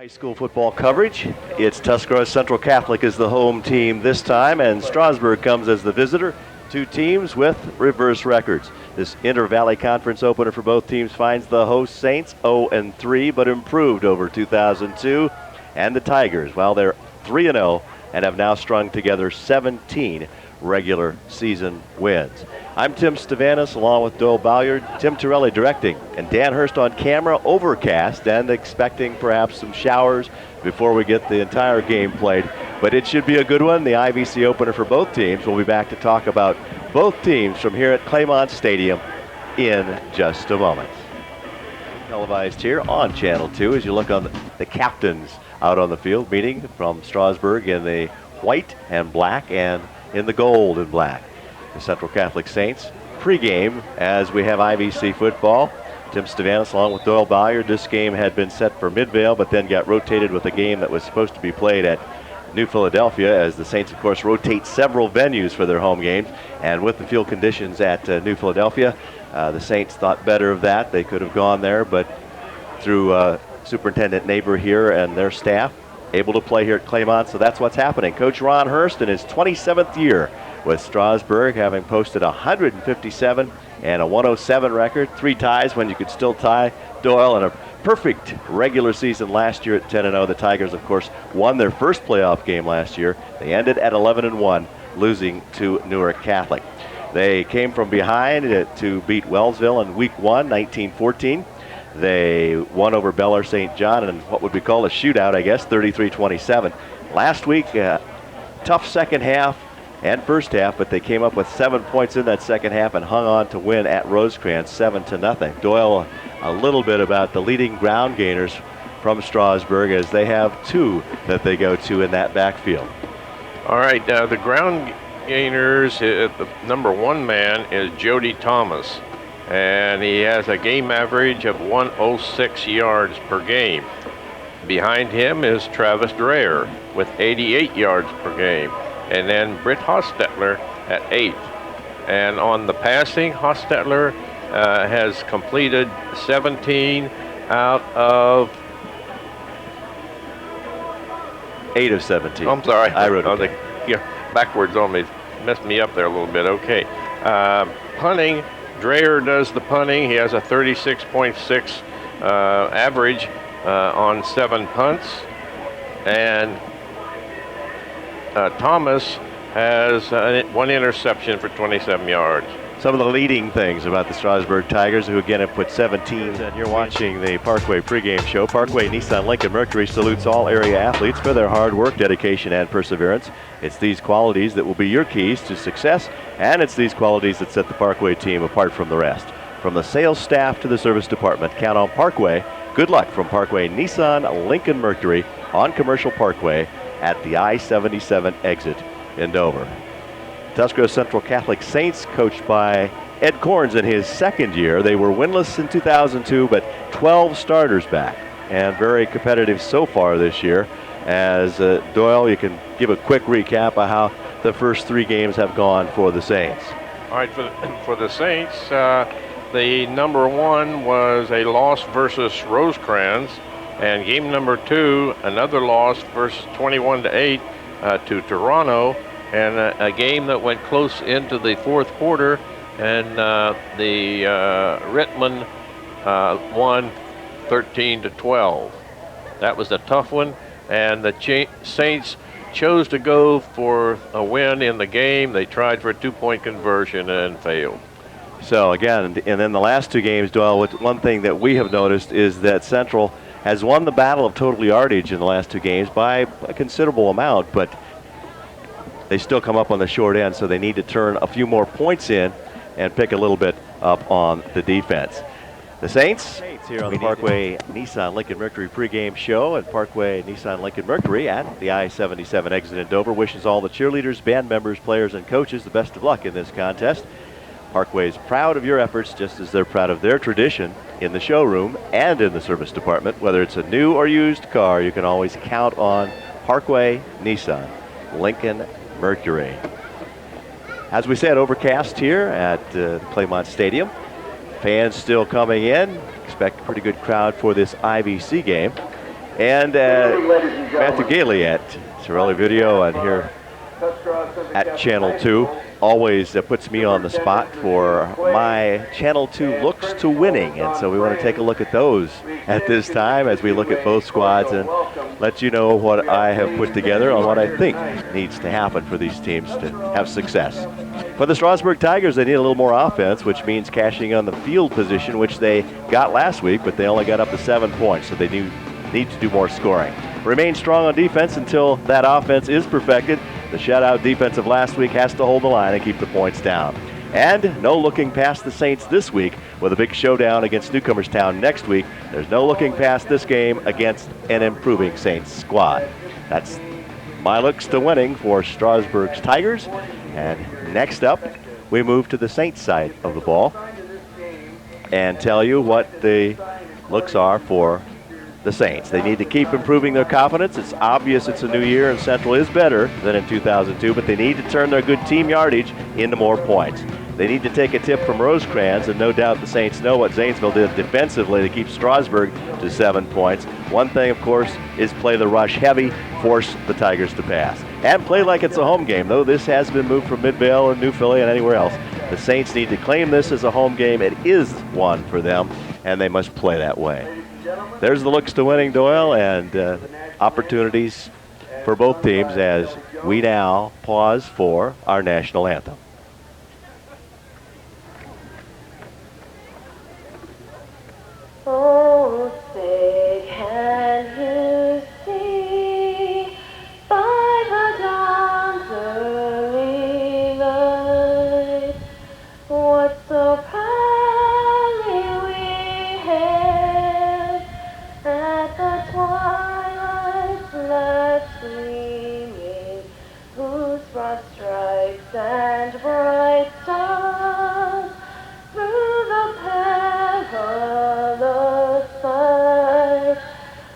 High school football coverage. It's Tuscarawas Central Catholic is the home team this time, and Strasburg comes as the visitor. Two teams with reverse records. This Inter-Valley Conference opener for both teams finds the host Saints 0-3, but improved over 2002. And the Tigers, well, they're 3-0 and have now strung together 17 regular season wins. I'm Tim Stavanis along with Doyle Ballard, Tim Torelli directing, and Dan Hurst on camera. Overcast and expecting perhaps some showers before we get the entire game played. But it should be a good one. The IVC opener for both teams. We'll be back to talk about both teams from here at Claymont Stadium in just a moment. Televised here on Channel 2 as you look on the captains out on the field, meeting from Strasburg in the white and black and in the gold and black. The Central Catholic Saints pregame as we have IVC football. Tim Stavanis along with Doyle Ballard. This game had been set for Midvale, but then got rotated with a game that was supposed to be played at New Philadelphia, as the Saints, of course, rotate several venues for their home games. And with the field conditions at New Philadelphia, the Saints thought better of that. They could have gone there, but through Superintendent Neighbor here and their staff, able to play here at Claymont, so that's what's happening. Coach Ron Hurst in his 27th year with Strasburg, having posted 157 and a 107 record, 3 ties when you could still tie Doyle, and a perfect regular season last year at 10-0. The Tigers, of course, won their first playoff game last year. They ended at 11-1, losing to Newark Catholic. They came from behind to beat Wellsville in week 1, 19-14. They won over Bel-Air St. John in what would be called a shootout, I guess, 33-27. Last week, tough second half and first half, but they came up with 7 points in that second half and hung on to win at Rosecrans 7-0. Doyle, a little bit about the leading ground gainers from Strasburg, as they have 2 that they go to in that backfield. All right, the ground gainers, the number 1 man is Jody Thomas, and he has a game average of 106 yards per game. Behind him is Travis Dreyer with 88 yards per game, and then Britt Hostetler at 8th. And on the passing, Hostetler has completed 17 out of 8 of 17. I'm sorry, I wrote it. Backwards on me, messed me up there a little bit. Okay, punting. Dreyer does the punting. He has a 36.6 average on 7 punts. And Thomas has 1 interception for 27 yards. Some of the leading things about the Strasburg Tigers, who again have put 17. And you're watching the Parkway pregame show. Parkway Nissan Lincoln Mercury salutes all area athletes for their hard work, dedication, and perseverance. It's these qualities that will be your keys to success, and it's these qualities that set the Parkway team apart from the rest. From the sales staff to the service department, count on Parkway. Good luck from Parkway Nissan Lincoln Mercury on Commercial Parkway at the I-77 exit in Dover. Tuscarawas Central Catholic Saints, coached by Ed Corns in his 2nd year. They were winless in 2002, but 12 starters back, and very competitive so far this year. As Doyle, you can give a quick recap of how the first 3 games have gone for the Saints. All right, for the Saints, the number 1 was a loss versus Rosecrans, and game number 2, another loss versus 21-8 to Toronto. And a game that went close into the 4th quarter, and the Rittman won 13-12. That was a tough one, and the Saints chose to go for a win in the game. They tried for a 2-point conversion and failed. So again, and then the last 2 games, Doyle, one thing that we have noticed is that Central has won the battle of total yardage in the last 2 games by a considerable amount, but they still come up on the short end, so they need to turn a few more points in and pick a little bit up on the defense. The Saints here on the Parkway Nissan Lincoln Mercury pregame show, and Parkway Nissan Lincoln Mercury at the I-77 exit in Dover wishes all the cheerleaders, band members, players, and coaches the best of luck in this contest. Parkway is proud of your efforts, just as they're proud of their tradition in the showroom and in the service department. Whether it's a new or used car, you can always count on Parkway Nissan Lincoln Mercury. As we said, overcast here at Claymont Stadium. Fans still coming in. Expect a pretty good crowd for this IVC game. and Matthew Gailey at Sorelli Video and here at Channel 2. Always puts me on the spot for my Channel 2 looks to winning, and so we want to take a look at those at this time as we look at both squads and let you know what I have put together on what I think needs to happen for these teams to have success. For the Strasburg Tigers, they need a little more offense, which means cashing on the field position, which they got last week, but they only got up to 7 points, so they need to do more scoring. Remain strong on defense until that offense is perfected. The shutout defense of last week has to hold the line and keep the points down. And no looking past the Saints this week with a big showdown against Newcomerstown next week. There's no looking past this game against an improving Saints squad. That's my looks to winning for Strasburg's Tigers. And next up, we move to the Saints side of the ball and tell you what the looks are for the Saints. They need to keep improving their confidence. It's obvious it's a new year and Central is better than in 2002, but they need to turn their good team yardage into more points. They need to take a tip from Rosecrans, and no doubt the Saints know what Zanesville did defensively to keep Strasburg to 7 points. One thing, of course, is play the rush heavy, force the Tigers to pass. And play like it's a home game, though this has been moved from Midvale and New Philly and anywhere else. The Saints need to claim this as a home game. It is one for them, and they must play that way. There's the looks to winning, Doyle, and opportunities for both teams as we now pause for our national anthem. Oh, say can you see by the dawn's early light what so proudly we hailed at the twilight's last gleaming, whose broad stripes and bright stars through the perilous fight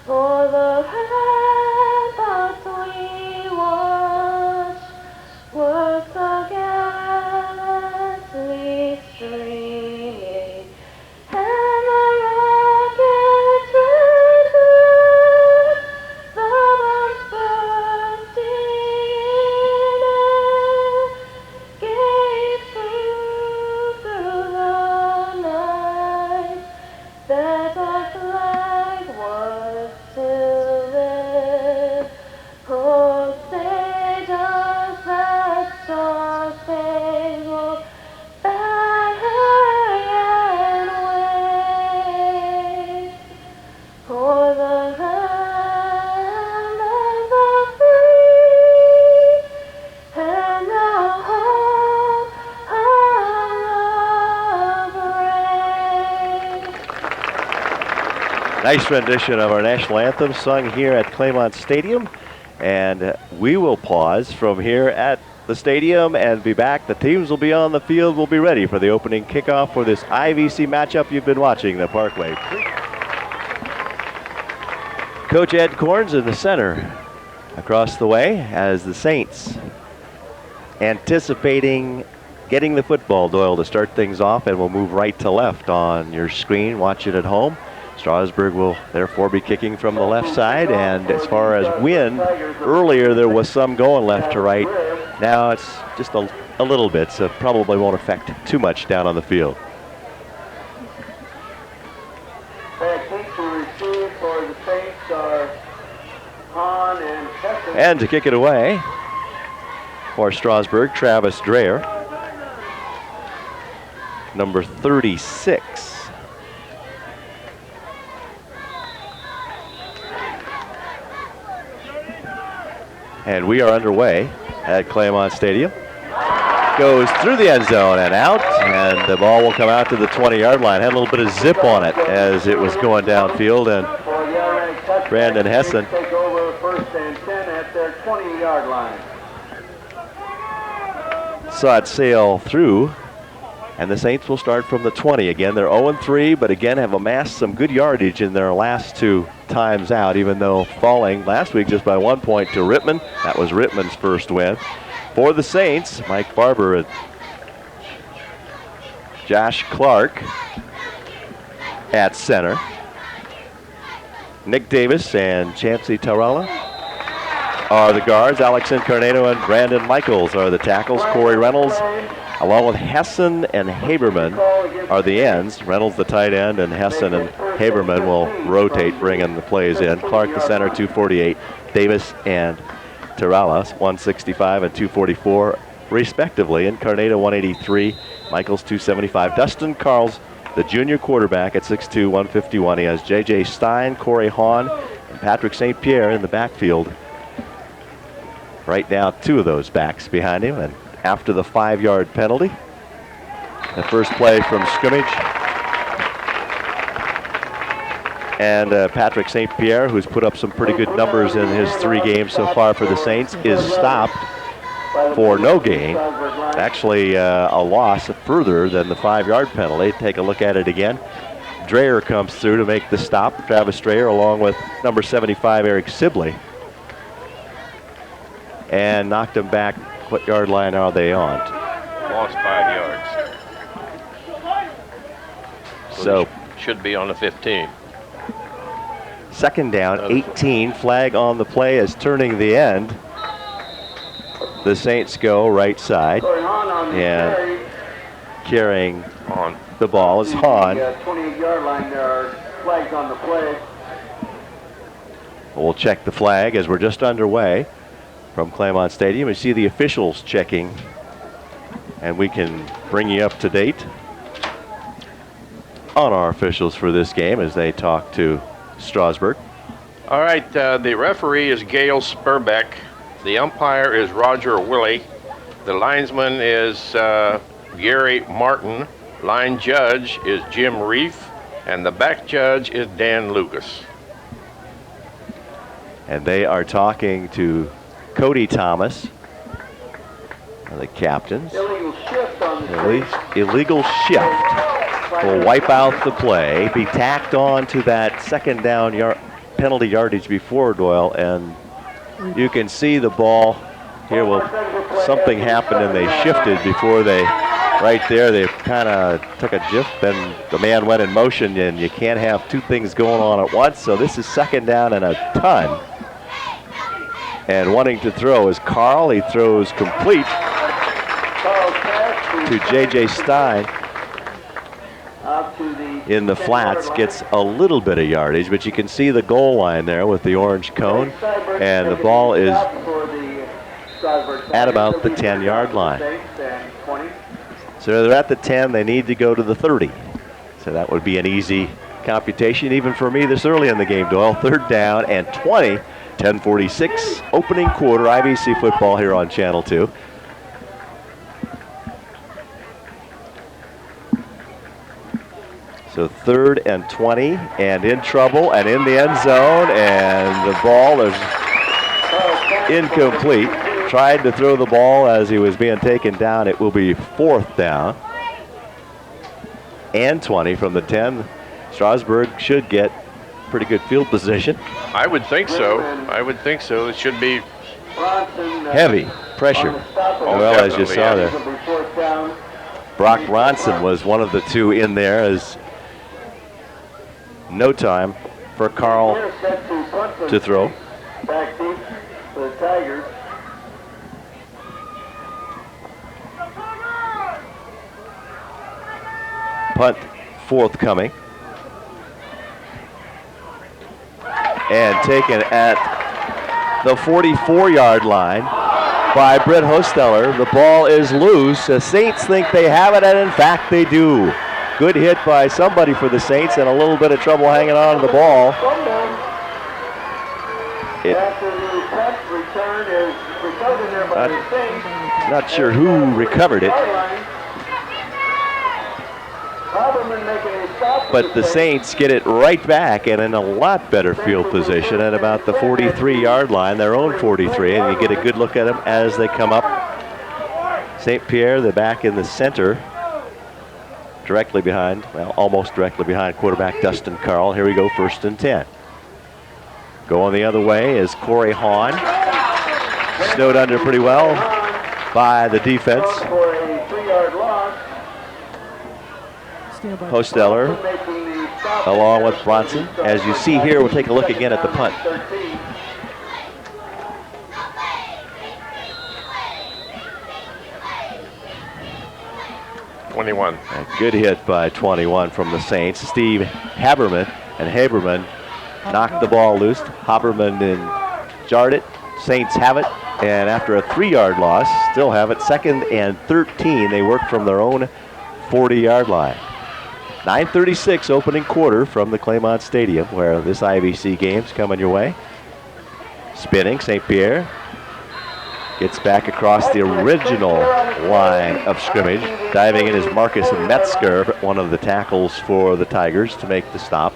for the ramparts we watched were so gallantly streaming, and the rockets returned, the bombs bursting in air, gave proof through the night that our flag was still there. Oh, say does that star-spangled banner yet wave for the land of the free and the home of the brave? Nice rendition of our national anthem sung here at Claymont Stadium. And we will pause from here at the stadium and be back. The teams will be on the field. We'll be ready for the opening kickoff for this IVC matchup you've been watching, the Parkway. Coach Ed Corns in the center across the way as the Saints anticipating getting the football, Doyle, to start things off, and we'll move right to left on your screen. Watch it at home. Strasburg will therefore be kicking from the left side, and as far as wind, earlier there was some going left to right. Now it's just a little bit, so probably won't affect too much down on the field. And to kick it away for Strasburg, Travis Dreyer, number 36. And we are underway at Claymont Stadium. Goes through the end zone and out, and the ball will come out to the 20-yard line. Had a little bit of zip on it as it was going downfield, and Brandon Hessen take over first and 10 at their 20-yard line. Saw it sail through, and the Saints will start from the 20. Again, they're 0-3, but again have amassed some good yardage in their last two times out, even though falling last week just by 1 point to Rittman. That was Rittman's first win. For the Saints, Mike Barber and Josh Clark at center. Nick Davis and Chancey Tarala are the guards. Alex Incarnato and Brandon Michaels are the tackles. Corey Reynolds, along with Hessen and Haberman, are the ends. Reynolds the tight end, and Hessen and Haberman will rotate, bringing the plays in. Clark the center, 248. Davis and Tarala, 165 and 244, respectively. Incarnato, 183. Michaels, 275. Dustin Carls, the junior quarterback, at 6'2", 151. He has J.J. Stein, Corey Hahn, and Patrick St. Pierre in the backfield. Right now, two of those backs behind him, and after the 5-yard penalty, the first play from scrimmage. And Patrick St. Pierre, who's put up some pretty good numbers in his 3 games so far for the Saints, is stopped for no gain. Actually, a loss further than the 5-yard penalty. Take a look at it again. Dreyer comes through to make the stop. Travis Dreyer, along with number 75, Eric Sibley. And knocked him back. What yard line are they on? Lost 5 yards. So should be on the 15. Second down, 18. Flag on the play as turning the end. The Saints go right side. And carrying on the ball is Hahn. 28-yard line, there are flags on the play. We'll check the flag as we're just underway from Claremont Stadium. We see the officials checking, and we can bring you up to date on our officials for this game as they talk to Strasburg. All right, the referee is Gail Spurbeck. The umpire is Roger Willey. The linesman is Gary Martin. Line judge is Jim Reef, and the back judge is Dan Lucas. And they are talking to Cody Thomas, the captains. Illegal shift on the Illegal shift will wipe out the play, be tacked on to that second down penalty yardage before Doyle, and you can see the ball here. Well, something happened and they shifted before they, right there, they kind of took a jiff and the man went in motion, and you can't have two things going on at once. So this is second down and a ton. And wanting to throw is Carl. He throws complete to J.J. Stein in the flats. Gets a little bit of yardage, but you can see the goal line there with the orange cone. And the ball is at about the 10-yard line. So they're at the 10. They need to go to the 30. So that would be an easy computation, even for me this early in the game, Doyle. Third down and 20. 10:46, opening quarter, IBC football here on Channel 2. So 3rd and 20, and in trouble, and in the end zone, and the ball is incomplete. Tried to throw the ball as he was being taken down. It will be 4th down and 20 from the 10. Strasburg should get pretty good field position. I would think so. I would think so. It should be heavy pressure. Well, as you saw there, Brock Ronson was one of the two in there. As no time for Carl to throw. Back deep for the Tigers. Punt forthcoming. And taken at the 44-yard line by Britt Hosteller. The ball is loose. The Saints think they have it, and in fact they do. Good hit by somebody for the Saints, and a little bit of trouble hanging on to the ball. Not sure who recovered it. But the Saints get it right back and in a lot better field position at about the 43-yard line, their own 43, and you get a good look at them as they come up. St. Pierre, the back in the center, directly behind, well, almost directly behind quarterback Dustin Carl. Here we go, 1st and 10. Going the other way is Corey Hahn. Snowed under pretty well by the defense. Hosteller along with Bronson. As you see here, we'll take a look again at the punt. 21. A good hit by 21 from the Saints. Steve Haberman, and Haberman knocked the ball loose. Haberman jarred it. Saints have it, and after a 3-yard loss, still have it. 2nd and 13. They work from their own 40-yard line. 9:36 opening quarter from the Claymont Stadium, where this IVC game's coming your way. Spinning, St. Pierre gets back across the original line of scrimmage. Diving in is Marcus Metzger, one of the tackles for the Tigers, to make the stop.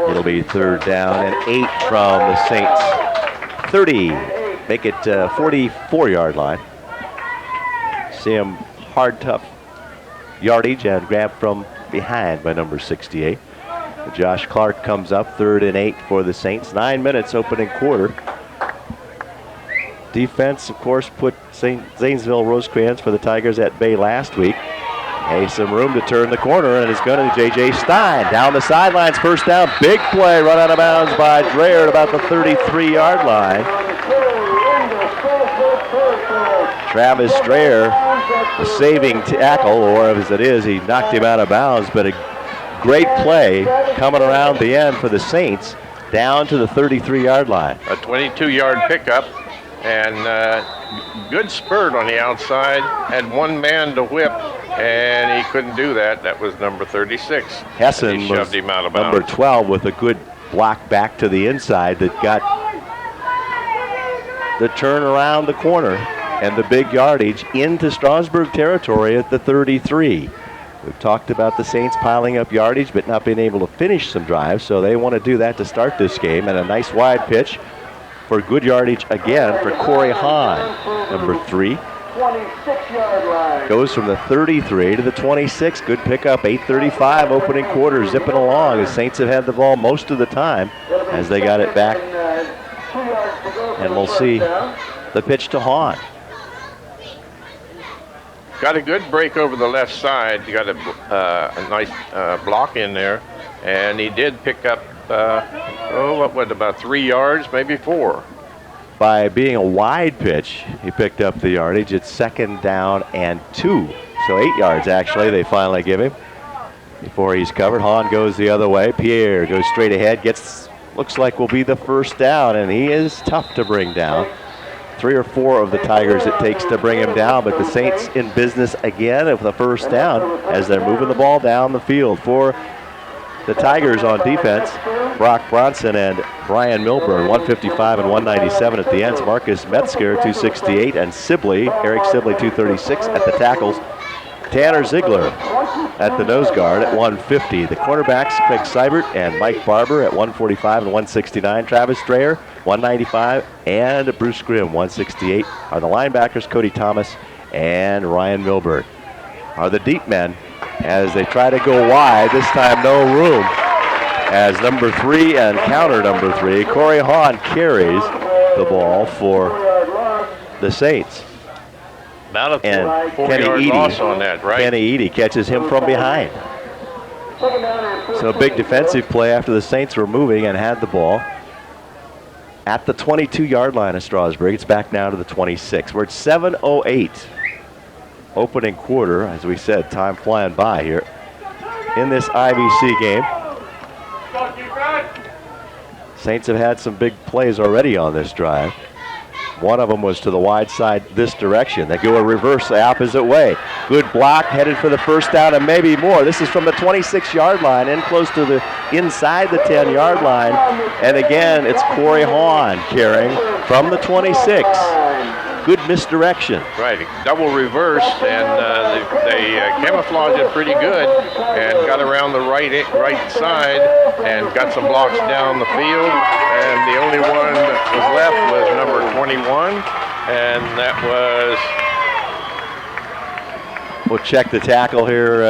It'll be 3rd down and 8 from the Saints 30. Make it 44-yard line. See him hard, tough yardage and grabbed from behind by number 68. Josh Clark comes up, 3rd and 8 for the Saints. 9 minutes opening quarter. Defense, of course, put Zanesville Rosecrans for the Tigers at bay last week. Hey, some room to turn the corner, and it's going to J.J. Stein. Down the sidelines, 1st down, big play, run out of bounds by Dreher at about the 33-yard line. Travis Dreher, a saving tackle, or as it is, he knocked him out of bounds, but a great play coming around the end for the Saints, down to the 33-yard line. A 22-yard pickup. And good spurt on the outside. Had one man to whip, and he couldn't do that. That was number 36. Hessen he shoved him out of bounds. Number 12 with a good block back to the inside that got the turn around the corner and the big yardage into Strasburg territory at the 33. We've talked about the Saints piling up yardage but not being able to finish some drives, so they want to do that to start this game. And a nice wide pitch for good yardage again for Corey Hahn, number 3. 26-yard line. Goes from the 33 to the 26. Good pickup, 8:35 opening quarter, zipping along. The Saints have had the ball most of the time as they got it back. And we'll see the pitch to Hahn. Got a good break over the left side. You got a nice block in there. And he did pick up, about 3 yards, maybe 4. By being a wide pitch, he picked up the yardage. It's 2nd down and 2. So 8 yards, actually, they finally give him before he's covered. Hahn goes the other way. Pierre goes straight ahead, looks like will be the 1st down, and he is tough to bring down. 3 or 4 of the Tigers it takes to bring him down, but the Saints in business again with the 1st down as they're moving the ball down the field. For the Tigers on defense, Brock Bronson and Brian Milburn, 155 and 197 at the ends. Marcus Metzger, 268, and Eric Sibley, 236 at the tackles. Tanner Ziegler at the nose guard at 150. The cornerbacks, Craig Seibert and Mike Barber at 145 and 169. Travis Dreher, 195, and Bruce Grimm, 168. Are the linebackers Cody Thomas and Ryan Milburn. Are the deep men as they try to go wide. This time no room as number 3 and counter number 3, Corey Hahn, carries the ball for the Saints. About a And 4-yard loss on that, right? Kenny Eady catches him from behind. So a big defensive play after the Saints were moving and had the ball at the 22-yard line of Strasburg. It's back now to the 26. We're at 7:08 opening quarter. As we said, time flying by here in this IVC game. Saints have had some big plays already on this drive. One of them was to the wide side this direction. They go a reverse the opposite way. Good block, headed for the 1st down and maybe more. This is from the 26-yard line, in close to the inside the 10-yard line. And again, it's Corey Hahn carrying from the 26. Good misdirection. Right, double reverse, and they camouflaged it pretty good and got around the right side and got some blocks down the field. And the only one that was left was number 21, and that was We'll check the tackle here.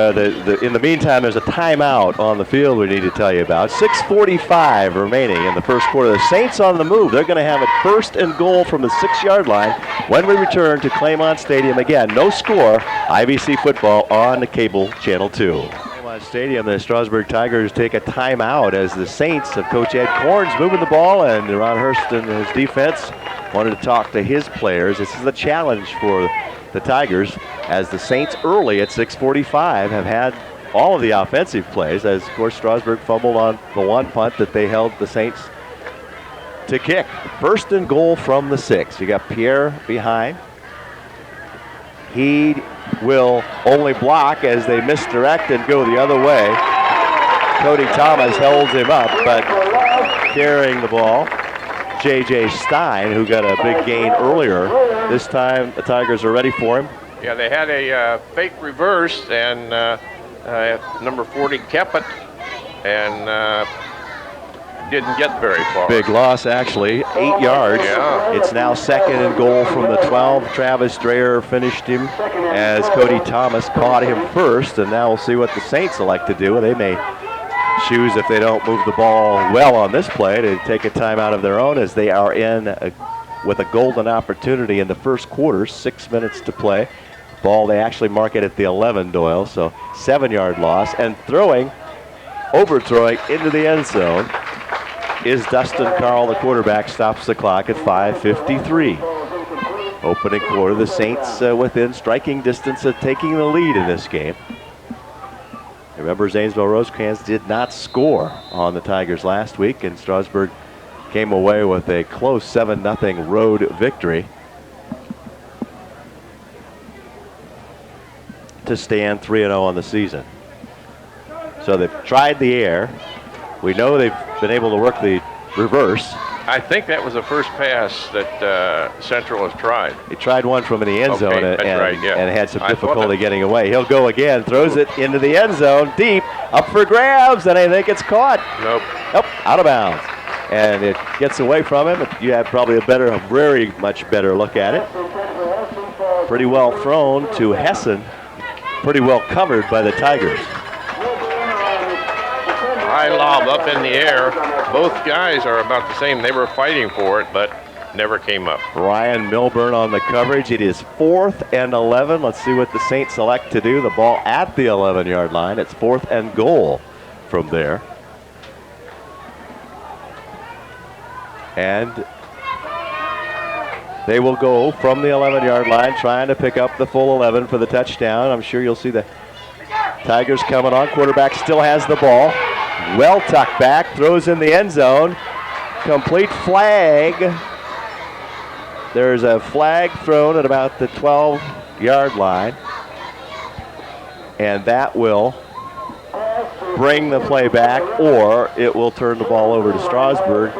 In the meantime, there's a timeout on the field we need to tell you about. 6:45 remaining in the first quarter. The Saints on the move. They're going to have it first and goal from the 6-yard line when we return to Claymont Stadium. Again, no score. IVC football on cable channel 2. Claymont Stadium, the Strasburg Tigers take a timeout as the Saints of Coach Ed Korn's moving the ball, and Ron Hurst and his defense wanted to talk to his players. This is the challenge for the Tigers, as the Saints early at 6:45 have had all of the offensive plays, as of course Strasburg fumbled on the one punt that they held the Saints to kick. First and goal from the 6. You got Pierre behind. He will only block as they misdirect and go the other way. Cody Thomas holds him up, but carrying the ball, J.J. Stein, who got a big gain earlier. This time the Tigers are ready for him. Yeah, they had a fake reverse, and number 40 kept it and didn't get very far. Big loss, actually, 8 yards. Yeah. It's now second and goal from the 12. Travis Dreyer finished him as Cody Thomas caught him first, and now we'll see what the Saints elect to do. They may choose, if they don't move the ball well on this play, to take a timeout of their own, as they are with a golden opportunity in the first quarter. 6 minutes to play. Ball, they actually mark it at the 11, Doyle, so 7-yard loss. And overthrowing into the end zone is Dustin Carl, the quarterback. Stops the clock at 5:53. Opening quarter, the Saints within striking distance of taking the lead in this game. Remember, Zanesville Rosecrans did not score on the Tigers last week, and Strasburg came away with a close 7-0 road victory to stand 3-0 on the season. So they've tried the air. We know they've been able to work the reverse. I think that was the first pass that Central has tried. He tried one from in the end zone and had some I difficulty getting away. He'll go again, throws it into the end zone, deep, up for grabs, and I think it's caught. Nope. Out of bounds. And it gets away from him. You have probably a very much better look at it. Pretty well thrown to Hessen. Pretty well covered by the Tigers. High lob up in the air. Both guys are about the same. They were fighting for it, but never came up. Ryan Milburn on the coverage. It is 4th and 11. Let's see what the Saints select to do. The ball at the 11-yard line. It's 4th and goal from there. And they will go from the 11-yard line, trying to pick up the full 11 for the touchdown. I'm sure you'll see the Tigers coming on. Quarterback still has the ball. Well tucked back, throws in the end zone. Complete flag. There's a flag thrown at about the 12-yard line. And that will bring the play back, or it will turn the ball over to Strasburg,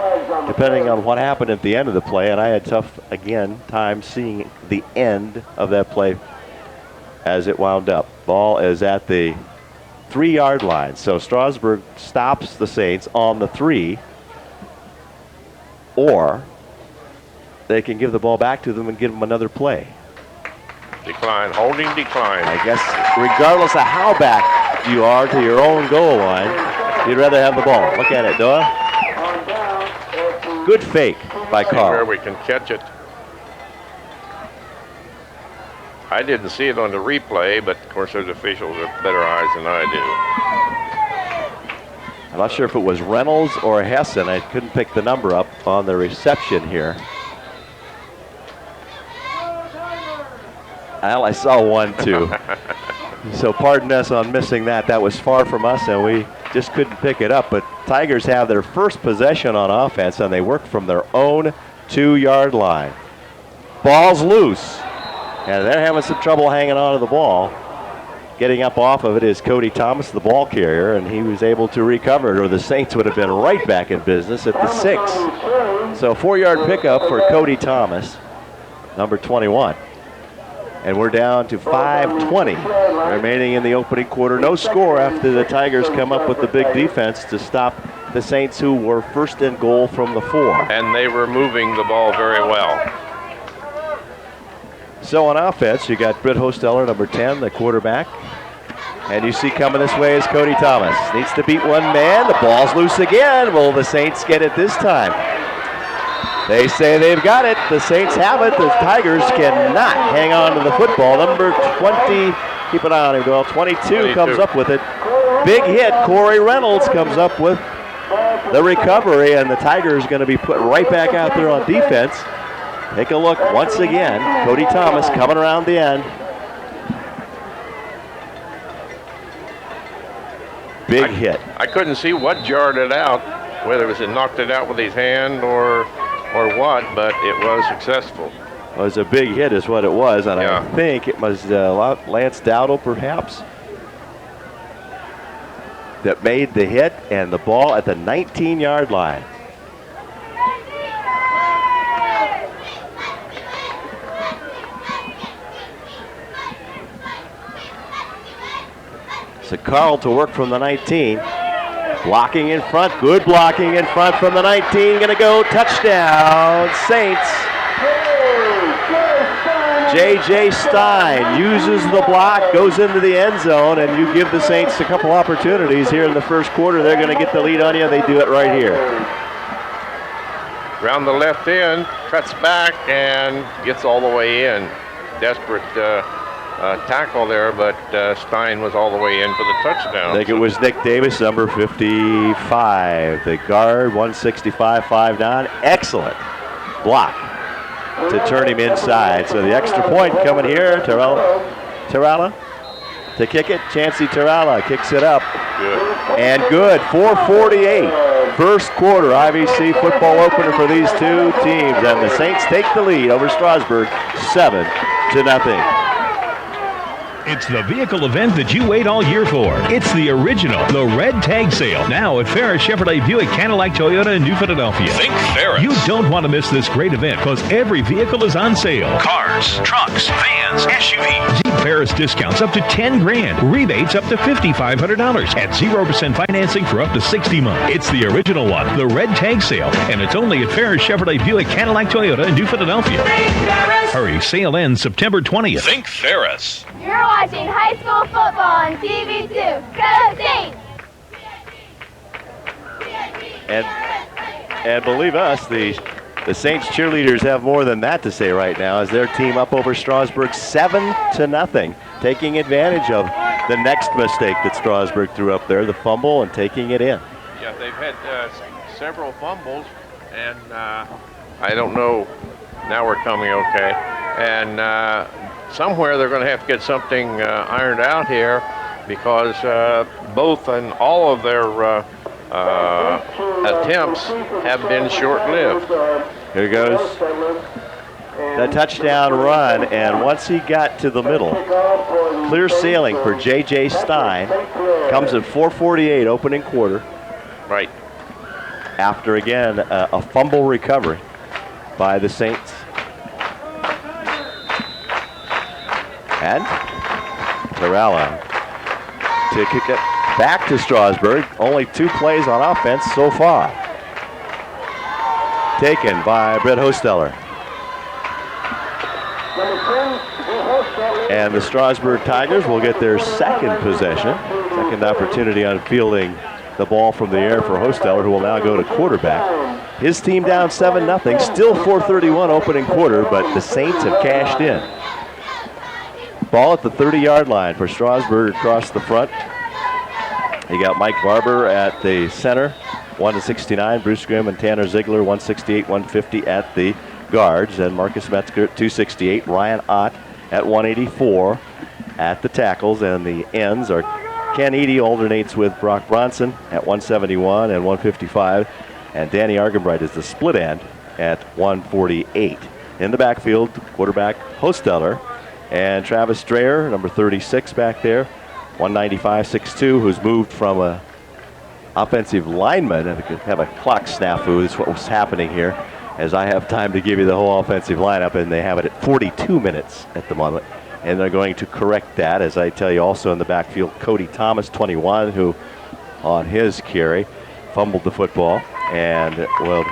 depending on what happened at the end of the play. And I had tough, again, time seeing the end of that play as it wound up. Ball is at the 3-yard line. So Strasburg stops the Saints on the 3, or they can give the ball back to them and give them another play. Decline, holding decline. I guess regardless of how back you are to your own goal line, you'd rather have the ball. Look at it, Doyle. Good fake by Carl. Where we can catch it. I didn't see it on the replay, but of course those officials have better eyes than I do. I'm not sure if it was Reynolds or Hessen. I couldn't pick the number up on the reception here. Well, I saw one too. So pardon us on missing that. That was far from us, and we just couldn't pick it up. But Tigers have their first possession on offense, and they work from their own 2-yard line. Ball's loose, and they're having some trouble hanging on to the ball. Getting up off of it is Cody Thomas, the ball carrier, and he was able to recover it, or the Saints would have been right back in business at the 6. So 4-yard pickup for Cody Thomas, number 21. And we're down to 5:20 remaining in the opening quarter. No score after the Tigers come up with the big defense to stop the Saints, who were first and goal from the 4. And they were moving the ball very well. So on offense, you got Britt Hosteller, number 10, the quarterback. And you see coming this way is Cody Thomas. Needs to beat one man. The ball's loose again. Will the Saints get it this time? They say they've got it. The Saints have it. The Tigers cannot hang on to the football. Number 20, keep an eye on him, Doyle. 22 comes up with it. Big hit. Corey Reynolds comes up with the recovery, and the Tigers going to be put right back out there on defense. Take a look once again. Cody Thomas coming around the end. Big hit. I couldn't see what jarred it out, whether it was knocked it out with his hand or what, but it was successful. It was a big hit is what it was, and Yeah. I think it was Lance Dowdle perhaps that made the hit, and the ball at the 19-yard line. So Carl to work from the 19. Blocking in front, good blocking in front from the 19. Gonna go touchdown, Saints. J.J. Stein uses the block, goes into the end zone, and you give the Saints a couple opportunities here in the first quarter. They're gonna get the lead on you. They do it right here. Round the left end, cuts back and gets all the way in. Desperate tackle there, but Stein was all the way in for the touchdown. I think it was Nick Davis, number 55. The guard, 165, 5'9". Excellent block to turn him inside. So the extra point coming here. Terralla to kick it. Chancey Terralla kicks it up. Good. And good. 4:48. First quarter IVC football opener for these two teams. And the Saints take the lead over Strasburg 7-0. It's the vehicle event that you wait all year for. It's the original, the Red Tag Sale. Now at Ferris Chevrolet Buick Cadillac Toyota in New Philadelphia. Think Ferris. You don't want to miss this great event because every vehicle is on sale. Cars, trucks, vans, SUVs. Jeep Ferris discounts up to 10 grand. Rebates up to $5,500. At 0% financing for up to 60 months. It's the original one, the Red Tag Sale. And it's only at Ferris Chevrolet Buick Cadillac Toyota in New Philadelphia. Hurry, sale ends September 20th. Think Ferris. You're watching high school football on TV2. Go Saints! And believe us, the Saints cheerleaders have more than that to say right now as their team up over Strasburg 7-0, taking advantage of the next mistake that Strasburg threw up there, the fumble, and taking it in. Yeah, they've had several fumbles, and I don't know. Now we're coming okay. And somewhere they're going to have to get something ironed out here because both and all of their attempts have been short-lived. Here goes the touchdown run, and once he got to the middle, clear sailing for J.J. Stein. Comes at 4:48 opening quarter. Right. After, again, a fumble recovery by the Saints. And Terralla to kick it back to Strasburg. Only 2 plays on offense so far. Taken by Britt Hosteller. And the Strasburg Tigers will get their second possession. Second opportunity on fielding the ball from the air for Hosteller, who will now go to quarterback. His team down 7-0. Still 4:31 opening quarter, but the Saints have cashed in. Ball at the 30-yard line for Strasburg across the front. You got Mike Barber at the center, 1-69. Bruce Grimm and Tanner Ziegler, 168, 150 at the guards. And Marcus Metzger at 268. Ryan Ott at 184 at the tackles. And the ends are Ken Eady alternates with Brock Bronson at 171 and 155. And Danny Argenbright is the split end at 148. In the backfield, quarterback Hosteller. And Travis Strayer, number 36 back there, 195, 6'2", who's moved from a offensive lineman. And have a clock snafu. That's what was happening here, as I have time to give you the whole offensive lineup, and they have it at 42 minutes at the moment. And they're going to correct that, as I tell you. Also in the backfield, Cody Thomas, 21, who on his carry fumbled the football and will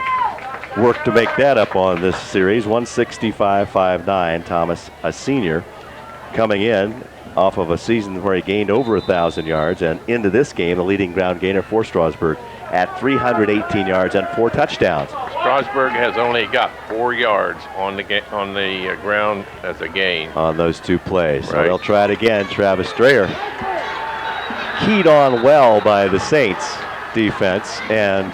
work to make that up on this series. 165.59. Thomas, a senior, coming in off of a season where he gained over 1,000 yards, and into this game, the leading ground gainer for Strasburg at 318 yards and 4 touchdowns. Strasburg has only got 4 yards on the ground as a gain on those 2 plays. Right. So they'll try it again. Travis Strayer keyed on well by the Saints defense, and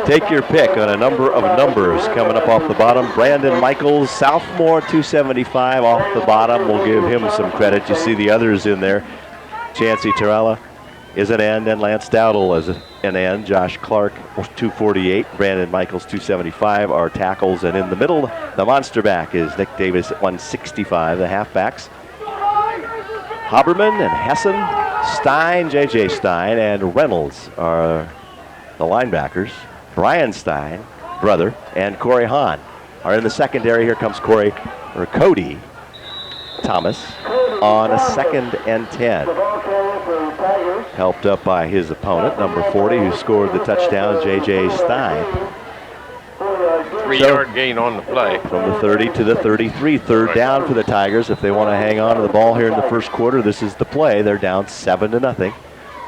take your pick on a number of numbers coming up off the bottom. Brandon Michaels, sophomore, 275 off the bottom. We'll give him some credit. You see the others in there. Chancey Terrella is an end, and Lance Dowdle is an end. Josh Clark, 248. Brandon Michaels, 275 are tackles. And in the middle, the monster back is Nick Davis at 165, the halfbacks. Haberman and Hessen, Stein, J.J. Stein, and Reynolds are the linebackers. Brian Stein, brother, and Corey Hahn are in the secondary. Here comes Cody Thomas on a 2nd and 10. Helped up by his opponent, number 40, who scored the touchdown, J.J. Stein. 3-yard gain on the play. From the 30 to the 33, third down for the Tigers. If they want to hang on to the ball here in the first quarter, this is the play. They're down 7-0.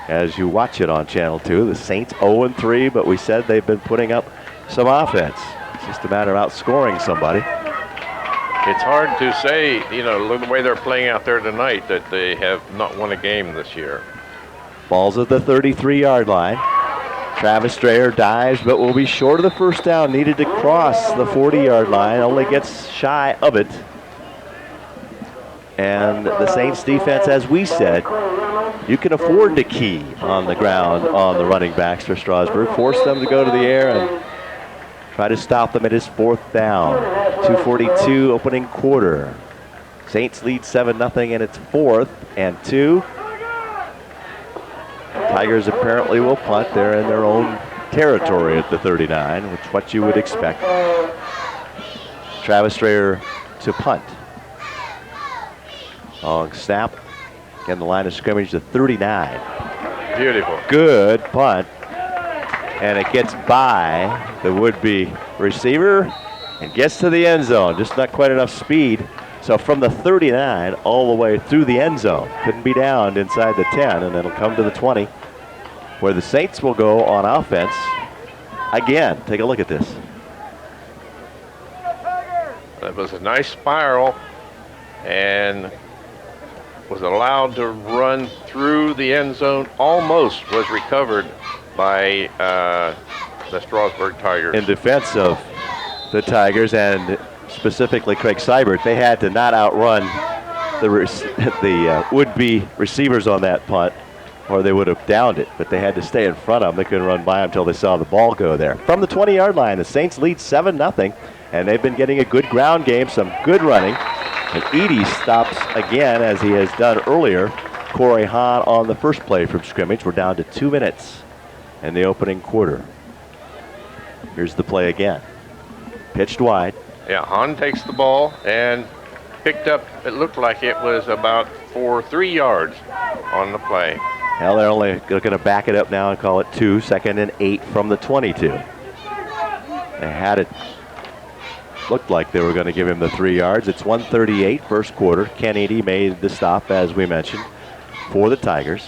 As you watch it on Channel 2, the Saints 0-3, but we said they've been putting up some offense. It's just a matter of outscoring somebody. It's hard to say, the way they're playing out there tonight, that they have not won a game this year. Ball's at the 33-yard line. Travis Strayer dives, but will be short of the first down. Needed to cross the 40-yard line. Only gets shy of it. And the Saints defense, as we said, you can afford to key on the ground on the running backs for Strasburg. Force them to go to the air and try to stop them at his 4th down. 2:42 opening quarter. Saints lead 7-0, and it's 4th and 2. Tigers apparently will punt. They're in their own territory at the 39, which is what you would expect. Travis Strayer to punt. Long snap. Again, the line of scrimmage to 39. Beautiful. Good punt. And it gets by the would-be receiver and gets to the end zone. Just not quite enough speed. So from the 39 all the way through the end zone. Couldn't be downed inside the 10, and it'll come to the 20, where the Saints will go on offense. Again, take a look at this. That was a nice spiral, and was allowed to run through the end zone. Almost was recovered by the Strasburg Tigers. In defense of the Tigers, and specifically Craig Seibert, they had to not outrun the would-be receivers on that punt, or they would have downed it, but they had to stay in front of them. They couldn't run by them until they saw the ball go there. From the 20-yard line, the Saints lead 7-0, and they've been getting a good ground game, some good running. And Edey stops again, as he has done earlier. Corey Hahn on the first play from scrimmage. We're down to 2 minutes in the opening quarter. Here's the play again. Pitched wide. Yeah, Hahn takes the ball and picked up, it looked like it was about 3 yards on the play. Well, they're only going to back it up now and call it 2, 2nd and 8 from the 22. They had it, looked like they were going to give him the 3 yards. It's 1:38 first quarter. Ken Edey made the stop, as we mentioned, for the Tigers.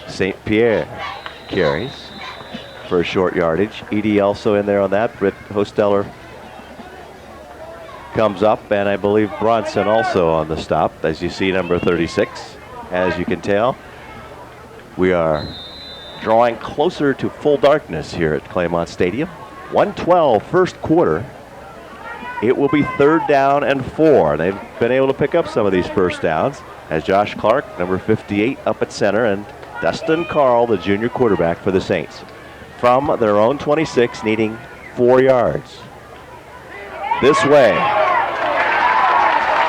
St. Pierre carries for a short yardage. Edey also in there on that. Britt Hosteller comes up, and I believe Bronson also on the stop, as you see, number 36. As you can tell, we are drawing closer to full darkness here at Claymont Stadium. 1:12 first quarter. It will be 3rd down and 4. They've been able to pick up some of these first downs, as Josh Clark, number 58, up at center, and Dustin Carl, the junior quarterback for the Saints, from their own 26, needing 4 yards. This way.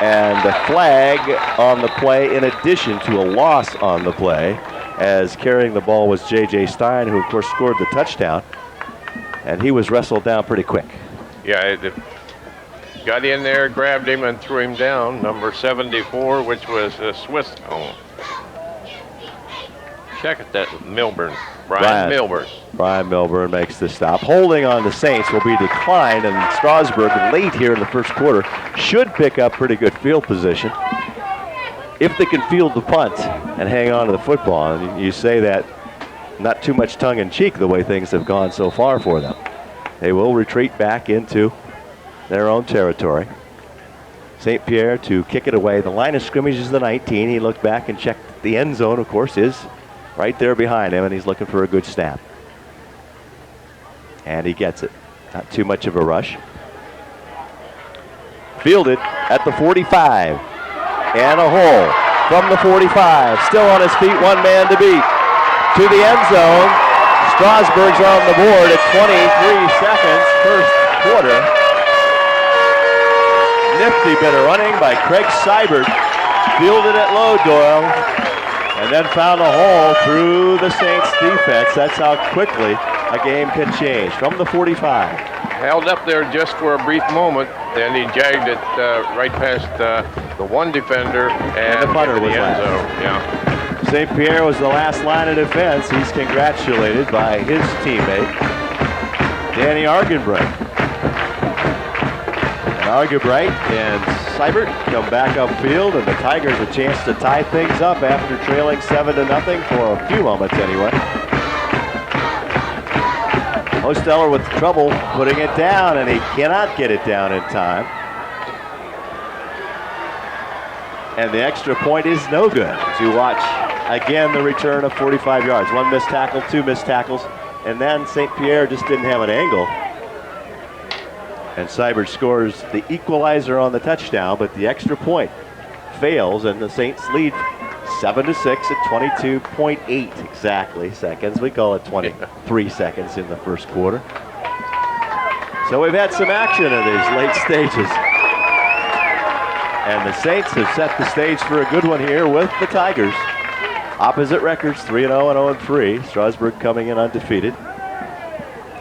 And the flag on the play, in addition to a loss on the play, as carrying the ball was J.J. Stein, who of course scored the touchdown, and he was wrestled down pretty quick. Yeah, it got in there, grabbed him, and threw him down. Number 74, which was Swiss. Oh. Check it, that Milburn. Brian Milburn. Brian Milburn makes makes the stop. Holding on the Saints will be declined, and Strasburg late here in the first quarter should pick up pretty good field position if they can field the punt and hang on to the football. And you say that not too much tongue-in-cheek the way things have gone so far for them. They will retreat back into their own territory. St. Pierre to kick it away. The line of scrimmage is the 19. He looked back and checked the end zone, of course, is right there behind him, and he's looking for a good snap. And he gets it. Not too much of a rush. Fielded at the 45. And a hole from the 45. Still on his feet, one man to beat. To the end zone. Strasburg's on the board at 23 seconds, first quarter. Nifty bit of running by Craig Seibert. Fielded at low, Doyle. And then found a hole through the Saints defense. That's how quickly a game can change. From the 45. Held up there just for a brief moment, then he jagged it right past the one defender and the punter into was the end last. zone. Yeah. St. Pierre was the last line of defense. He's congratulated by his teammate, Danny Argenbright. And Argenbright and Seibert come back upfield, and the Tigers a chance to tie things up after trailing 7-0 for a few moments anyway. Hosteller with trouble putting it down, and he cannot get it down in time. And the extra point is no good. As you watch again the return of 45 yards. One missed tackle, two missed tackles, and then St. Pierre just didn't have an angle. And Seibert scores the equalizer on the touchdown, but the extra point fails, and the Saints lead 7-6 at 22.8 exactly seconds. We call it 23 seconds in the first quarter. So we've had some action in these late stages. And the Saints have set the stage for a good one here with the Tigers. Opposite records, 3-0 and 0-3. Strasburg coming in undefeated.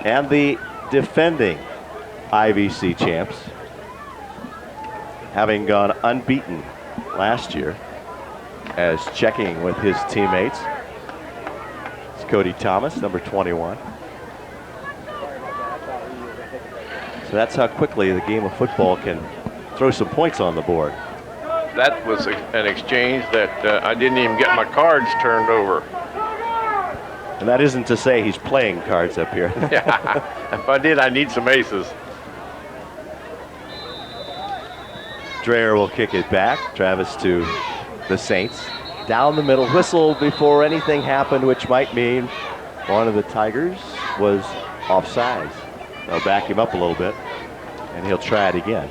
And the defending IVC champs, having gone unbeaten last year, as checking with his teammates. It's Cody Thomas, number 21. So that's how quickly the game of football can throw some points on the board. That was an exchange that I didn't even get my cards turned over. And that isn't to say he's playing cards up here. Yeah, if I did, I need some aces. Dreher will kick it back. Travis to the Saints. Down the middle, whistle before anything happened, which might mean one of the Tigers was offsides. They'll back him up a little bit, and he'll try it again.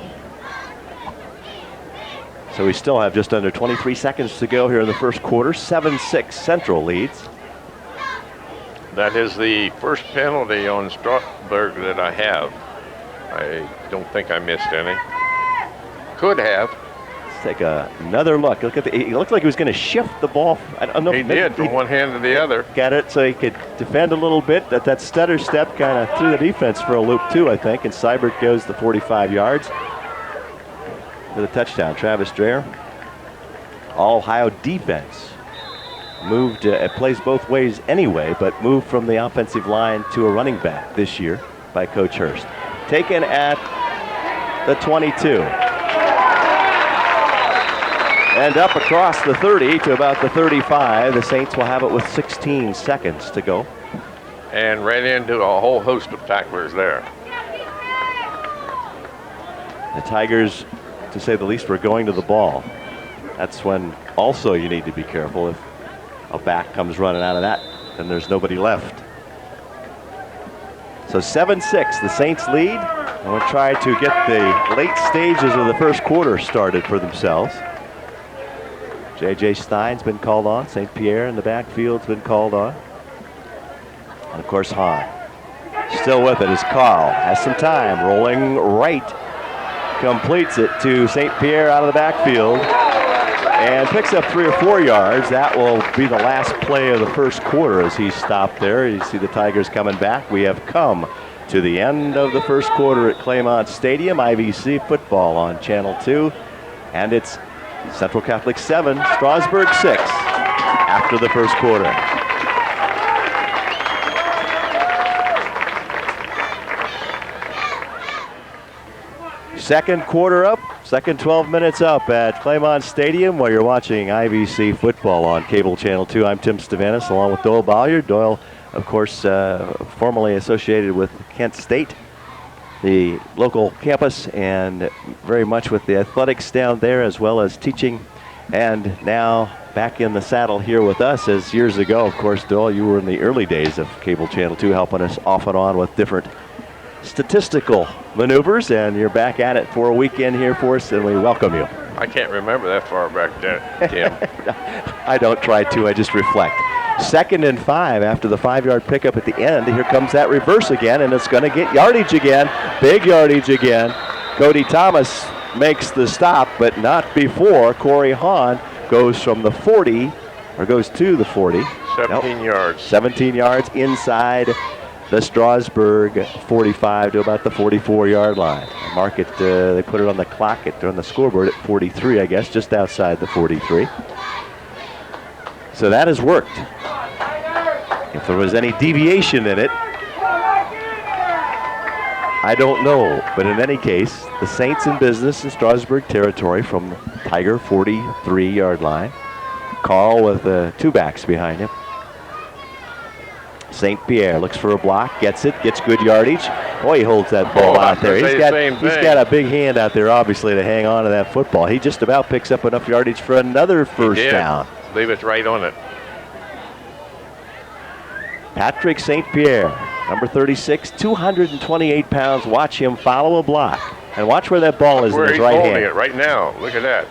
So we still have just under 23 seconds to go here in the first quarter. 7-6 Central leads. That is the first penalty on Strasburg that I have. I don't think I missed any. Could have. Let's take another look. Look at the. He looked like he was going to shift the ball. I don't know. He did from one hand to the other. Got it so he could defend a little bit. That stutter step kind of threw the defense for a loop too, I think. And Seibert goes the 45 yards for the touchdown. Travis Dreher. All Ohio defense moved. It plays both ways anyway, but moved from the offensive line to a running back this year by Coach Hurst. Taken at the 22. And up across the 30 to about the 35. The Saints will have it with 16 seconds to go. And ran into a whole host of tacklers there. The Tigers, to say the least, were going to the ball. That's when also you need to be careful. If a back comes running out of that, then there's nobody left. So 7-6, the Saints lead. And we'll try to get the late stages of the first quarter started for themselves. J.J. Stein's been called on. St. Pierre in the backfield's been called on. And, of course, Hahn. Still with it as Carl has some time. Rolling right. Completes it to St. Pierre out of the backfield. And picks up 3 or 4 yards. That will be the last play of the first quarter as he stopped there. You see the Tigers coming back. We have come to the end of the first quarter at Claymont Stadium. IVC football on Channel 2. And it's Central Catholic 7, Strasburg 6 after the first quarter. Second quarter up, second 12 minutes up at Claymont Stadium while you're watching IVC football on Cable Channel 2. I'm Tim Stavanis along with Doyle Bolliard. Doyle, of course, formerly associated with Kent State, the local campus, and very much with the athletics down there as well as teaching. And now back in the saddle here with us as years ago. Of course, Doyle, you were in the early days of Cable Channel 2 helping us off and on with different statistical maneuvers, and you're back at it for a weekend here for us, and we welcome you. I can't remember that far back then, Tim. I don't try to, I just reflect. 2nd and 5 after the 5-yard pickup at the end. Here comes that reverse again, and it's going to get yardage again, big yardage again. Cody Thomas makes the stop, but not before Corey Hahn goes from the 40, or goes to the 40. 17 yards. 17 yards inside the Strasburg 45 to about the 44-yard line. Mark it, they put it on the clock, on the scoreboard at 43, I guess, just outside the 43. So that has worked. If there was any deviation in it, I don't know. But in any case, the Saints in business in Strasburg territory from the Tiger 43-yard line. Carl with two backs behind him. St. Pierre looks for a block, gets it, gets good yardage. Boy, he holds that ball out there. He's got a big hand out there, obviously, to hang on to that football. He just about picks up enough yardage for another first down. I believe it's right on it. Patrick St. Pierre, number 36, 228 pounds. Watch him follow a block. And watch where that ball is in his right hand. He's holding it right now. Look at that.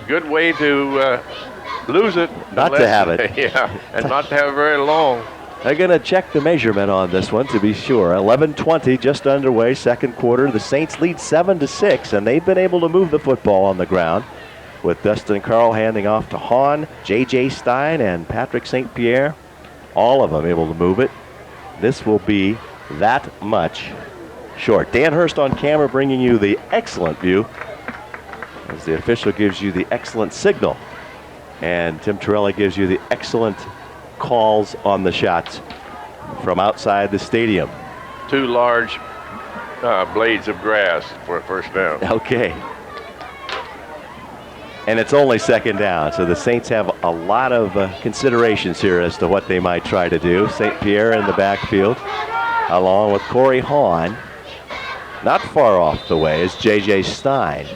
Good way to lose it. Not to have it. Yeah, and not to have it very long. They're going to check the measurement on this one to be sure. 11:20 just underway, second quarter. The Saints lead 7-6, and they've been able to move the football on the ground with Dustin Carl handing off to Hahn, J.J. Stein, and Patrick St. Pierre. All of them able to move it. This will be that much short. Dan Hurst on camera bringing you the excellent view as the official gives you the excellent signal. And Tim Torelli gives you the excellent calls on the shots from outside the stadium. 2 large blades of grass for a first down. Okay. And it's only second down, so the Saints have a lot of considerations here as to what they might try to do. St. Pierre in the backfield, along with Corey Hahn. Not far off the way is J.J. Stein.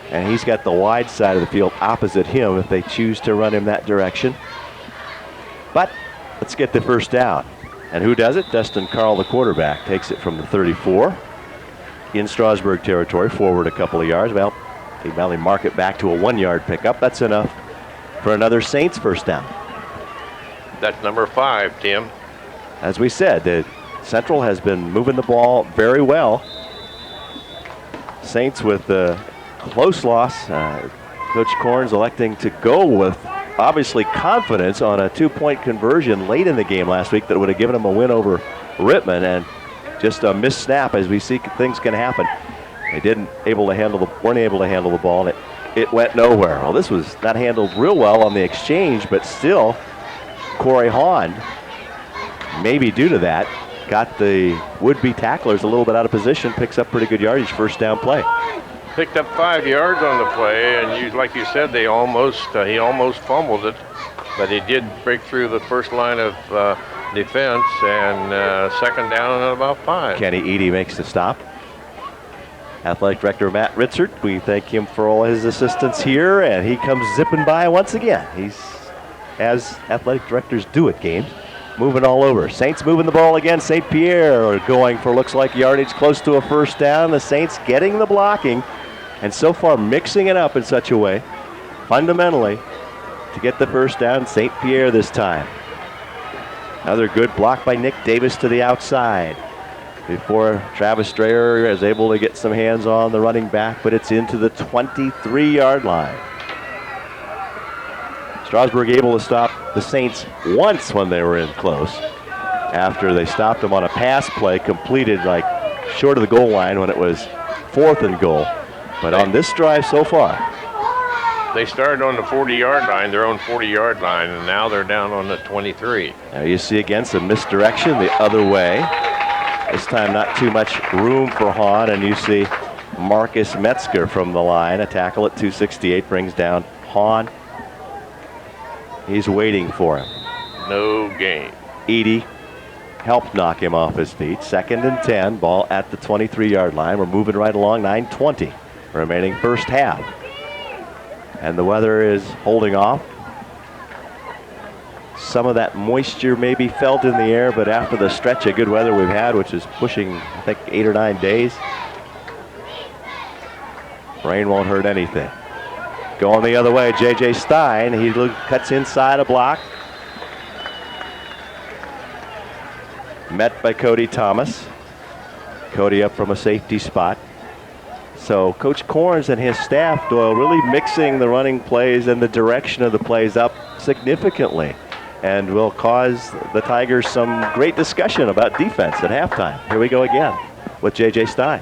And he's got the wide side of the field opposite him if they choose to run him that direction. But let's get the first down. And who does it? Dustin Carl, the quarterback, takes it from the 34 in Strasburg territory, forward a couple of yards. Well, they finally mark it back to a 1-yard pickup. That's enough for another Saints first down. That's number 5, Tim. As we said, the Central has been moving the ball very well. Saints with the close loss. Coach Corns electing to go with obviously confidence on a 2-point conversion late in the game last week that would have given them a win over Rittman, and just a missed snap as we see things can happen. They weren't able to handle the ball, and it went nowhere. Well, this was not handled real well on the exchange, but still Corey Hahn, maybe due to that, got the would-be tacklers a little bit out of position, picks up pretty good yardage, first down play. Picked up 5 yards on the play, and like you said, he almost fumbled it, but he did break through the first line of defense, and second down and about 5. Kenny Eady makes the stop. Athletic Director Matt Ritzert, we thank him for all his assistance here, and he comes zipping by once again. He's, as athletic directors do at games, moving all over. Saints moving the ball again. St. Pierre going for, looks like, yardage close to a first down. The Saints getting the blocking, and so far mixing it up in such a way, fundamentally, to get the first down. St. Pierre this time. Another good block by Nick Davis to the outside before Travis Strayer is able to get some hands on the running back, but it's into the 23-yard line. Strasburg able to stop the Saints once when they were in close, after they stopped them on a pass play completed like short of the goal line when it was 4th and goal. But on this drive so far, they started on the 40-yard line, their own 40-yard line, and now they're down on the 23. Now you see again some misdirection the other way. This time not too much room for Hahn, and you see Marcus Metzger from the line. A tackle at 268 brings down Hahn. He's waiting for him. No gain. Edie helped knock him off his feet. 2nd and 10, ball at the 23-yard line. We're moving right along, 9:20 remaining first half. And the weather is holding off. Some of that moisture may be felt in the air, but after the stretch of good weather we've had, which is pushing, I think, 8 or 9 days, rain won't hurt anything. Going the other way, J.J. Stein. He cuts inside a block. Met by Cody Thomas. Cody up from a safety spot. So Coach Corns and his staff, Doyle, really mixing the running plays and the direction of the plays up significantly, and will cause the Tigers some great discussion about defense at halftime. Here we go again with J.J. Stein.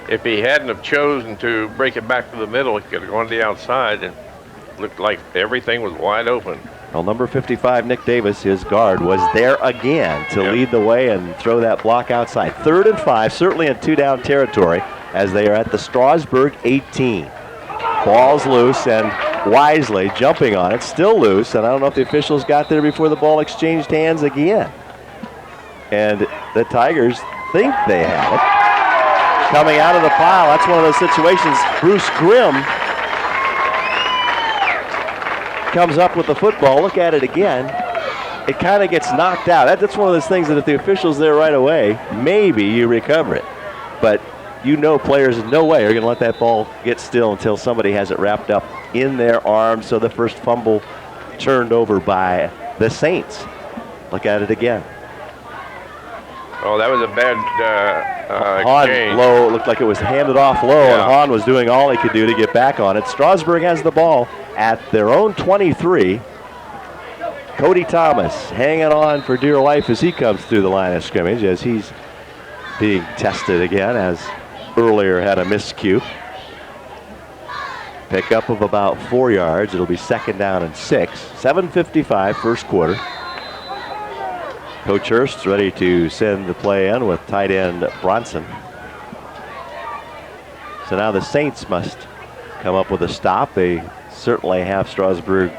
If he hadn't have chosen to break it back to the middle, he could have gone to the outside and looked like everything was wide open. Well, number 55, Nick Davis, his guard, was there again to lead the way and throw that block outside. 3rd and 5, certainly in 2-down territory, as they are at the Strasburg 18. Ball's loose, and Wisely jumping on it, still loose, and I don't know if the officials got there before the ball exchanged hands again. And the Tigers think they have it. Coming out of the pile, that's one of those situations. Bruce Grimm comes up with the football. Look at it again. It kind of gets knocked out. That's one of those things that if the official's there right away, maybe you recover it. But you know players in no way are going to let that ball get still until somebody has it wrapped up in their arms. So the first fumble turned over by the Saints. Look at it again. Oh, that was a bad Hahn exchange. low, looked like it was handed off low, and Hahn was doing all he could do to get back on it. Strasburg has the ball at their own 23. Cody Thomas hanging on for dear life as he comes through the line of scrimmage, as he's being tested again, as earlier had a miscue. Pickup of about 4 yards. It'll be 2nd down and 6. 7:55 first quarter. Coach Hurst's ready to send the play in with tight end Bronson. So now the Saints must come up with a stop. They certainly have Strasburg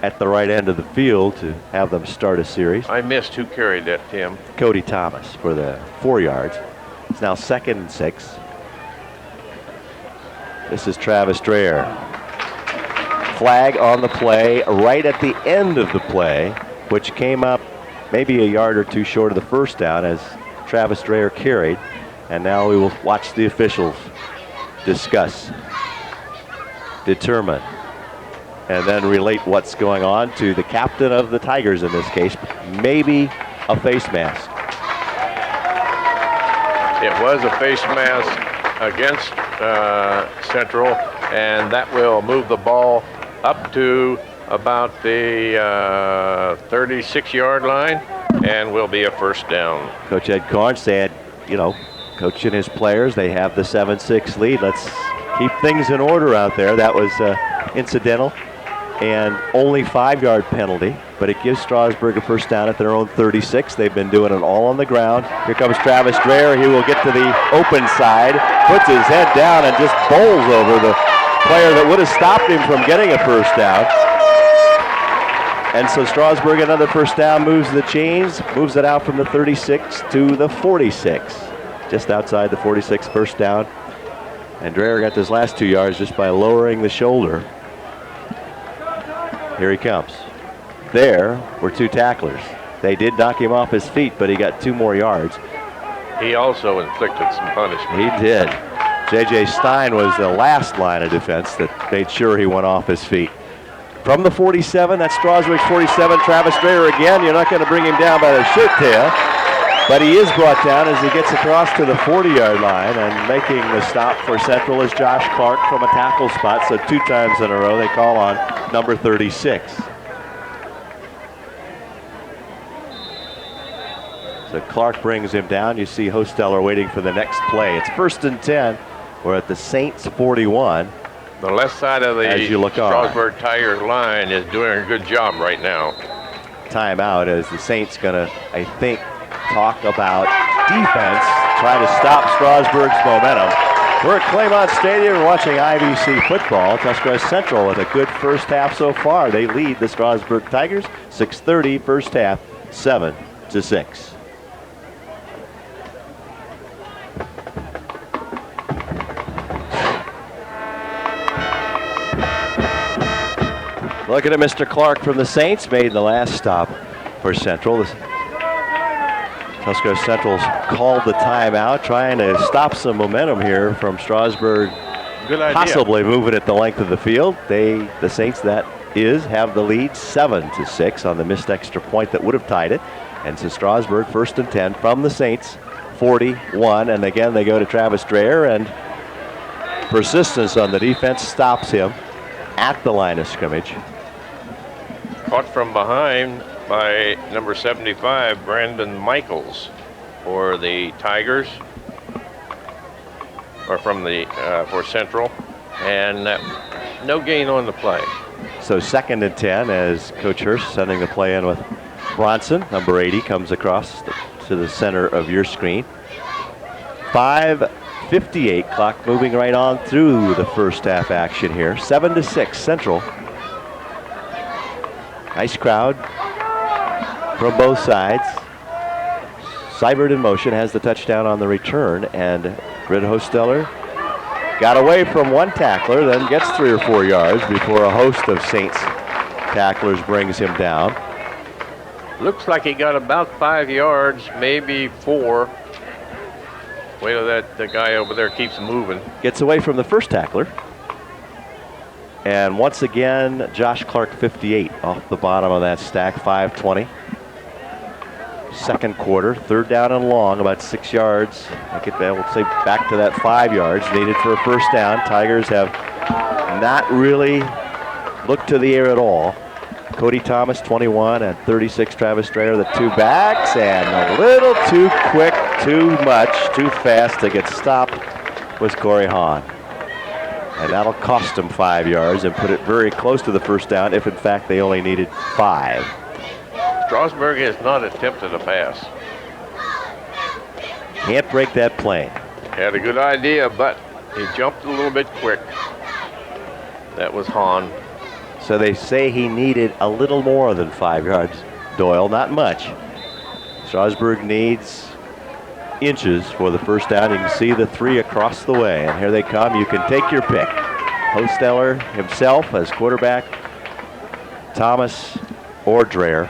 at the right end of the field to have them start a series. I missed who carried that, Tim. Cody Thomas for the 4 yards. It's now 2nd and 6. This is Travis Dreher. Flag on the play right at the end of the play, which came up maybe a yard or two short of the first down as Travis Dreher carried. And now we will watch the officials discuss, determine, and then relate what's going on to the captain of the Tigers in this case. Maybe a face mask. It was a face mask against Central, and that will move the ball up to about the 36-yard line, and will be a first down. Coach Ed Corn said, you know, coaching his players, they have the 7-6 lead. Let's keep things in order out there. That was incidental and only 5-yard penalty, but it gives Strasburg a first down at their own 36. They've been doing it all on the ground. Here comes Travis Dreher. He will get to the open side, puts his head down, and just bowls over the player that would have stopped him from getting a first down. And so Strasburg, another first down, moves the chains, moves it out from the 36 to the 46. Just outside the 46, first down. And Dreher got those last 2 yards just by lowering the shoulder. Here he comes. There were 2 tacklers. They did knock him off his feet, but he got 2 more yards. He also inflicted some punishment. He did. J.J. Stein was the last line of defense that made sure he went off his feet. From the 47, that's Strasburg's 47, Travis Dreher again. You're not going to bring him down by the shirt tail, but he is brought down as he gets across to the 40-yard line, and making the stop for Central is Josh Clark from a tackle spot. So 2 times in a row they call on number 36. So Clark brings him down. You see Hosteller waiting for the next play. It's 1st and 10. We're at the Saints 41. The left side of the As you look Strasburg Tiger line is doing a good job right now. timeout as the Saints gonna, I think, talk about defense, try to stop Strasburg's momentum. We're at Claymont Stadium watching IVC football. Tuscarawas Central with a good first half so far. They lead the Strasburg Tigers 6:30 first half, 7-6. Looking at Mr. Clark from the Saints, made the last stop for Central. Tuscarawas Central's called the timeout, trying to stop some momentum here from Strasburg. Good idea. Possibly moving it the length of the field. The Saints, that is, have the lead 7-6 on the missed extra point that would have tied it. And so Strasburg first and 10 from the Saints, 41. And again, they go to Travis Dreher, and persistence on the defense stops him at the line of scrimmage. Caught from behind by number 75, Brandon Michaels, for the Tigers, or from the for Central, and no gain on the play. So second and 10 as Coach Hurst sending the play in with Bronson. Number 80 comes across to the center of your screen. 5:58 clock moving right on through the first half action here. 7-6 Central. Nice crowd from both sides. Seibert in motion has the touchdown on the return, and Red Hosteller got away from one tackler, then gets 3 or 4 yards before a host of Saints tacklers brings him down. Looks like he got about 5 yards, maybe 4. Wait till the guy over there keeps moving. Gets away from the first tackler. And once again, Josh Clark, 58, off the bottom of that stack, 5:20. Second quarter, third down and long, about 6 yards. I will say back to that 5 yards needed for a first down. Tigers have not really looked to the air at all. Cody Thomas, 21, and 36, Travis Dreher, the two backs, and a little too quick, too much, too fast to get stopped was Corey Hahn. And that'll cost them 5 yards and put it very close to the first down if, in fact, they only needed 5. Strasburg has not attempted a pass. Can't break that plane. Had a good idea, but he jumped a little bit quick. That was Hahn. So they say he needed a little more than 5 yards, Doyle, not much. Strasburg needs inches for the first down. You can see the 3 across the way, and here they come. You can take your pick. Hosteller himself as quarterback, Thomas or Dreher.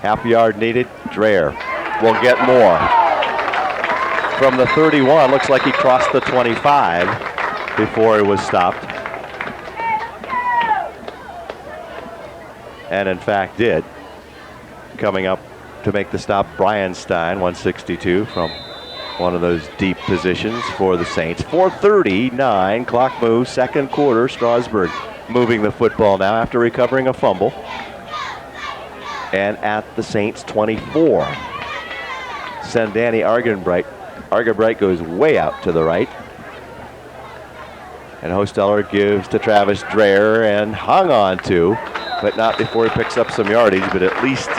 Half a yard needed. Dreher will get more. From the 31, looks like he crossed the 25 before he was stopped. And in fact did. Coming up to make the stop, Brian Stein, 162 from one of those deep positions for the Saints. 4:39, clock moves, second quarter. Strasburg moving the football now after recovering a fumble. And at the Saints 24. Send Danny Argenbright. Argenbright goes way out to the right. And Hosteller gives to Travis Dreher and hung on to, but not before he picks up some yardage, but at least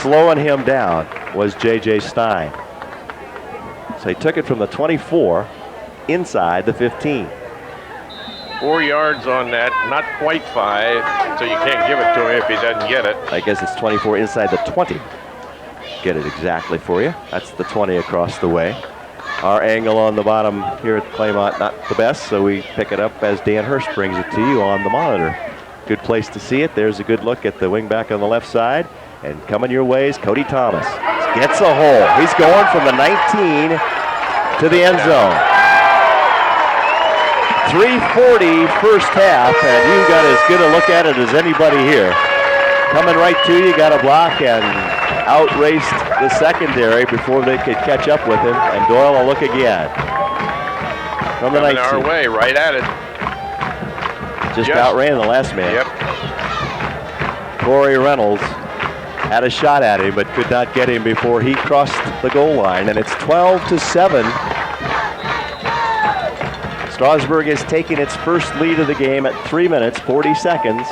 slowing him down was J.J. Stein. So he took it from the 24 inside the 15. 4 yards on that, not quite 5, so you can't give it to him if he doesn't get it. I guess it's 24 inside the 20. Get it exactly for you. That's the 20 across the way. Our angle on the bottom here at Claymont, not the best, so we pick it up as Dan Hurst brings it to you on the monitor. Good place to see it. There's a good look at the wingback on the left side. And coming your way is Cody Thomas. Gets a hole. He's going from the 19 to the end zone. 3:40 first half, and you got as good a look at it as anybody here. Coming right to you, got a block and outraced the secondary before they could catch up with him. And Doyle will look again. From the 19. Our way, right at it. Just outran the last man. Yep. Corey Reynolds had a shot at him, but could not get him before he crossed the goal line, and it's 12-7. Strasburg has taken its first lead of the game at 3 minutes, 40 seconds.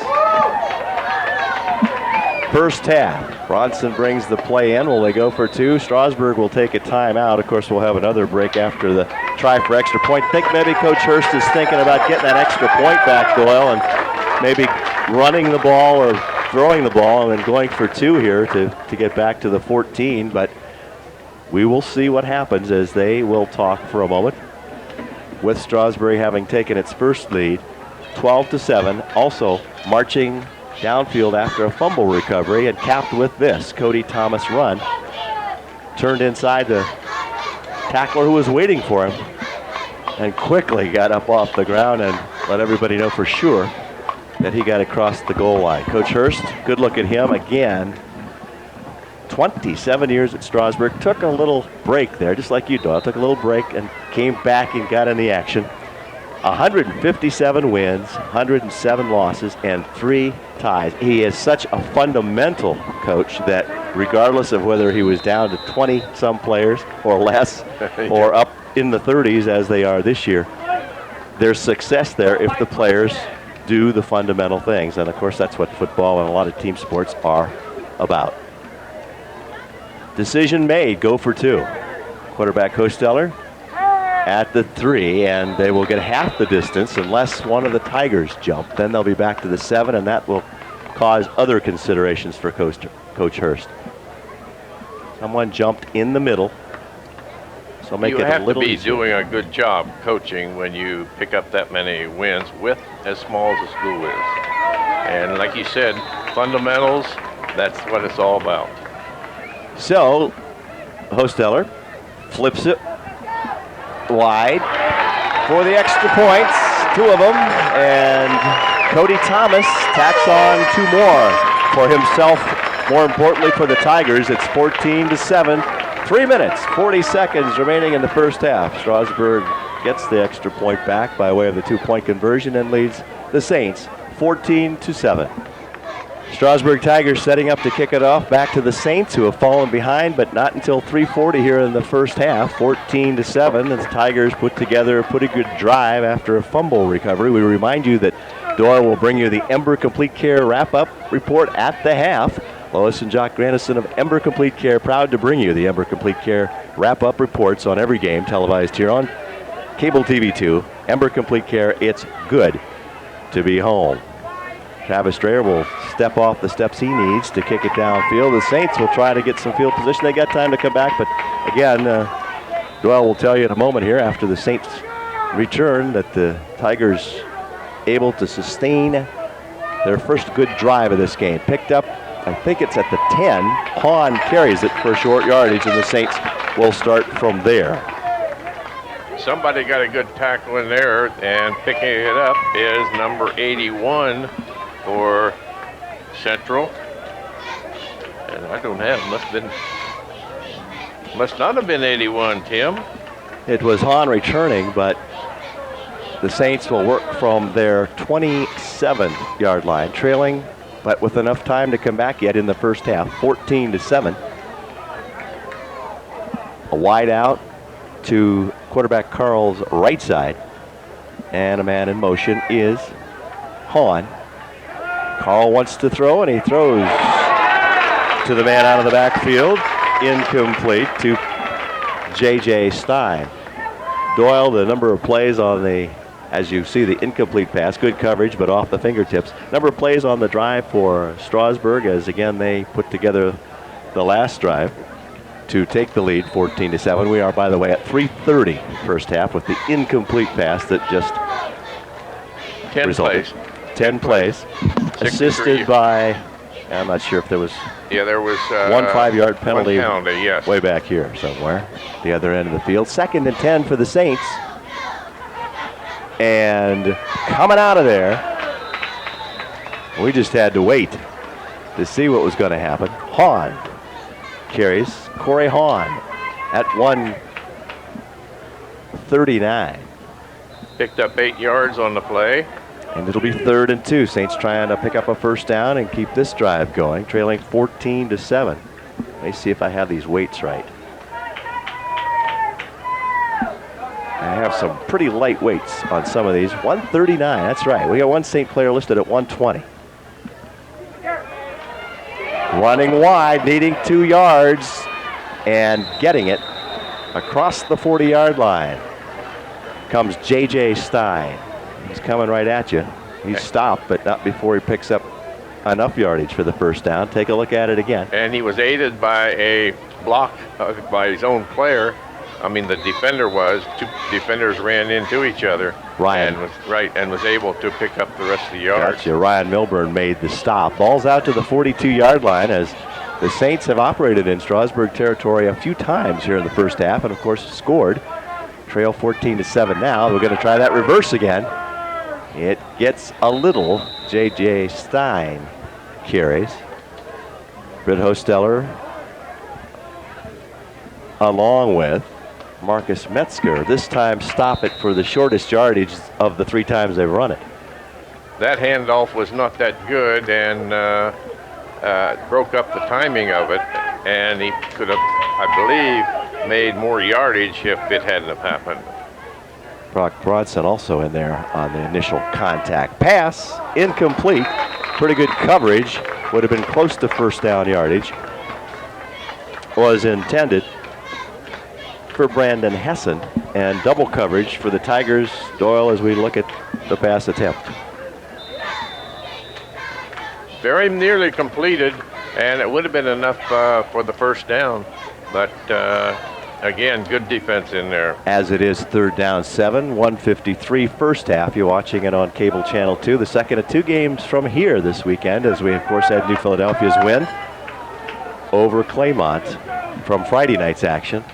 first half. Bronson brings the play in. Will they go for two? Strasburg will take a timeout. Of course, we'll have another break after the try for extra point. I think maybe Coach Hurst is thinking about getting that extra point back, Doyle, and maybe running the ball or throwing the ball and then going for two here to get back to the 14. But we will see what happens as they will talk for a moment. With Strasburg having taken its first lead, 12-7, also marching downfield after a fumble recovery and capped with this Cody Thomas run. Turned inside the tackler who was waiting for him and quickly got up off the ground and let everybody know for sure that he got across the goal line. Coach Hurst, good look at him again. 27 years at Strasburg. Took a little break there, just like you, Doyle. Took a little break and came back and got in the action. 157 wins, 107 losses, and 3 ties. He is such a fundamental coach that regardless of whether he was down to 20-some players or less or up in the 30s as they are this year, there's success there if the players do the fundamental things. And, of course, that's what football and a lot of team sports are about. Decision made, go for two. Quarterback Hosteller at the 3, and they will get half the distance unless one of the Tigers jump. Then they'll be back to the 7, and that will cause other considerations for Coach Hurst. Someone jumped in the middle, so make it a little easier. You have to be doing a good job coaching when you pick up that many wins with as small as the school is. And like you said, fundamentals, that's what it's all about. So, Hosteller flips it wide for the extra points, 2 of them, and Cody Thomas tacks on 2 more for himself. More importantly for the Tigers, it's 14-7. 3 minutes, 40 seconds remaining in the first half. Strasburg gets the extra point back by way of the 2-point conversion and leads the Saints 14-7. Strasburg Tigers setting up to kick it off back to the Saints, who have fallen behind, but not until 3:40 here in the first half. 14-7. The Tigers put together a pretty good drive after a fumble recovery. We remind you that Doyle will bring you the Ember Complete Care wrap-up report at the half. Lois and Jock Grandison of Ember Complete Care proud to bring you the Ember Complete Care wrap-up reports on every game, televised here on Cable TV 2. Ember Complete Care, it's good to be home. Travis Strayer will step off the steps he needs to kick it downfield. The Saints will try to get some field position. They got time to come back, but again, Doyle will tell you in a moment here after the Saints return that the Tigers able to sustain their first good drive of this game. Picked up, I think it's at the 10. Hahn carries it for short yardage, and the Saints will start from there. Somebody got a good tackle in there, and picking it up is number 81 for Central. And I don't have, must not have been 81, Tim. It was Hahn returning, but the Saints will work from their 27-yard line, trailing, but with enough time to come back yet in the first half, 14-7. A wide out to quarterback Carl's right side, and a man in motion is Hahn. Carl wants to throw, and he throws to the man out of the backfield. Incomplete to J.J. Stein. Doyle, the number of plays on the, as you see, the incomplete pass, good coverage, but off the fingertips. Number of plays on the drive for Strasburg, as again they put together the last drive to take the lead, 14-7. We are, by the way, at 3:30 first half with the incomplete pass that just 10 resulted. plays. 10 plays. Assisted by, I'm not sure if there was. Yeah, there was 1 5-yard penalty. 1 penalty, yes. Way back here somewhere, the other end of the field. 2nd and 10 for the Saints. And coming out of there, we just had to wait to see what was going to happen. Hahn carries. Corey Hahn at 139. Picked up 8 yards on the play. And it'll be 3rd and 2. Saints trying to pick up a first down and keep this drive going, trailing 14-7. Let me see if I have these weights right. I have some pretty light weights on some of these. 139, that's right. We got one Saint player listed at 120. running wide, needing 2 yards, and getting it across the 40-yard line. Comes J.J. Stein. He's coming right at you. He's stopped, but not before he picks up enough yardage for the first down. Take a look at it again. And he was aided by a block by his own player. I mean, the defender was. 2 defenders ran into each other. Ryan. And was able to pick up the rest of the yards. Gotcha. Ryan Milburn made the stop. Ball's out to the 42-yard line as the Saints have operated in Strasburg territory a few times here in the first half and, of course, scored. Trail 14-7 now. We're going to try that reverse again. It gets a little. J.J. Stein carries. Britt Hosteller along with Marcus Metzger. This time stop it for the shortest yardage of the 3 times they've run it. That handoff was not that good and broke up the timing of it, and he could have, I believe, made more yardage if it hadn't have happened. Brock Bronson also in there on the initial contact. Pass, incomplete. Pretty good coverage. Would have been close to first down yardage. Was intended for Brandon Hessen, and double coverage for the Tigers. Doyle, as we look at the pass attempt. Very nearly completed, and it would have been enough for the first down, but again, good defense in there. As it is 3rd down 7, 1:53 first half. You're watching it on cable channel 2. The second of 2 games from here this weekend, as we of course had New Philadelphia's win over Claymont from Friday night's action.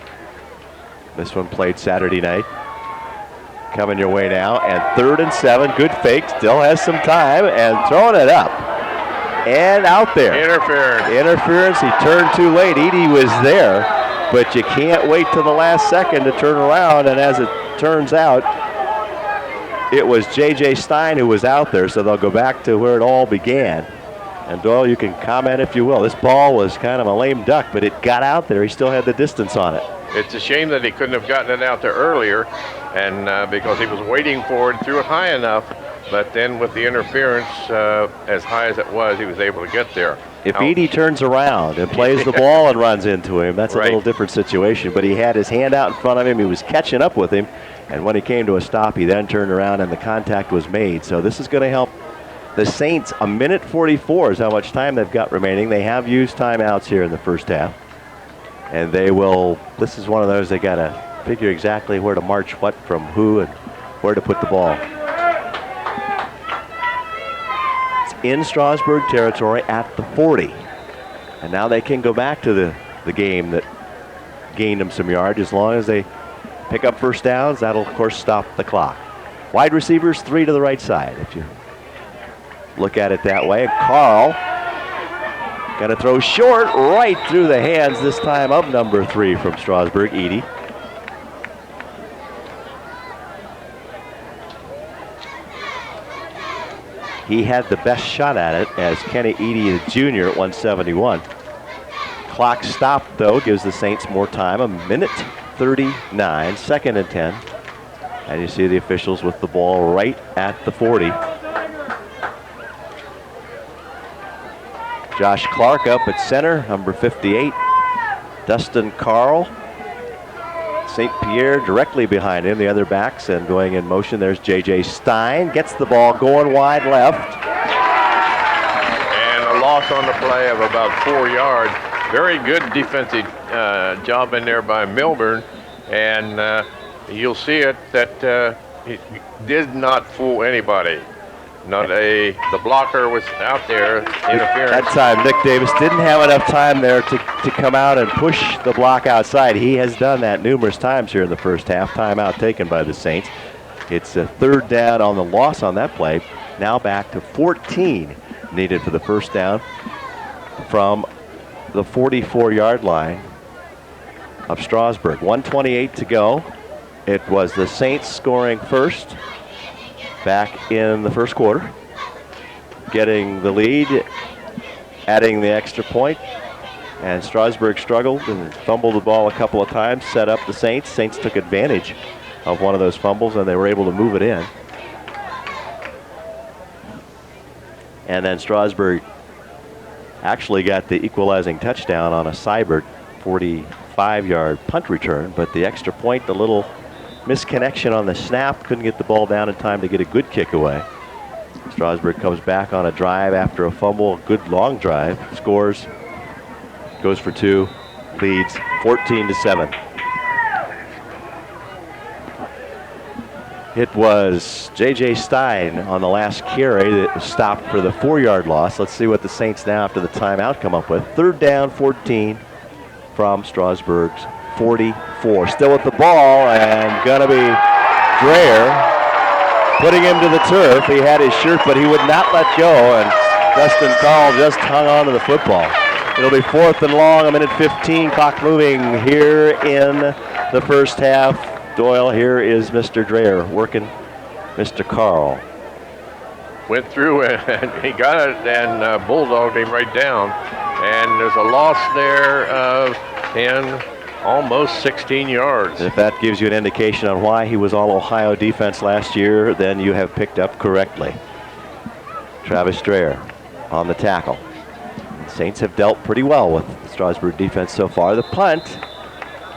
This one played Saturday night. Coming your way now, and 3rd and 7. Good fake, still has some time, and throwing it up and out there. Interference. He turned too late. Edie was there, but you can't wait till the last second to turn around, and as it turns out, it was J.J. Stein who was out there, so they'll go back to where it all began. And Doyle, you can comment if you will. This ball was kind of a lame duck, but it got out there. He still had the distance on it. It's a shame that he couldn't have gotten it out there earlier, and because he was waiting for it, threw it high enough, but then with the interference, as high as it was, he was able to get there. If Edie turns around and plays the ball and runs into him, that's a little different situation. But he had his hand out in front of him. He was catching up with him. And when he came to a stop, he then turned around and the contact was made. So this is going to help the Saints. 1:44 is how much time they've got remaining. They have used timeouts here in the first half. And they will, this is one of those they got to figure exactly where to march what from who and where to put the ball. In Strasburg territory at the 40. And now they can go back to the game that gained them some yards. As long as they pick up first downs, that'll of course stop the clock. Wide receivers, 3 to the right side, if you look at it that way. Carl gonna throw short right through the hands this time of number 3 from Strasburg, Edie. He had the best shot at it as Kenny Edie Jr. at 171. Clock stopped though, gives the Saints more time. 1:39, 2nd and 10. And you see the officials with the ball right at the 40. Josh Clark up at center, number 58. Dustin Carl. St. Pierre directly behind him, the other backs, and going in motion, there's J.J. Stein. Gets the ball going wide left. And a loss on the play of about 4 yards. Very good defensive job in there by Milburn. And you'll see it that he did not fool anybody. The blocker was out there interfering. That time, Nick Davis didn't have enough time there to come out and push the block outside. He has done that numerous times here in the first half. Timeout taken by the Saints. It's a 3rd down on the loss on that play. Now back to 14 needed for the first down from the 44-yard line of Strasburg. 1:28 to go. It was the Saints scoring first back in the first quarter, getting the lead, adding the extra point, and Strasburg struggled and fumbled the ball a couple of times, set up the Saints. Saints took advantage of one of those fumbles and they were able to move it in. And then Strasburg Actually got the equalizing touchdown on a Seibert 45-yard punt return, but the extra point, the little misconnection on the snap, couldn't get the ball down in time to get a good kick away. Strasburg comes back on a drive after a fumble, a good long drive, scores, goes for 2, leads 14-7. It was J.J. Stein on the last carry that was stopped for the 4-yard loss. Let's see what the Saints now after the timeout come up with. 3rd down, 14 from Strasburg's 44. Still with the ball, and gonna be Dreher putting him to the turf. He had his shirt, but he would not let go, and Dustin Carl just hung on to the football. It'll be 4th and long, 1:15, clock moving here in the first half. Doyle, here is Mr. Dreher working Mr. Carl. Went through and he got it and bulldogged him right down. And there's a loss there of 10, almost 16 yards. If that gives you an indication on why he was all Ohio defense last year, then you have picked up correctly. Travis Dreher on the tackle. The Saints have dealt pretty well with the Strasburg defense so far. The punt,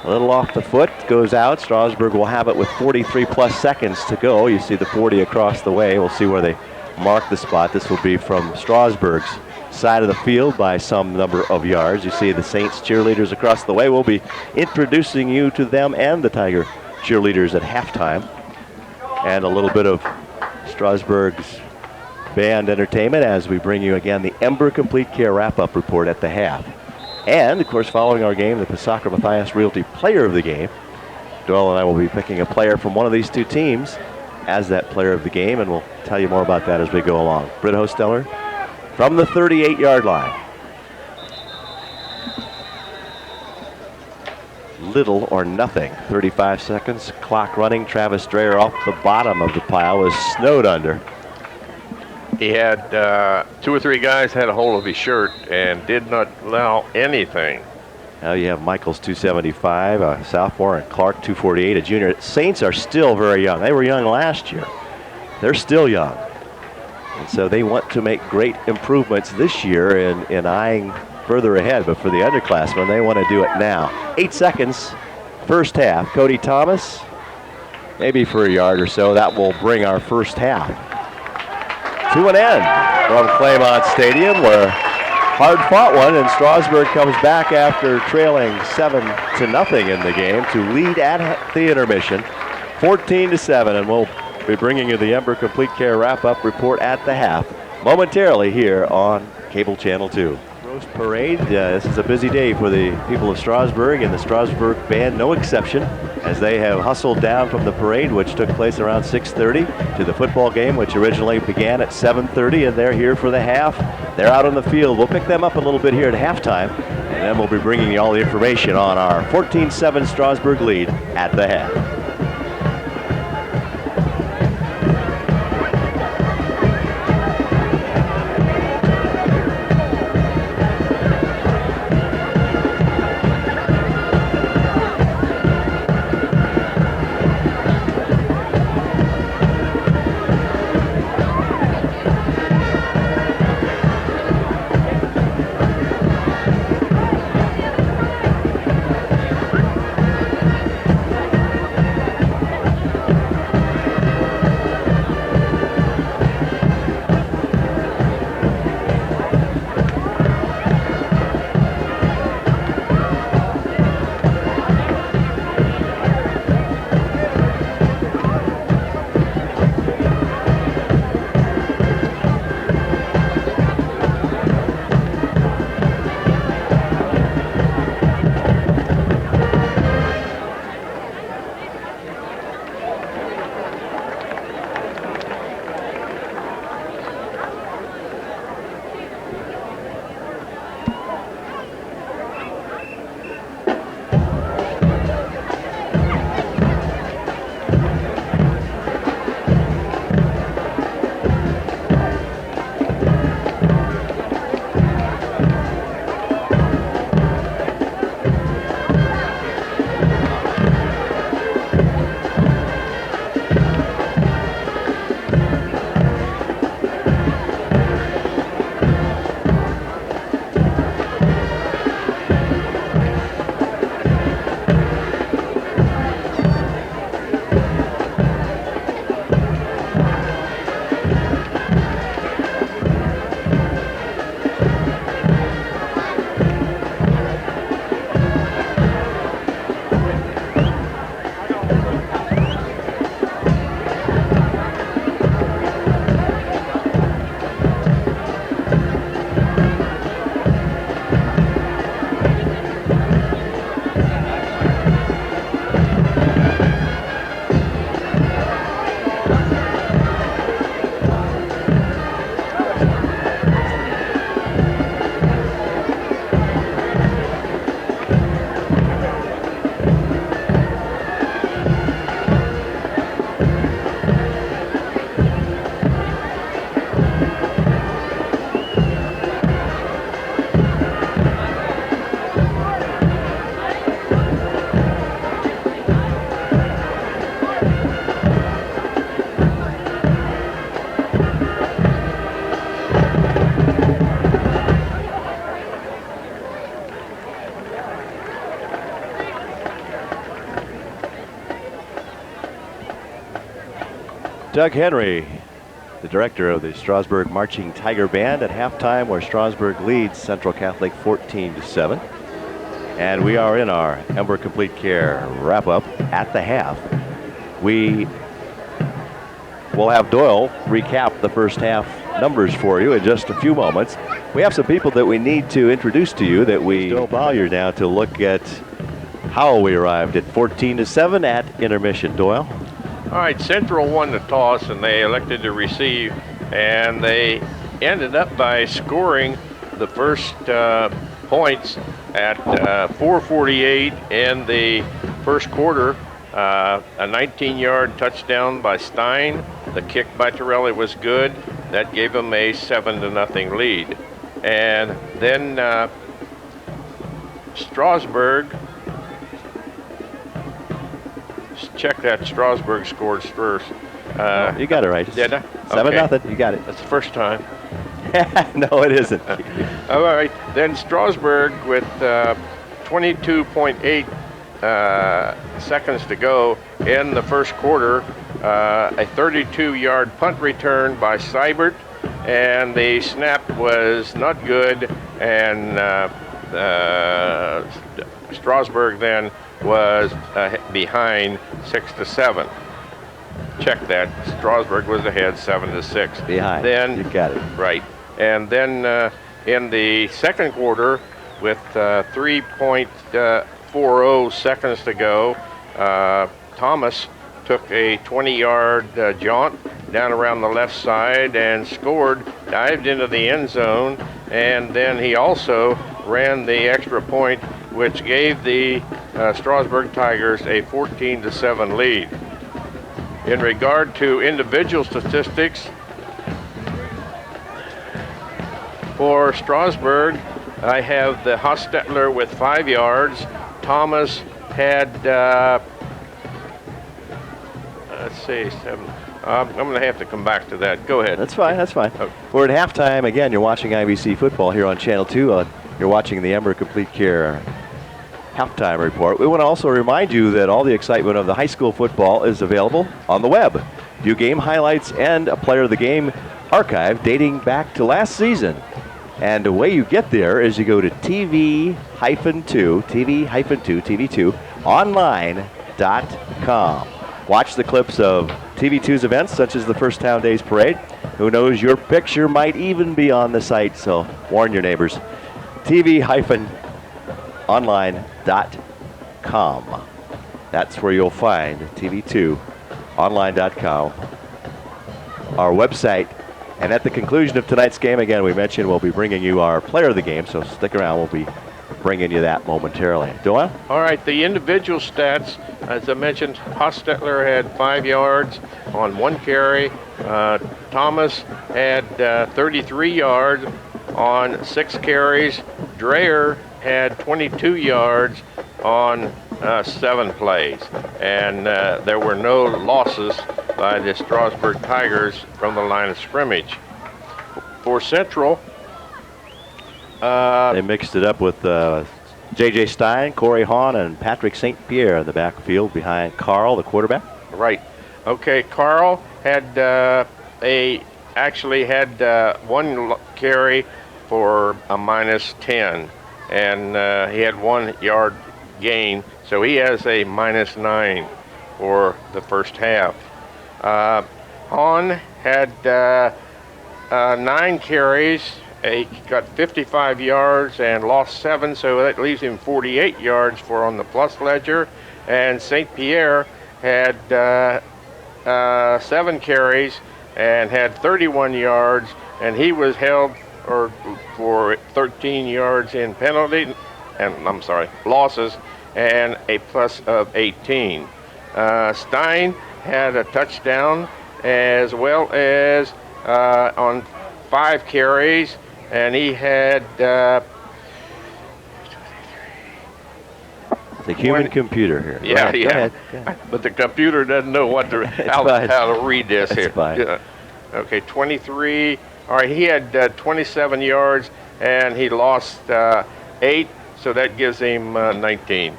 a little off the foot, goes out. Strasburg will have it with 43+ seconds to go. You see the 40 across the way. We'll see where they mark the spot. This will be from Strasburg's side of the field by some number of yards. You see the Saints cheerleaders across the way. We'll be introducing you to them and the Tiger cheerleaders at halftime. And a little bit of Strasburg's band entertainment as we bring you again the Ember Complete Care wrap-up report at the half. And, of course, following our game, the Pisacra Matthias Realty Player of the Game. Doyle and I will be picking a player from one of these two teams as that player of the game, and we'll tell you more about that as we go along. Britt Hosteller from the 38-yard line. Little or nothing. 35 seconds, clock running. Travis Dreher off the bottom of the pile, was snowed under. He had 2 or 3 guys had a hold of his shirt and did not allow anything. Now you have Michaels 275, a sophomore, and Clark 248, a junior. Saints are still very young. They were young last year. They're still young. And so they want to make great improvements this year in eyeing further ahead. But for the underclassmen, they want to do it now. 8 seconds, first half. Cody Thomas, maybe for a yard or so. That will bring our first half to an end from Claymont Stadium, where hard-fought one, and Strasburg comes back after trailing 7-0 in the game to lead at the intermission, 14-7, and we'll be bringing you the Ember Complete Care wrap-up report at the half momentarily here on Cable Channel 2. Roast Parade, this is a busy day for the people of Strasburg, and the Strasburg band no exception, as they have hustled down from the parade, which took place around 6:30, to the football game, which originally began at 7:30, and they're here for the half. They're out on the field. We'll pick them up a little bit here at halftime, and then we'll be bringing you all the information on our 14-7 Strasburg lead at the half. Doug Henry, the director of the Strasburg Marching Tiger Band, at halftime, where Strasburg leads Central Catholic 14-7. And we are in our Ember Complete Care wrap-up at the half. We will have Doyle recap the first half numbers for you in just a few moments. We have some people that we need to introduce to you that we Doyle Bowyer now to look at how we arrived at 14-7 at intermission. Doyle? All right, Central won the toss and they elected to receive, and they ended up by scoring the first points at 4:48 in the first quarter. A 19-yard touchdown by Stein. The kick by Torelli was good. That gave them a 7-0 lead. And then Strasburg, check that, Strasburg scored first. You got it right. Did I? 7-0, you got it. That's the first time. No, it isn't. All right, then Strasburg with 22.8 seconds to go in the first quarter, a 32-yard punt return by Seibert, and the snap was not good, and Strasburg then was behind 6-7. Check that. Strasburg was ahead 7-6. Behind. Then You got it. right, and then in the second quarter, with 3.40 seconds to go, Thomas took a 20-yard jaunt down around the left side and scored, dived into the end zone, and then he also ran the extra point, which gave the Strasburg Tigers a 14-7 lead. In regard to individual statistics, for Strasburg, I have the Hostetler with 5 yards. Thomas had, let's see, 7. I'm going to have to come back to that. Go ahead. That's fine, that's fine. Okay. We're at halftime. Again, you're watching IBC football here on Channel 2. You're watching the Ember Complete Care halftime report. We want to also remind you that all the excitement of the high school football is available on the web. View game highlights and a player of the game archive dating back to last season. And the way you get there is you go to TV2 online.com. Watch the clips of TV2's events, such as the First Town Days Parade. Who knows, your picture might even be on the site, so warn your neighbors. TV-online.com. That's where you'll find TV2online.com, our website. And at the conclusion of tonight's game, again, we mentioned we'll be bringing you our player of the game, so stick around. We'll be bringing you that momentarily. Doyle? All right, the individual stats, as I mentioned, Hostetler had 5 yards on 1 carry. Thomas had 33 yards on 6 carries. Dreyer had 22 yards on 7 plays. And there were no losses by the Strasburg Tigers from the line of scrimmage. For Central, They mixed it up with J.J. Stein, Corey Hahn, and Patrick St. Pierre in the backfield behind Carl, the quarterback. right. Okay, Carl had actually had 1 carry for a -10, and he had 1 yard gain, so he has a -9 for the first half. Hahn had 9 carries. He got 55 yards and lost 7, so that leaves him 48 yards for on the plus ledger. And St. Pierre had 7 carries and had 31 yards, and he was held for 13 yards in penalty, and losses, and a plus of 18. Stein had a touchdown as well as on 5 carries, and he had The human computer here. yeah, Go yeah. ahead. But the computer doesn't know what to how to read this It's here. fine. Yeah. Okay, 23. All right, he had 27 yards and he lost 8, so that gives him 19.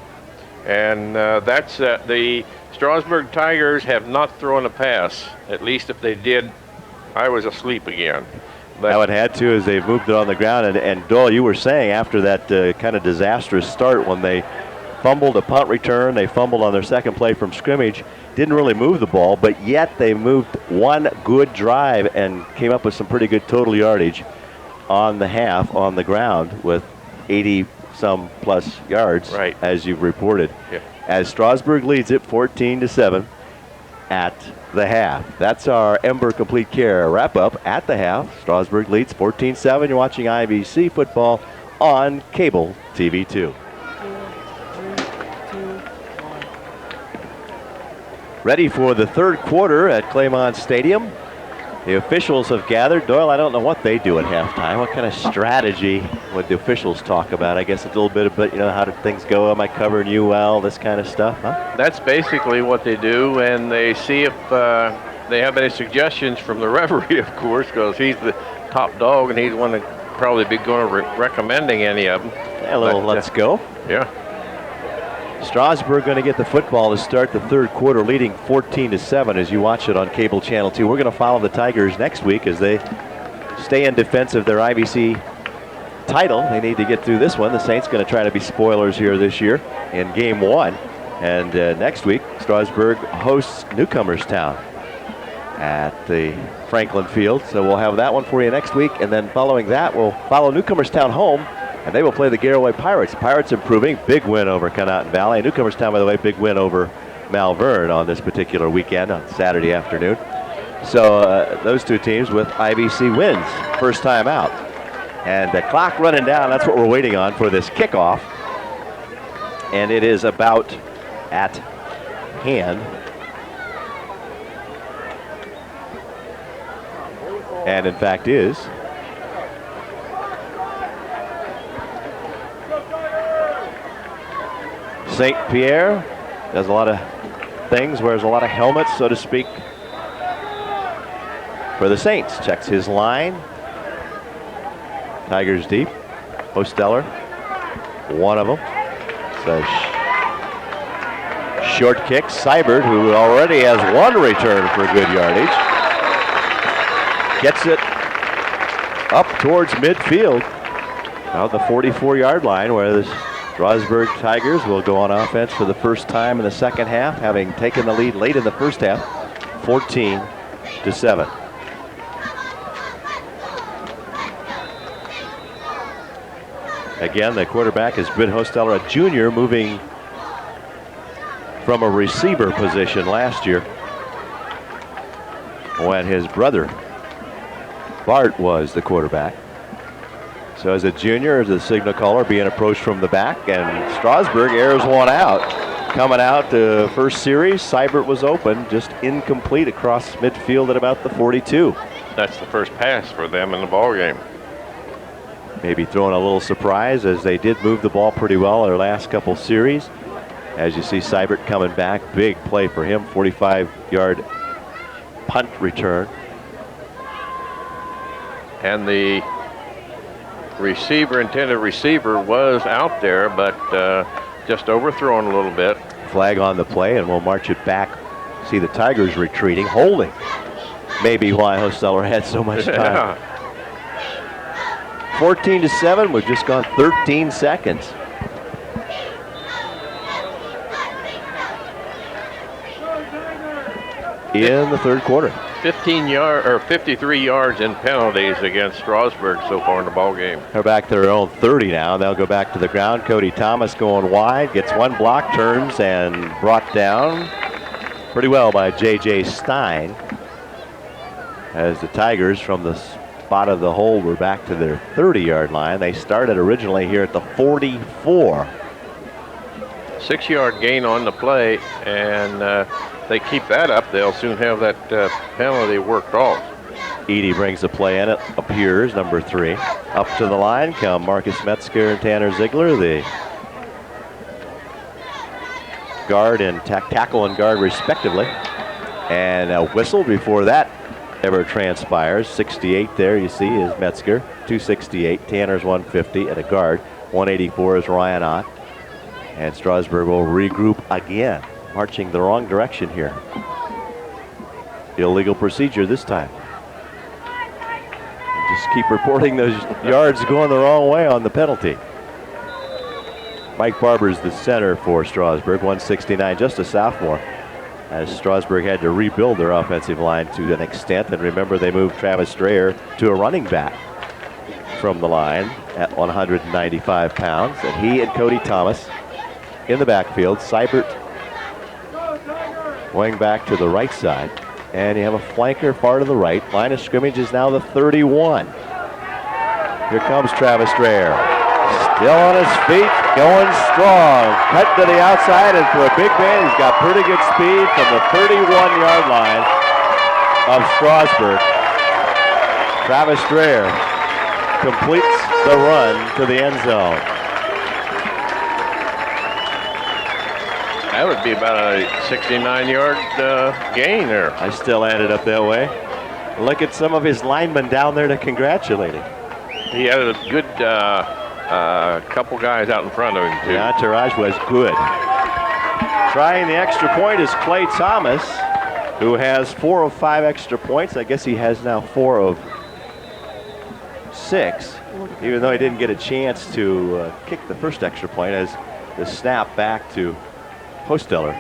And that's the Strasburg Tigers have not thrown a pass. At least if they did, I was asleep again. But How it had to as they've moved it on the ground. And Doyle, you were saying after that kind of disastrous start when they fumbled a punt return, they fumbled on their second play from scrimmage, didn't really move the ball, but yet they moved one good drive and came up with some pretty good total yardage on the half on the ground with 80-some plus yards, right, as you've reported. Yeah. As Strasburg leads it 14-7 at the half. That's our Ember Complete Care wrap-up at the half. Strasburg leads 14-7. You're watching IBC football on cable TV 2. Ready for the third quarter at Claymont Stadium. The officials have gathered. Doyle, I don't know what they do at halftime. What kind of strategy would the officials talk about? I guess it's a little bit about, how did things go? Am I covering you well? This kind of stuff, huh? That's basically what they do, and they see if they have any suggestions from the referee, of course, because he's the top dog, and he's the one that probably be going to recommending any of them. A little let's go. Yeah. Strasburg going to get the football to start the third quarter, leading 14-7 as you watch it on Cable Channel 2. We're going to follow the Tigers next week as they stay in defense of their IBC title. They need to get through this one. The Saints going to try to be spoilers here this year in game one. And next week, Strasburg hosts Newcomerstown at the Franklin Field. So we'll have that one for you next week. And then following that, we'll follow Newcomerstown home. And they will play the Garaway Pirates. Pirates improving. Big win over Connaughton Valley. Newcomerstown, by the way, big win over Malvern on this particular weekend on Saturday afternoon. So those two teams with IBC wins. First time out. And the clock running down. That's what we're waiting on for this kickoff. And it is about at hand. And in fact is. St. Pierre does a lot of things, wears a lot of helmets, so to speak, for the Saints. Checks his line. Tigers deep. Hosteller, one of them. So short kick. Seibert, who already has one return for good yardage, gets it up towards midfield. Now the 44-yard line where the Strasburg Tigers will go on offense for the first time in the second half, having taken the lead late in the first half, 14-7. Again, the quarterback is Britt Hosteller, a junior, moving from a receiver position last year when his brother Bart was the quarterback. So as a junior, as a signal caller, being approached from the back, and Strasburg airs one out. Coming out the first series, Seibert was open, just incomplete across midfield at about the 42. That's the first pass for them in the ball game. Maybe throwing a little surprise as they did move the ball pretty well their last couple series. As you see Seibert coming back, big play for him, 45-yard punt return. And the intended receiver was out there, but just overthrown a little bit. Flag on the play, and we'll march it back. See the Tigers retreating, holding. Maybe why Hosteller had so much time. 14-7, we've just gone 13 seconds. In the third quarter. 53 yards in penalties against Strasburg so far in the ball game. They're back to their own 30 now. They'll go back to the ground. Cody Thomas going wide, gets one block, turns, and brought down pretty well by J.J. Stein. As the Tigers from the spot of the hole were back to their 30-yard line. They started originally here at the 44. 6-yard gain on the play, and they keep that up, they'll soon have that penalty worked off. Edie brings the play in. It appears, number 3. Up to the line come Marcus Metzger and Tanner Ziegler, the guard and tackle and guard respectively. And a whistle before that ever transpires. 68 there you see is Metzger, 268. Tanner's 150 at a guard. 184 is Ryan Ott. And Strasburg will regroup again. marching the wrong direction here. Illegal procedure this time. Just keep reporting those yards going the wrong way on the penalty. Mike Barber's the center for Strasburg, 169, just a sophomore, as Strasburg had to rebuild their offensive line to an extent. And remember, they moved Travis Strayer to a running back from the line at 195 pounds. And he and Cody Thomas in the backfield. Seibert going back to the right side. And you have a flanker far to the right. Line of scrimmage is now the 31. Here comes Travis Strayer. Still on his feet, going strong. Cut to the outside, and for a big man, he's got pretty good speed from the 31-yard line of Strasburg. Travis Strayer completes the run to the end zone. That would be about a 69-yard gain there. I still added up that way. Look at some of his linemen down there to congratulate him. He had a good couple guys out in front of him, too. The entourage was good. Trying the extra point is Clay Thomas, who has 4 of 5 extra points. I guess he has now 4 of 6, even though he didn't get a chance to kick the first extra point, as the snap back to Hosteller.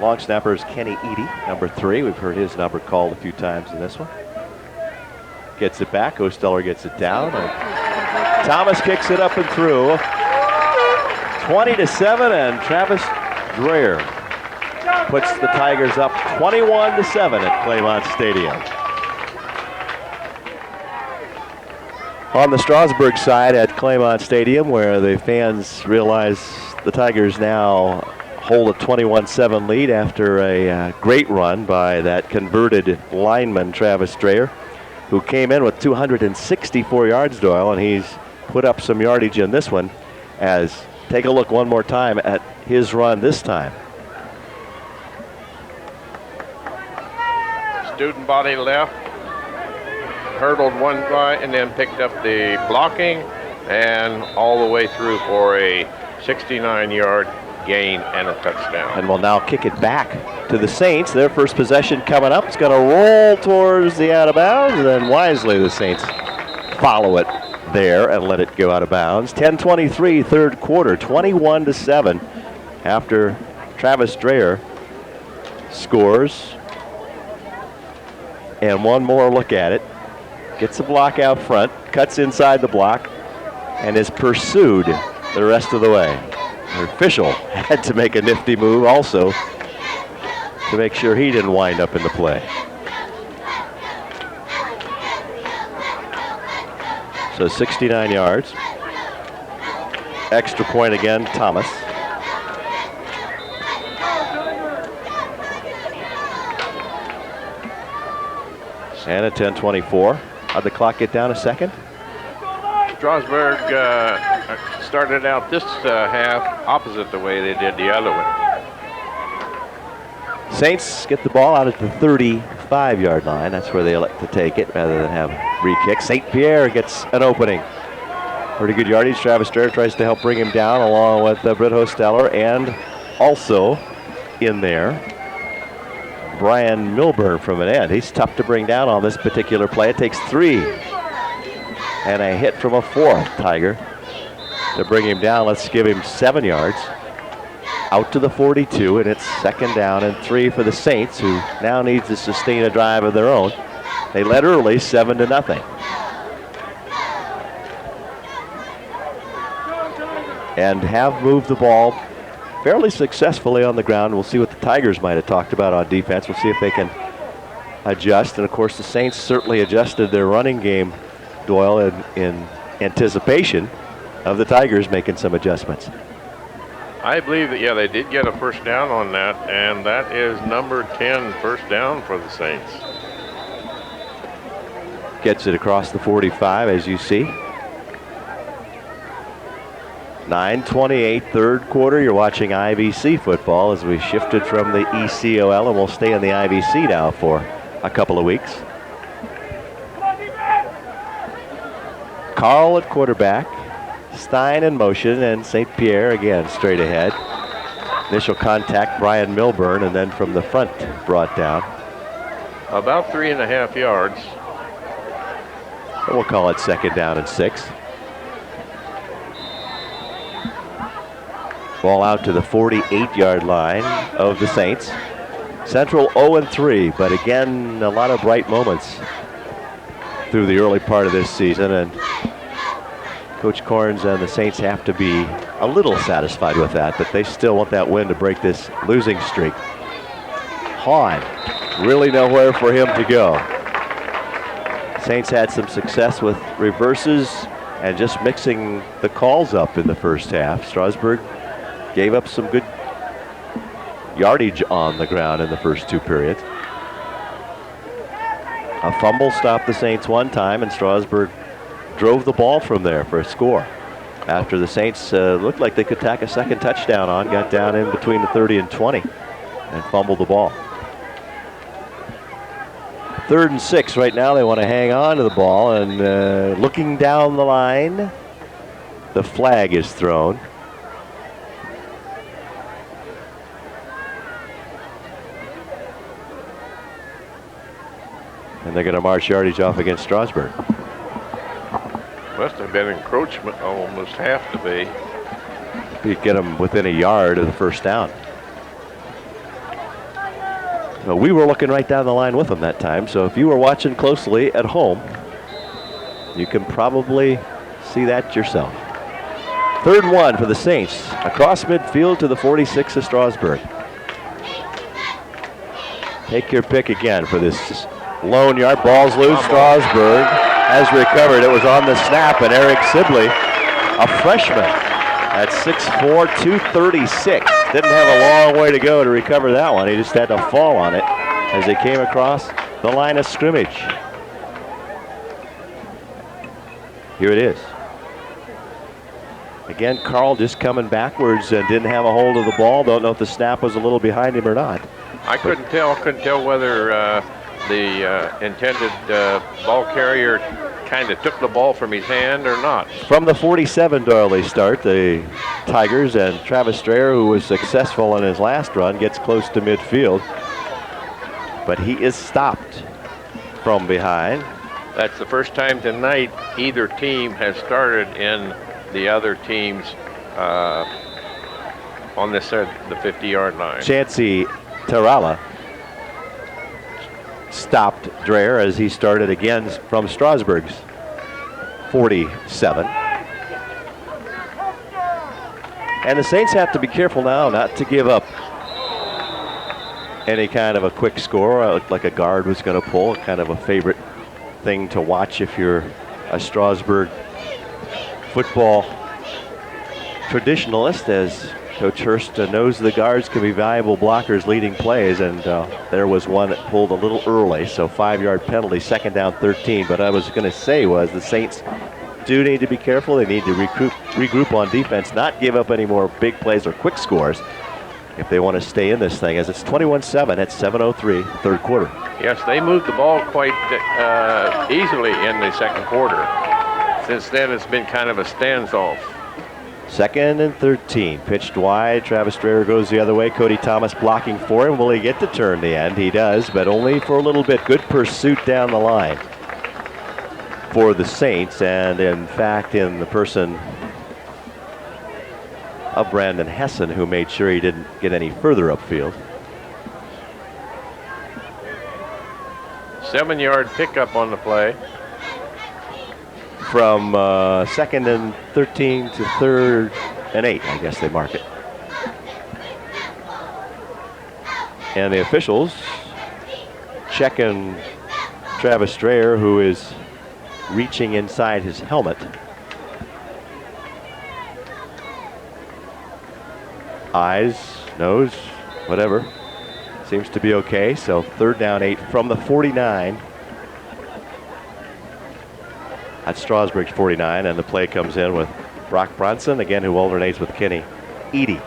Long snapper is Kenny Eady, number 3. We've heard his number called a few times in this one. Gets it back. Hosteller gets it down. And Thomas kicks it up and through. 20-7, and Travis Strayer puts the Tigers up 21-7 at Claymont Stadium. On the Strasburg side at Claymont Stadium, where the fans realize the Tigers now hold a 21-7 lead after a great run by that converted lineman, Travis Strayer, who came in with 264 yards, Doyle, and he's put up some yardage in this one. As take a look one more time at his run this time. Student body left, hurdled one guy, and then picked up the blocking, and all the way through for a 69-yard gain and a touchdown. And will now kick it back to the Saints. Their first possession coming up. It's going to roll towards the out of bounds, and then wisely the Saints follow it there and let it go out of bounds. 10:23, third quarter, 21-7 after Travis Strayer scores. And one more look at it. Gets the block out front, cuts inside the block, and is pursued the rest of the way. The official had to make a nifty move also to make sure he didn't wind up in the play. So 69 yards. Extra point again, Thomas. And a 10:24. How'd the clock get down a second? Strasburg started out this half opposite the way they did the other one. Saints get the ball out at the 35-yard line. That's where they elect to take it rather than have re-kick. St. Pierre gets an opening. Pretty good yardage. Travis Strayer tries to help bring him down along with Britt Hosteller, and also in there, Brian Milburn from an end. He's tough to bring down on this particular play. It takes 3 and a hit from a 4th Tiger to bring him down. Let's give him 7 yards. Out to the 42, and it's 2nd down and 3 for the Saints, who now need to sustain a drive of their own. They led early, 7-0. And have moved the ball fairly successfully on the ground. We'll see what the Tigers might have talked about on defense. We'll see if they can adjust. And of course, the Saints certainly adjusted their running game, Doyle, in anticipation of the Tigers making some adjustments. I believe that, yeah, they did get a first down on that, and that is number 10 first down for the Saints. Gets it across the 45, as you see. 9:28, third quarter. You're watching IVC football as we shifted from the ECOL, and we'll stay in the IVC now for a couple of weeks. Carl at quarterback. Stein in motion, and St. Pierre again straight ahead. Initial contact, Brian Milburn, and then from the front brought down. About 3.5 yards. And we'll call it second down and 6. Ball out to the 48-yard line of the Saints. Central 0-3, but again, a lot of bright moments through the early part of this season, and Coach Corns and the Saints have to be a little satisfied with that, but they still want that win to break this losing streak. Hahn, really nowhere for him to go. Saints had some success with reverses and just mixing the calls up in the first half. Strasburg gave up some good yardage on the ground in the first 2 periods. A fumble stopped the Saints one time, and Strasburg drove the ball from there for a score. After the Saints looked like they could tack a second touchdown on, got down in between the 30 and 20 and fumbled the ball. 3rd and 6 right now. They want to hang on to the ball, and looking down the line, the flag is thrown. And they're going to march yardage off against Strasburg. Must have been encroachment, almost have to be. You get them within a yard of the first down. Well, we were looking right down the line with them that time, so if you were watching closely at home, you can probably see that yourself. 3rd and 1 for the Saints, across midfield to the 46 of Strasburg. Take your pick again for this lone yard. Ball's loose. Strasburg has recovered. It was on the snap, and Eric Sibley, a freshman at 6'4", 236. Didn't have a long way to go to recover that one. He just had to fall on it as he came across the line of scrimmage. Here it is. Again, Carl just coming backwards and didn't have a hold of the ball. Don't know if the snap was a little behind him or not. I couldn't tell whether the intended ball carrier kind of took the ball from his hand or not. From the 47, Doyle, they start the Tigers, and Travis Strayer, who was successful in his last run, gets close to midfield. But he is stopped from behind. That's the first time tonight either team has started in the other team's on this side, the 50-yard line. Chancey Tarala stopped Dreher as he started again from Strasburg's 47. And the Saints have to be careful now not to give up any kind of a quick score. It looked like a guard was going to pull, kind of a favorite thing to watch if you're a Strasburg football traditionalist, as Coach Hurst knows the guards can be valuable blockers leading plays, and there was one that pulled a little early, so 5-yard penalty, second down 13. But I was going to say was the Saints do need to be careful. They need to regroup on defense, not give up any more big plays or quick scores if they want to stay in this thing, as it's 21-7 at 7:03, 3rd quarter. Yes, they moved the ball quite easily in the second quarter. Since then, it's been kind of a standoff. 2nd and 13, pitched wide. Travis Strayer goes the other way. Cody Thomas blocking for him. Will he get to turn the end? He does, but only for a little bit. Good pursuit down the line for the Saints, and in fact, in the person of Brandon Hessen, who made sure he didn't get any further upfield. 7-yard pickup on the play. From 2nd and 13 to 3rd and 8, I guess they mark it. And the officials checking Travis Strayer, who is reaching inside his helmet. Eyes, nose, whatever. Seems to be okay. So 3rd down 8 from the 49. That's Strasburg's 49, and the play comes in with Brock Bronson, again, who alternates with Kenny Eady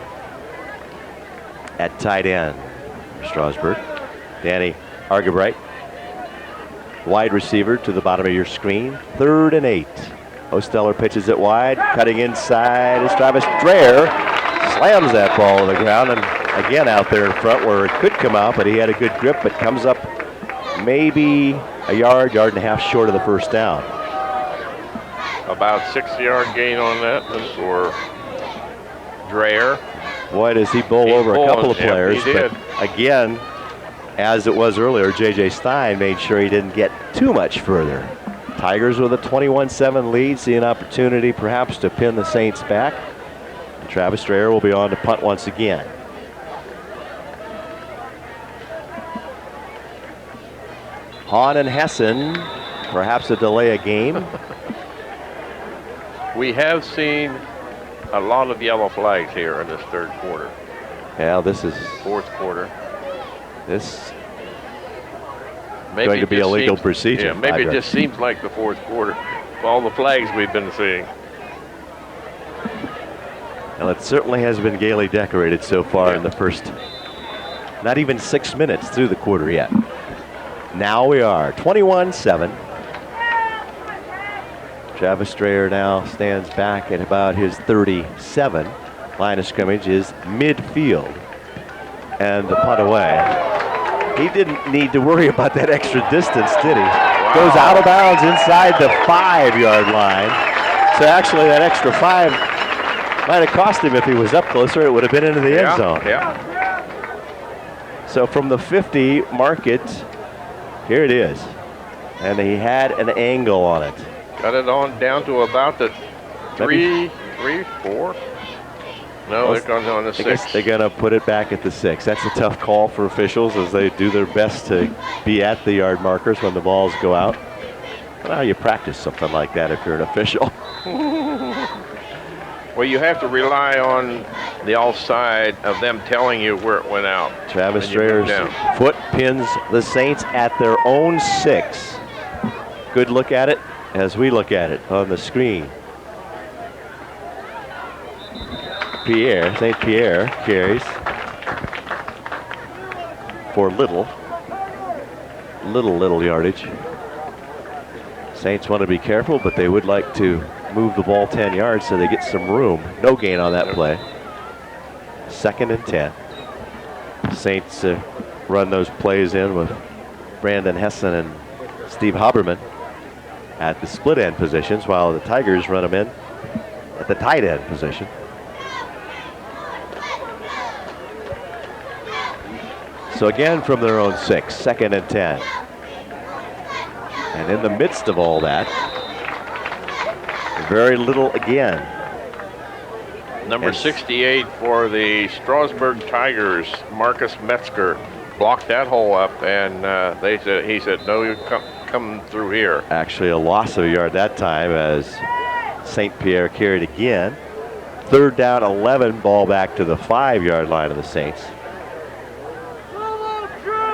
at tight end for Strasburg. Danny Argebright, wide receiver to the bottom of your screen. 3rd and 8. Osteller pitches it wide. Cutting inside is Travis Strayer. slams that ball to the ground, and again out there in front where it could come out, but he had a good grip, but comes up maybe a yard and a half short of the first down. About 6-yard gain on that one for Dreyer. Boy, does he bowl over a couple of players. He did. But again, as it was earlier, J.J. Stein made sure he didn't get too much further. Tigers with a 21-7 lead, see an opportunity perhaps to pin the Saints back. And Travis Dreyer will be on to punt once again. Hahn and Hessen, perhaps a delay of game. We have seen a lot of yellow flags here in this third quarter. Yeah, this is fourth quarter. This maybe going to be a legal procedure. Yeah, maybe it just seems like the fourth quarter with all the flags we've been seeing. Well, it certainly has been gaily decorated so far in the first, not even 6 minutes through the quarter yet. Now we are 21-7. Travis Dreyer now stands back at about his 37. Line of scrimmage is midfield. And the punt away. He didn't need to worry about that extra distance, did he? Wow. Goes out of bounds inside the 5-yard line. So actually that extra 5 might have cost him if he was up closer. It would have been into the end zone. Yeah. So from the 50, mark it. Here it is. And he had an angle on it. Got it on down to about the 3, 4. No, they're going on the 6. I guess they're going to put it back at the 6. That's a tough call for officials as they do their best to be at the yard markers when the balls go out. I don't know how you practice something like that if you're an official. Well, you have to rely on the offside of them telling you where it went out. Travis Dreyer's foot pins the Saints at their own 6. Good look at it as we look at it on the screen. St. Pierre carries for little yardage. Saints want to be careful, but they would like to move the ball 10 yards so they get some room. No gain on that play. 2nd and 10. Saints run those plays in with Brandon Hessen and Steve Haberman at the split end positions, while the Tigers run them in at the tight end position. So again from their own 6, 2nd and 10. And in the midst of all that, very little again. Number 68 for the Strasburg Tigers, Marcus Metzger, blocked that hole up, and he said, no, you come through here. Actually a loss of a yard that time as St. Pierre carried again. 3rd down, 11, ball back to the 5-yard line of the Saints.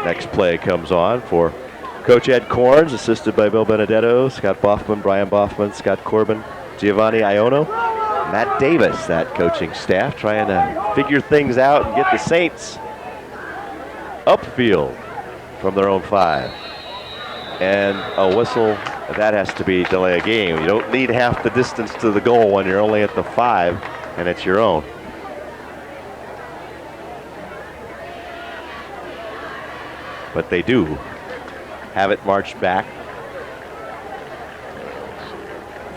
Next play comes on for Coach Ed Corns, assisted by Bill Benedetto, Scott Boffman, Brian Boffman, Scott Corbin, Giovanni Iono, Matt Davis, that coaching staff, trying to figure things out and get the Saints upfield from their own 5. And a whistle, that has to be delay a game. You don't need half the distance to the goal when you're only at the 5 and it's your own. But they do have it marched back.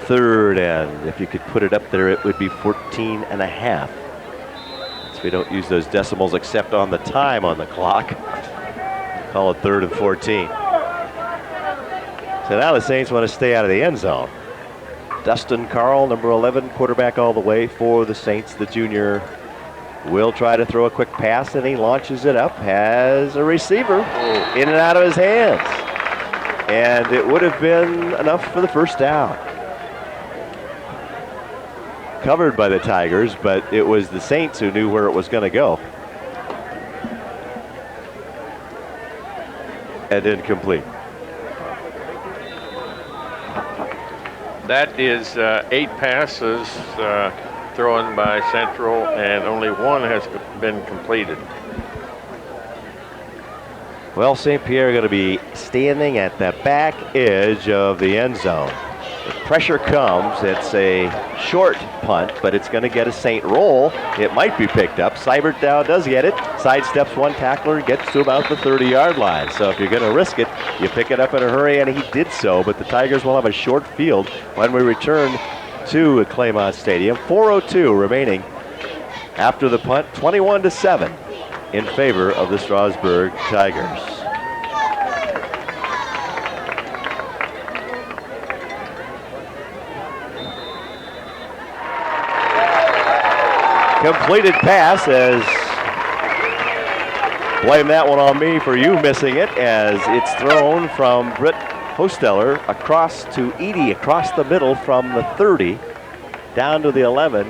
3rd and if you could put it up there, it would be 14 and a half. So we don't use those decimals except on the time on the clock. Call it 3rd and 14. So now the Saints want to stay out of the end zone. Dustin Carl, number 11, quarterback all the way for the Saints, the junior, will try to throw a quick pass, and he launches it up, has a receiver in and out of his hands. And it would have been enough for the first down. Covered by the Tigers, but it was the Saints who knew where it was going to go. And incomplete. That is 8 passes thrown by Central, and only 1 has been completed. Well, St. Pierre going to be standing at the back edge of the end zone. The Pressure comes. It's a short punt, but it's going to get a Saint roll. It might be picked up. Seibert now does get it. Sidesteps one tackler and gets to about the 30-yard line. So if you're going to risk it, you pick it up in a hurry, and he did so. But the Tigers will have a short field when we return to Claymont Stadium. 4:02 remaining after the punt. 21-7 in favor of the Strasburg Tigers. Completed pass, as blame that one on me for you missing it, as it's thrown from Britt Hosteller across to Edie, across the middle from the 30 down to the 11,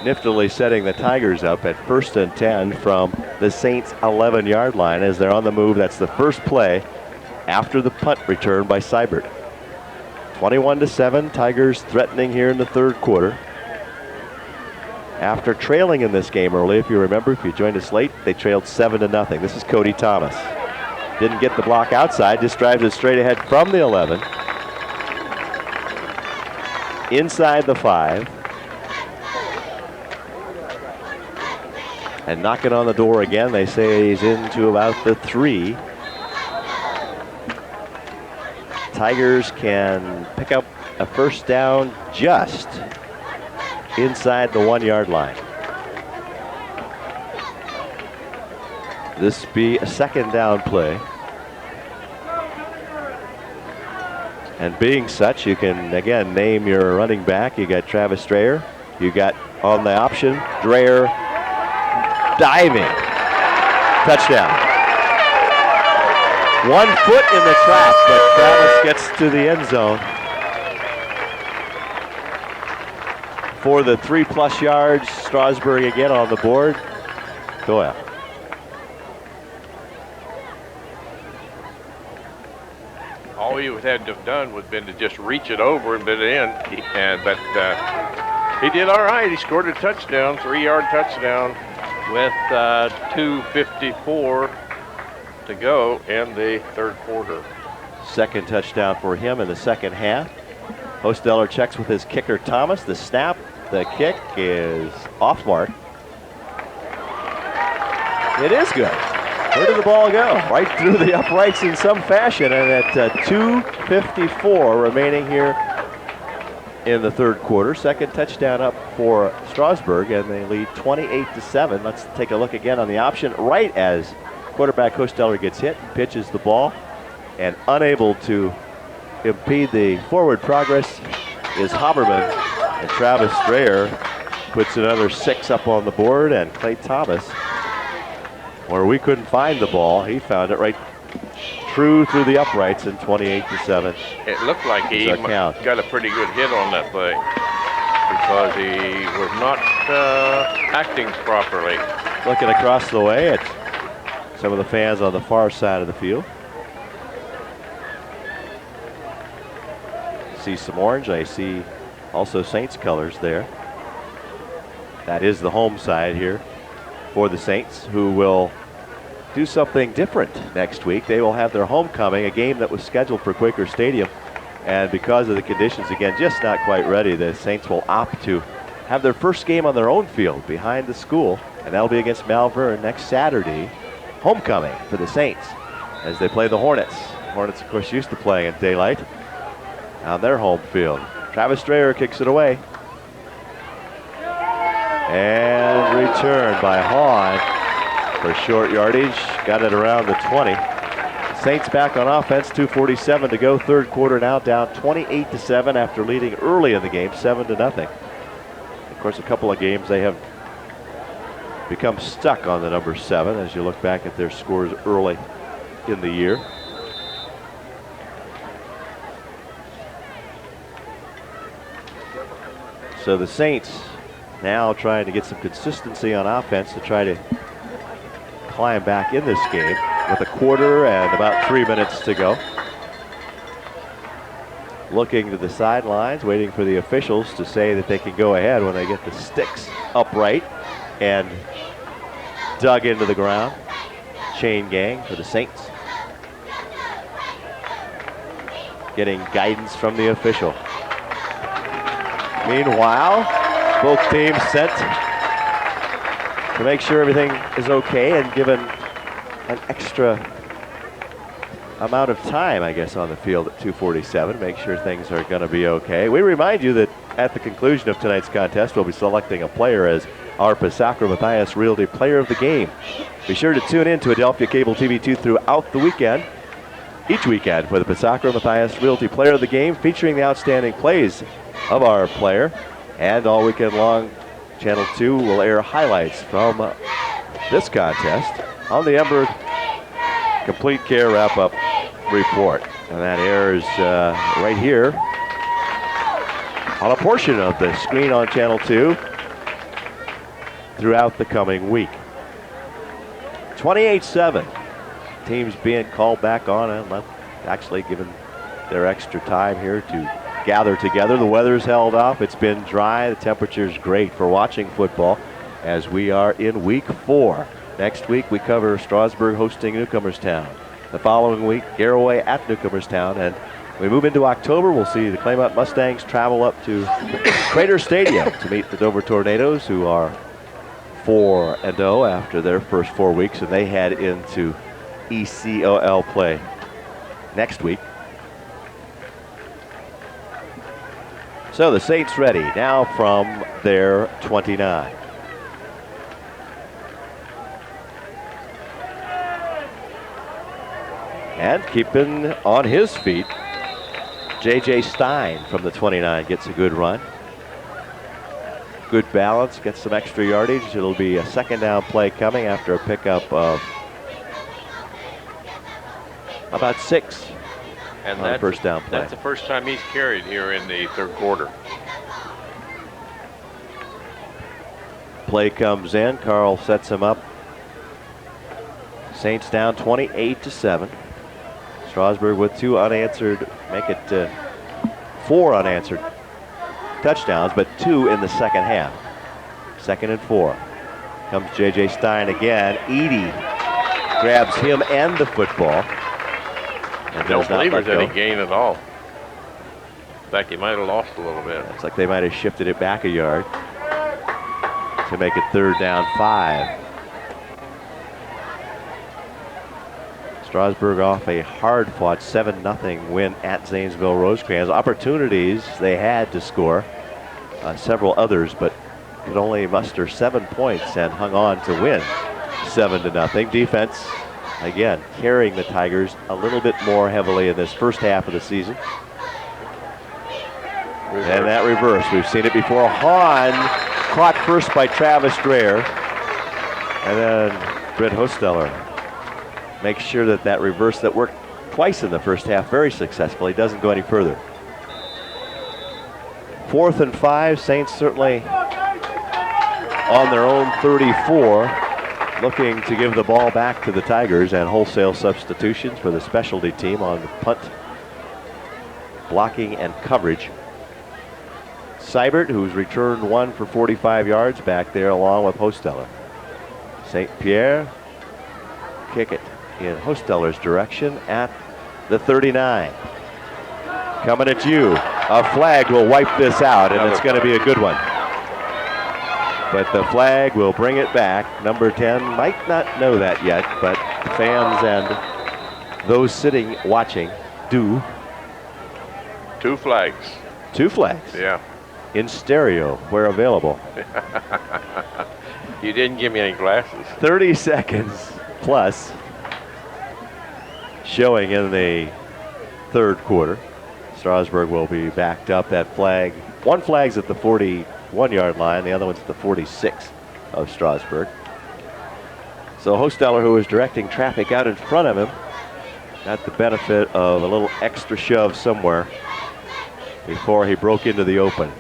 niftily setting the Tigers up at 1st and 10 from the Saints 11-yard line as they're on the move. That's the first play after the punt return by Seibert. 21-7, Tigers threatening here in the third quarter. After trailing in this game early, if you remember, if you joined us late, they trailed 7-0. This is Cody Thomas. Didn't get the block outside, just drives it straight ahead from the 11. Inside the 5. And knocking on the door again, they say he's into about the 3. Tigers can pick up a first down just inside the 1-yard line. This be a second down play. And being such, you can again name your running back. You got Travis Dreyer. You got on the option, Dreyer diving. Touchdown. 1 foot in the trap, but Travis gets to the end zone for the 3+ yards. Strasburg again on the board. Doyle. All he would have to have done would have been to just reach it over and bit it in. But he did all right. He scored a touchdown, 3-yard touchdown with 2:54 to go in the third quarter. Second touchdown for him in the second half. Hosteller checks with his kicker Thomas. The snap, the kick is off mark. It is good. Where did the ball go? Right through the uprights in some fashion, and at 2:54 remaining here in the third quarter. Second touchdown up for Strasburg, and they lead 28-7. Let's take a look again on the option. Right as quarterback Hosteller gets hit, pitches the ball, and unable to impede the forward progress is Haberman, and Travis Dreyer puts another 6 up on the board, and Clay Thomas, where we couldn't find the ball, he found it right true through the uprights in 28-7. It looked like he got a pretty good hit on that play because he was not acting properly. Looking across the way at some of the fans on the far side of the field. See some orange. I see also Saints colors there. That is the home side here for the Saints, who will do something different next week. They will have their homecoming, a game that was scheduled for Quaker Stadium, and because of the conditions, again, just not quite ready, the Saints will opt to have their first game on their own field behind the school, and that'll be against Malvern next Saturday. Homecoming for the Saints as they play the Hornets. Hornets, of course, used to playing in daylight on their home field. Travis Dreyer kicks it away. And returned by Hahn for short yardage. Got it around the 20. Saints back on offense, 2:47 to go. Third quarter now, down 28-7 after leading early in the game, 7-0. Of course, a couple of games they have become stuck on the number 7 as you look back at their scores early in the year. So the Saints now trying to get some consistency on offense to try to climb back in this game with a quarter and about 3 minutes to go. Looking to the sidelines, waiting for the officials to say that they can go ahead when they get the sticks upright and dug into the ground. Chain gang for the Saints. Getting guidance from the official. Meanwhile, both teams sent to make sure everything is okay and given an extra amount of time, I guess, on the field at 2:47. Make sure things are going to be okay. We remind you that at the conclusion of tonight's contest, we'll be selecting a player as our Pisacro Matthias Realty Player of the Game. Be sure to tune in to Adelphia Cable TV 2 throughout the weekend, each weekend, for the Pisacro Matthias Realty Player of the Game, featuring the outstanding plays of our player. And all weekend long, Channel 2 will air highlights from this contest on the Ember Complete Care Wrap-Up Report. And that airs right here on a portion of the screen on Channel 2 throughout the coming week. 28-7. Teams being called back on and actually given their extra time here to gather together. The weather's held off. It's been dry. The temperature's great for watching football as we are in week 4. Next week we cover Strasburg hosting Newcomerstown. The following week, Garraway at Newcomerstown. And we move into October. We'll see the Claymont Mustangs travel up to Crater Stadium to meet the Dover Tornadoes, who are 4-0 after their first 4 weeks, and they head into ECOL play next week. So the Saints ready now from their 29. And keeping on his feet, J.J. Stein from the 29 gets a good run. Good balance, gets some extra yardage. It'll be a second down play coming after a pickup of about 6 And on the first down play. That's the first time he's carried here in the third quarter. Play comes in. Carl sets him up. Saints down 28-7. Strasburg with 2 unanswered, make it 4 unanswered touchdowns, but 2 in the second half. 2nd and 4. Comes J.J. Stein again. Edie grabs him and the football. And I don't believe there's let go. any gain at all. In fact, he might have lost a little bit. Looks like they might have shifted it back a yard to make it 3rd down 5. Strasburg off a hard-fought 7-0 win at Zanesville Rosecrans. Opportunities they had to score, several others, but could only muster 7 points and hung on to win 7-0. Defense, again, carrying the Tigers a little bit more heavily in this first half of the season. And that reverse, we've seen it before. Hahn caught first by Travis Dreher, and then Brent Hosteller makes sure that that reverse that worked twice in the first half very successfully doesn't go any further. 4th and 5, Saints certainly on their own 34, looking to give the ball back to the Tigers, and wholesale substitutions for the specialty team on the punt, blocking and coverage. Seibert, who's returned 1 for 45 yards back there along with Hosteller. St. Pierre kick it in Hosteller's direction at the 39. Coming at you. A flag will wipe this out, and it's going to be a good one. But the flag will bring it back. Number 10 might not know that yet, but fans and those sitting watching do. 2 flags. 2 flags. Yeah. In stereo, where available. You didn't give me any glasses. 30 seconds plus showing in the 3rd quarter. Strasburg will be backed up. That flag, 1 flag's at the 41-yard line, the other one's at the 46 of Strasburg. So Hosteller, who was directing traffic out in front of him, got the benefit of a little extra shove somewhere before he broke into the open.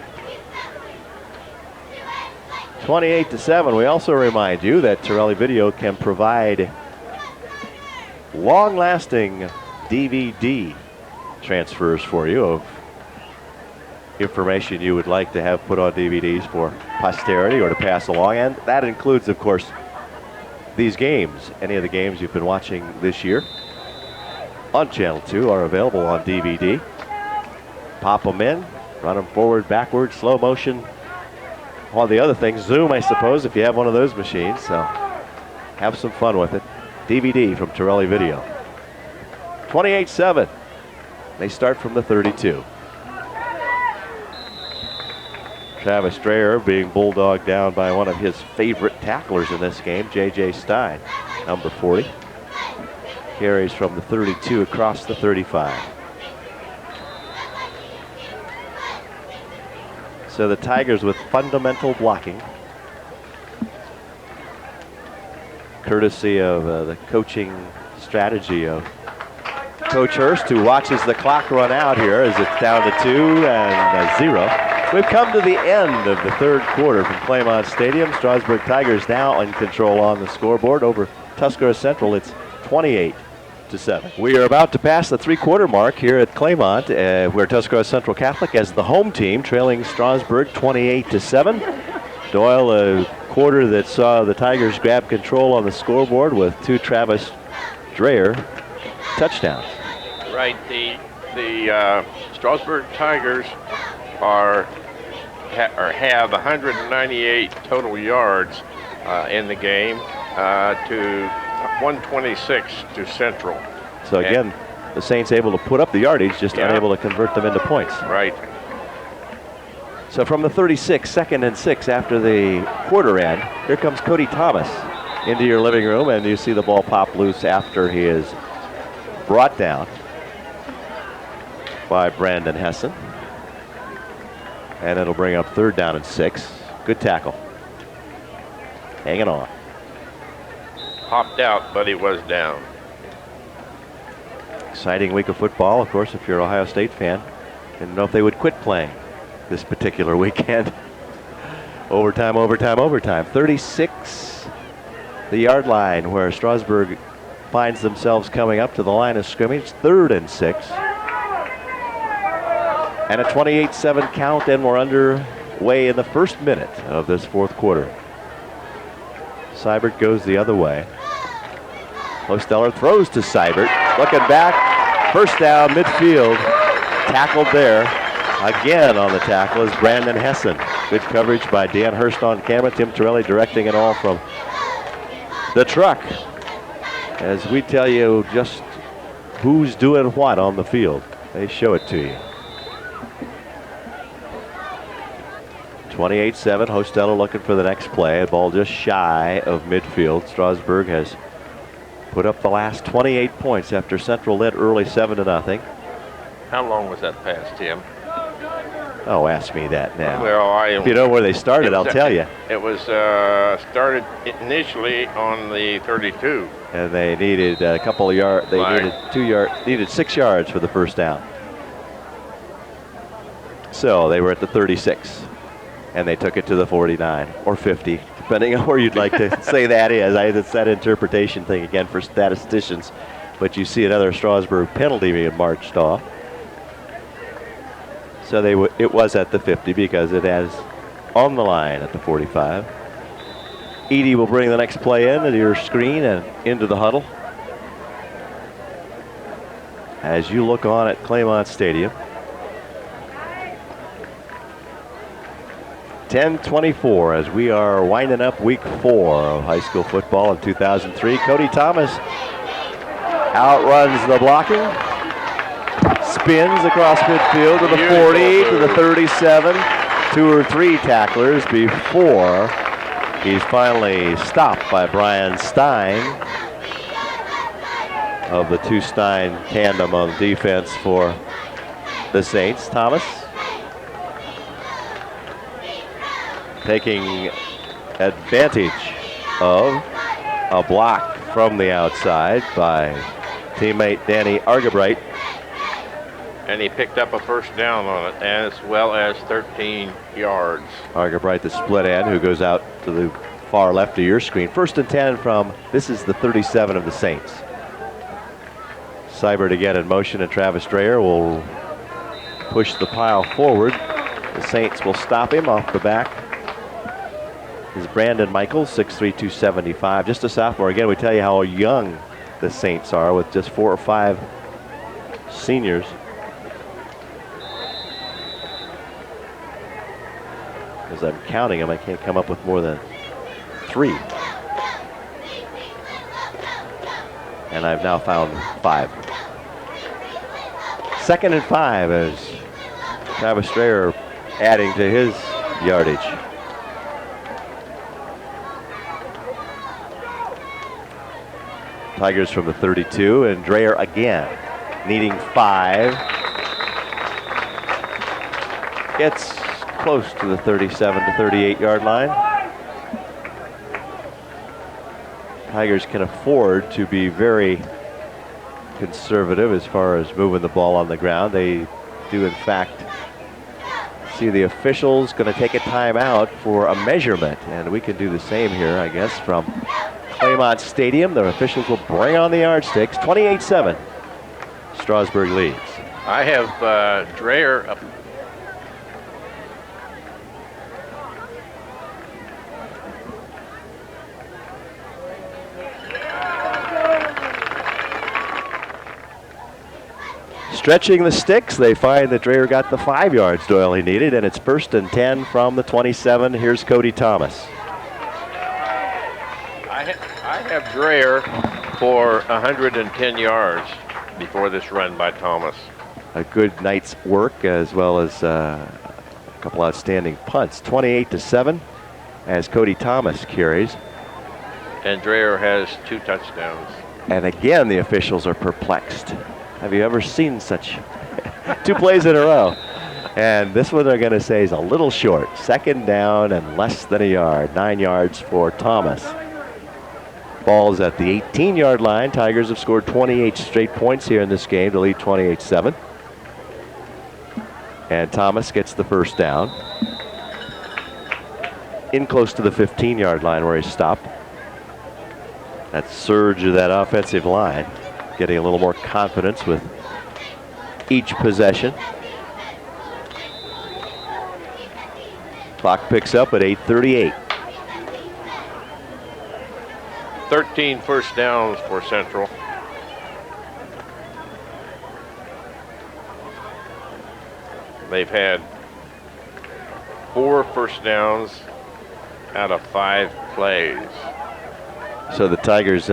28-7. We also remind you that Torelli Video can provide long-lasting DVD transfers for you of information you would like to have put on DVDs for posterity or to pass along. And that includes, of course, these games. Any of the games you've been watching this year on Channel 2 are available on DVD. Pop them in, Run them forward, backward, slow motion. All the other things, zoom, I suppose, if you have one of those machines. So have some fun with it. DVD from Torelli Video. 28-7. They start from the 32. Travis Dreyer being bulldogged down by one of his favorite tacklers in this game, J.J. Stein, number 40. Carries from the 32 across the 35. So the Tigers with fundamental blocking, courtesy of the coaching strategy of Coach Hurst, who watches the clock run out here as it's down to 2 and 0. We've come to the end of the third quarter from Claymont Stadium. Strasburg Tigers now in control on the scoreboard over Tuscarawas Central. It's 28-7. We are about to pass the three-quarter mark here at Claymont, where Tuscarawas Central Catholic as the home team trailing Strasburg 28-7. Doyle, a quarter that saw the Tigers grab control on the scoreboard with 2 Travis Dreyer touchdowns. Right, the Strasburg Tigers have 198 total yards in the game to 126 to Central. So again, the Saints able to put up the yardage, just unable to convert them into points. Right. So from the 36, 2nd and 6 after the quarter end, here comes Cody Thomas into your living room, and you see the ball pop loose after he is brought down by Brandon Hessen. And it'll bring up 3rd down and 6. Good tackle. Hanging on. Popped out, but he was down. Exciting week of football, of course, if you're an Ohio State fan. Didn't know if they would quit playing this particular weekend. Overtime, overtime, overtime. 36, the yard line where Strasburg finds themselves coming up to the line of scrimmage. 3rd and 6. And a 28-7 count, and we're underway in the first minute of this fourth quarter. Seibert goes the other way. Hosteller throws to Seibert. Looking back, first down midfield. Tackled there. Again on the tackle is Brandon Hessen. Good coverage by Dan Hurst on camera. Tim Torelli directing it all from the truck, as we tell you just who's doing what on the field. They show it to you. 28-7, Hosteller looking for the next play. A ball just shy of midfield. Strasburg has put up the last 28 points after Central led early 7-0. How long was that pass, Tim? Oh, ask me that now. Well, if you know where they started, I'll tell you. It was started initially on the 32. And they needed a couple of yards. They needed 6 yards for the first down. So they were at the 36. And they took it to the 49 or 50, depending on where you'd like to say that is. It's that interpretation thing again for statisticians. But you see another Strasburg penalty being marched off. So it was at the 50 because it has on the line at the 45. Edie will bring the next play in to your screen and into the huddle. As you look on at Claymont Stadium. 10-24 as we are winding up week 4 of high school football in 2003. Cody Thomas outruns the blocking, spins across midfield to the 40, to the 37, 2 or 3 tacklers before he's finally stopped by Brian Stein of the 2 Stein tandem on defense for the Saints. Thomas taking advantage of a block from the outside by teammate Danny Argabright. And he picked up a first down on it, as well as 13 yards. Argabright, the split end, who goes out to the far left of your screen. 1st and 10 from, this is the 37 of the Saints. Seibert again in motion, and Travis Dreyer will push the pile forward. The Saints will stop him off the back. Is Brandon Michaels, 6'3", 275, just a sophomore. Again, we tell you how young the Saints are with just 4 or 5 seniors. As I'm counting them, I can't come up with more than 3. And I've now found 5. 2nd and 5 as Travis Strayer adding to his yardage. Tigers from the 32, and Dreyer again needing 5. Gets close to the 37 to 38 yard line. Tigers can afford to be very conservative as far as moving the ball on the ground. They do in fact see the officials going to take a timeout for a measurement, and we can do the same here, I guess, from Claymont Stadium. The officials will bring on the yardsticks. 28-7. Strasburg leads. I have Dreyer up. Stretching the sticks, they find that Dreyer got the 5 yards Doyle he needed, and it's 1st and 10 from the 27. Here's Cody Thomas. I have Dreyer for 110 yards before this run by Thomas. A good night's work as well as a couple outstanding punts. 28-7 as Cody Thomas carries. And Dreyer has 2 touchdowns. And again, the officials are perplexed. Have you ever seen such 2 plays in a row? And this one they're going to say is a little short. 2nd down and less than a yard. 9 yards for Thomas. Ball's at the 18-yard line. Tigers have scored 28 straight points here in this game to lead 28-7. And Thomas gets the 1st down. In close to the 15-yard line where he stopped. That surge of that offensive line, getting a little more confidence with each possession. Clock picks up at 8:38. 13 first downs for Central. They've had 4 first downs out of 5 plays. So the Tigers,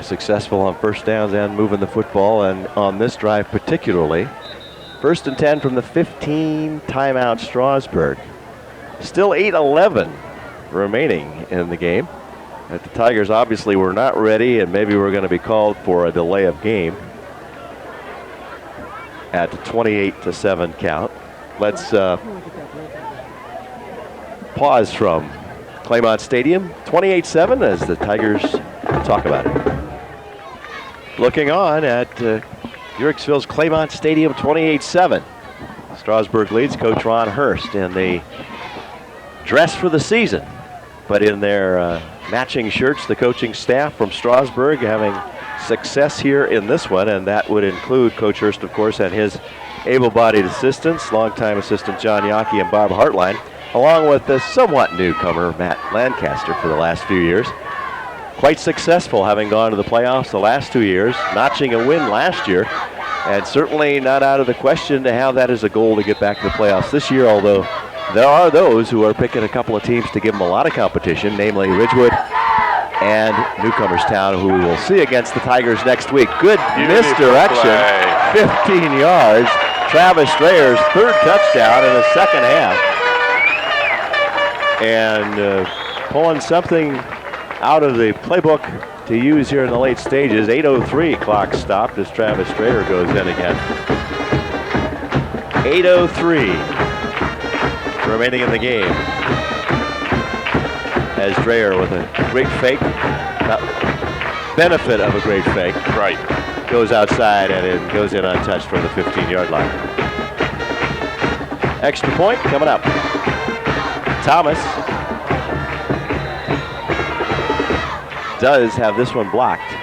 successful on first downs and moving the football, and on this drive particularly. 1st and 10 from the 15, timeout Strasburg. Still 8:11 remaining in the game. But the Tigers obviously were not ready, and maybe we're going to be called for a delay of game at the 28-7 count. Let's pause from Claymont Stadium. 28-7 as the Tigers talk about it. Looking on at Uriksville's Claymont Stadium, 28-7. Strasburg leads. Coach Ron Hurst in the dress for the season, but in their matching shirts, the coaching staff from Strasburg having success here in this one, and that would include Coach Hurst, of course, and his able-bodied assistants, longtime assistant John Yockey and Bob Hartline, along with the somewhat newcomer Matt Lancaster for the last few years. Quite successful, having gone to the playoffs the last 2 years, notching a win last year, and certainly not out of the question to have that as a goal to get back to the playoffs this year, although there are those who are picking a couple of teams to give them a lot of competition, namely Ridgewood and Newcomerstown, who we will see against the Tigers next week. Good misdirection, 15 yards. Travis Strayer's 3rd touchdown in the second half. And pulling something out of the playbook to use here in the late stages. 8:03 clock stopped as Travis Strayer goes in again. 8:03 remaining in the game. As Strayer with a great fake, benefit of a great fake. Right. Goes outside and it goes in untouched from the 15-yard line. Extra point coming up. Thomas does have this one blocked,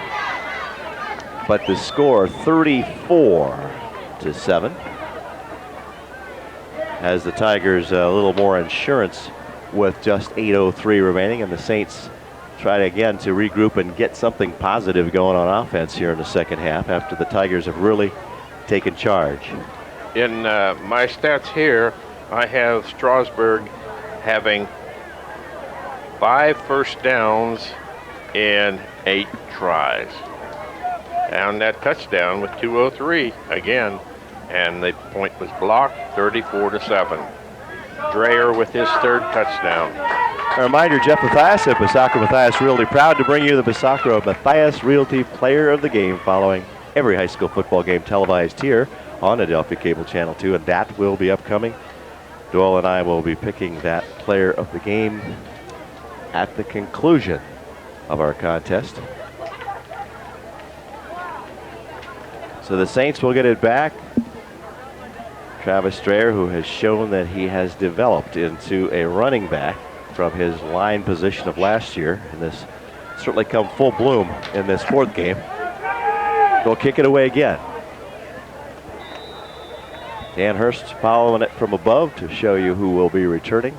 but the score 34-7 as the Tigers a little more insurance with just 8:03 remaining, and the Saints try again to regroup and get something positive going on offense here in the second half after the Tigers have really taken charge. In my stats here, I have Strasburg having 5 first downs in 8 tries. And that touchdown with 2:03 again, and the point was blocked, 34-7. Dreyer with his 3rd touchdown. A reminder, Jeff Mathias at Basacro Mathias Realty, proud to bring you the Basacro Mathias Realty Player of the Game, following every high school football game televised here on Adelphia Cable Channel 2, and that will be upcoming. Doyle and I will be picking that Player of the Game at the conclusion of our contest. So the Saints will get it back. Travis Dreyer, who has shown that he has developed into a running back from his line position of last year, and this certainly come full bloom in this 4th game. Will kick it away again. Dan Hurst following it from above to show you who will be returning.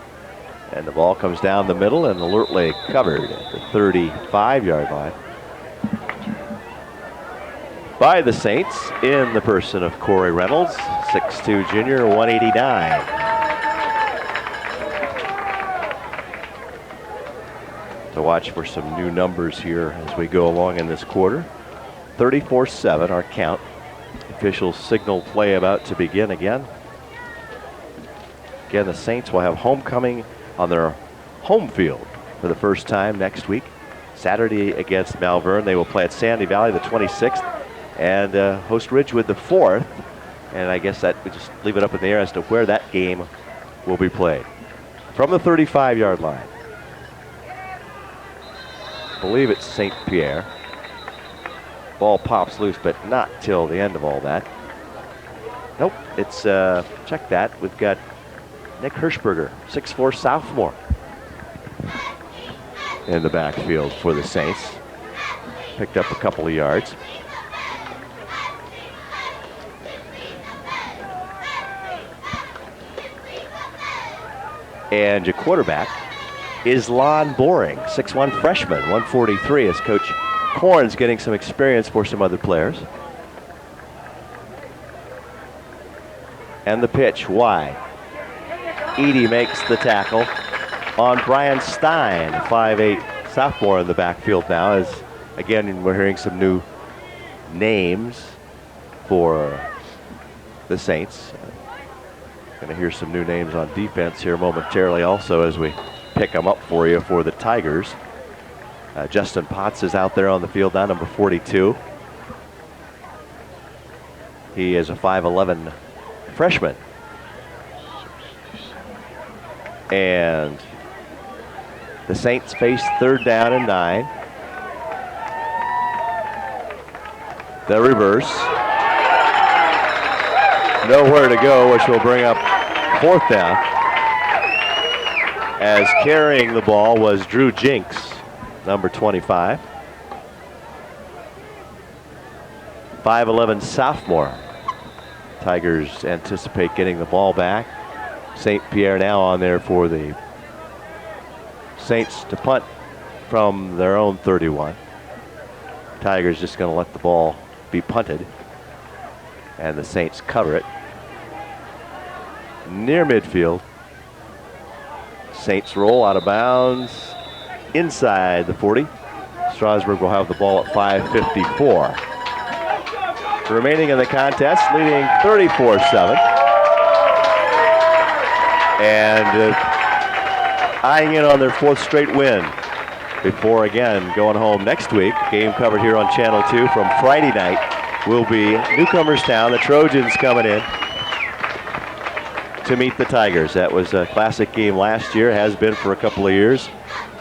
And the ball comes down the middle and alertly covered at the 35-yard line by the Saints in the person of Corey Reynolds, 6'2 junior, 189. To watch for some new numbers here as we go along in this quarter. 34-7 our count. Officials signal play about to begin again. Again, the Saints will have homecoming on their home field for the first time next week. Saturday against Malvern. They will play at Sandy Valley the 26th and host Ridgewood the 4th. And I guess that we just leave it up in the air as to where that game will be played. From the 35-yard line. I believe it's St. Pierre. Ball pops loose, but not till the end of all that. Nope, it's, check that. We've got Nick Hirschberger, 6'4 sophomore, in the backfield for the Saints. Picked up a couple of yards. And your quarterback is Lon Boring, 6'1 freshman, 143, as Coach Korn's getting some experience for some other players. And the pitch wide. Edie makes the tackle on Brian Stein, 5'8 sophomore in the backfield now, as again we're hearing some new names for the Saints. Going to hear some new names on defense here momentarily also as we pick them up for you for the Tigers. Justin Potts is out there on the field now, number 42. He is a 5'11 freshman. And the Saints face 3rd down and 9. The reverse. Nowhere to go, which will bring up 4th down. As carrying the ball was Drew Jinks, number 25. 5'11 sophomore. Tigers anticipate getting the ball back. St. Pierre now on there for the Saints to punt from their own 31. Tigers just going to let the ball be punted. And the Saints cover it. Near midfield. Saints roll out of bounds inside the 40. Strasburg will have the ball at 5:54. Remaining in the contest, leading 34-7. And eyeing in on their 4th straight win before again going home next week. Game covered here on Channel 2 from Friday night will be Newcomers Town, the Trojans coming in to meet the Tigers. That was a classic game last year, has been for a couple of years.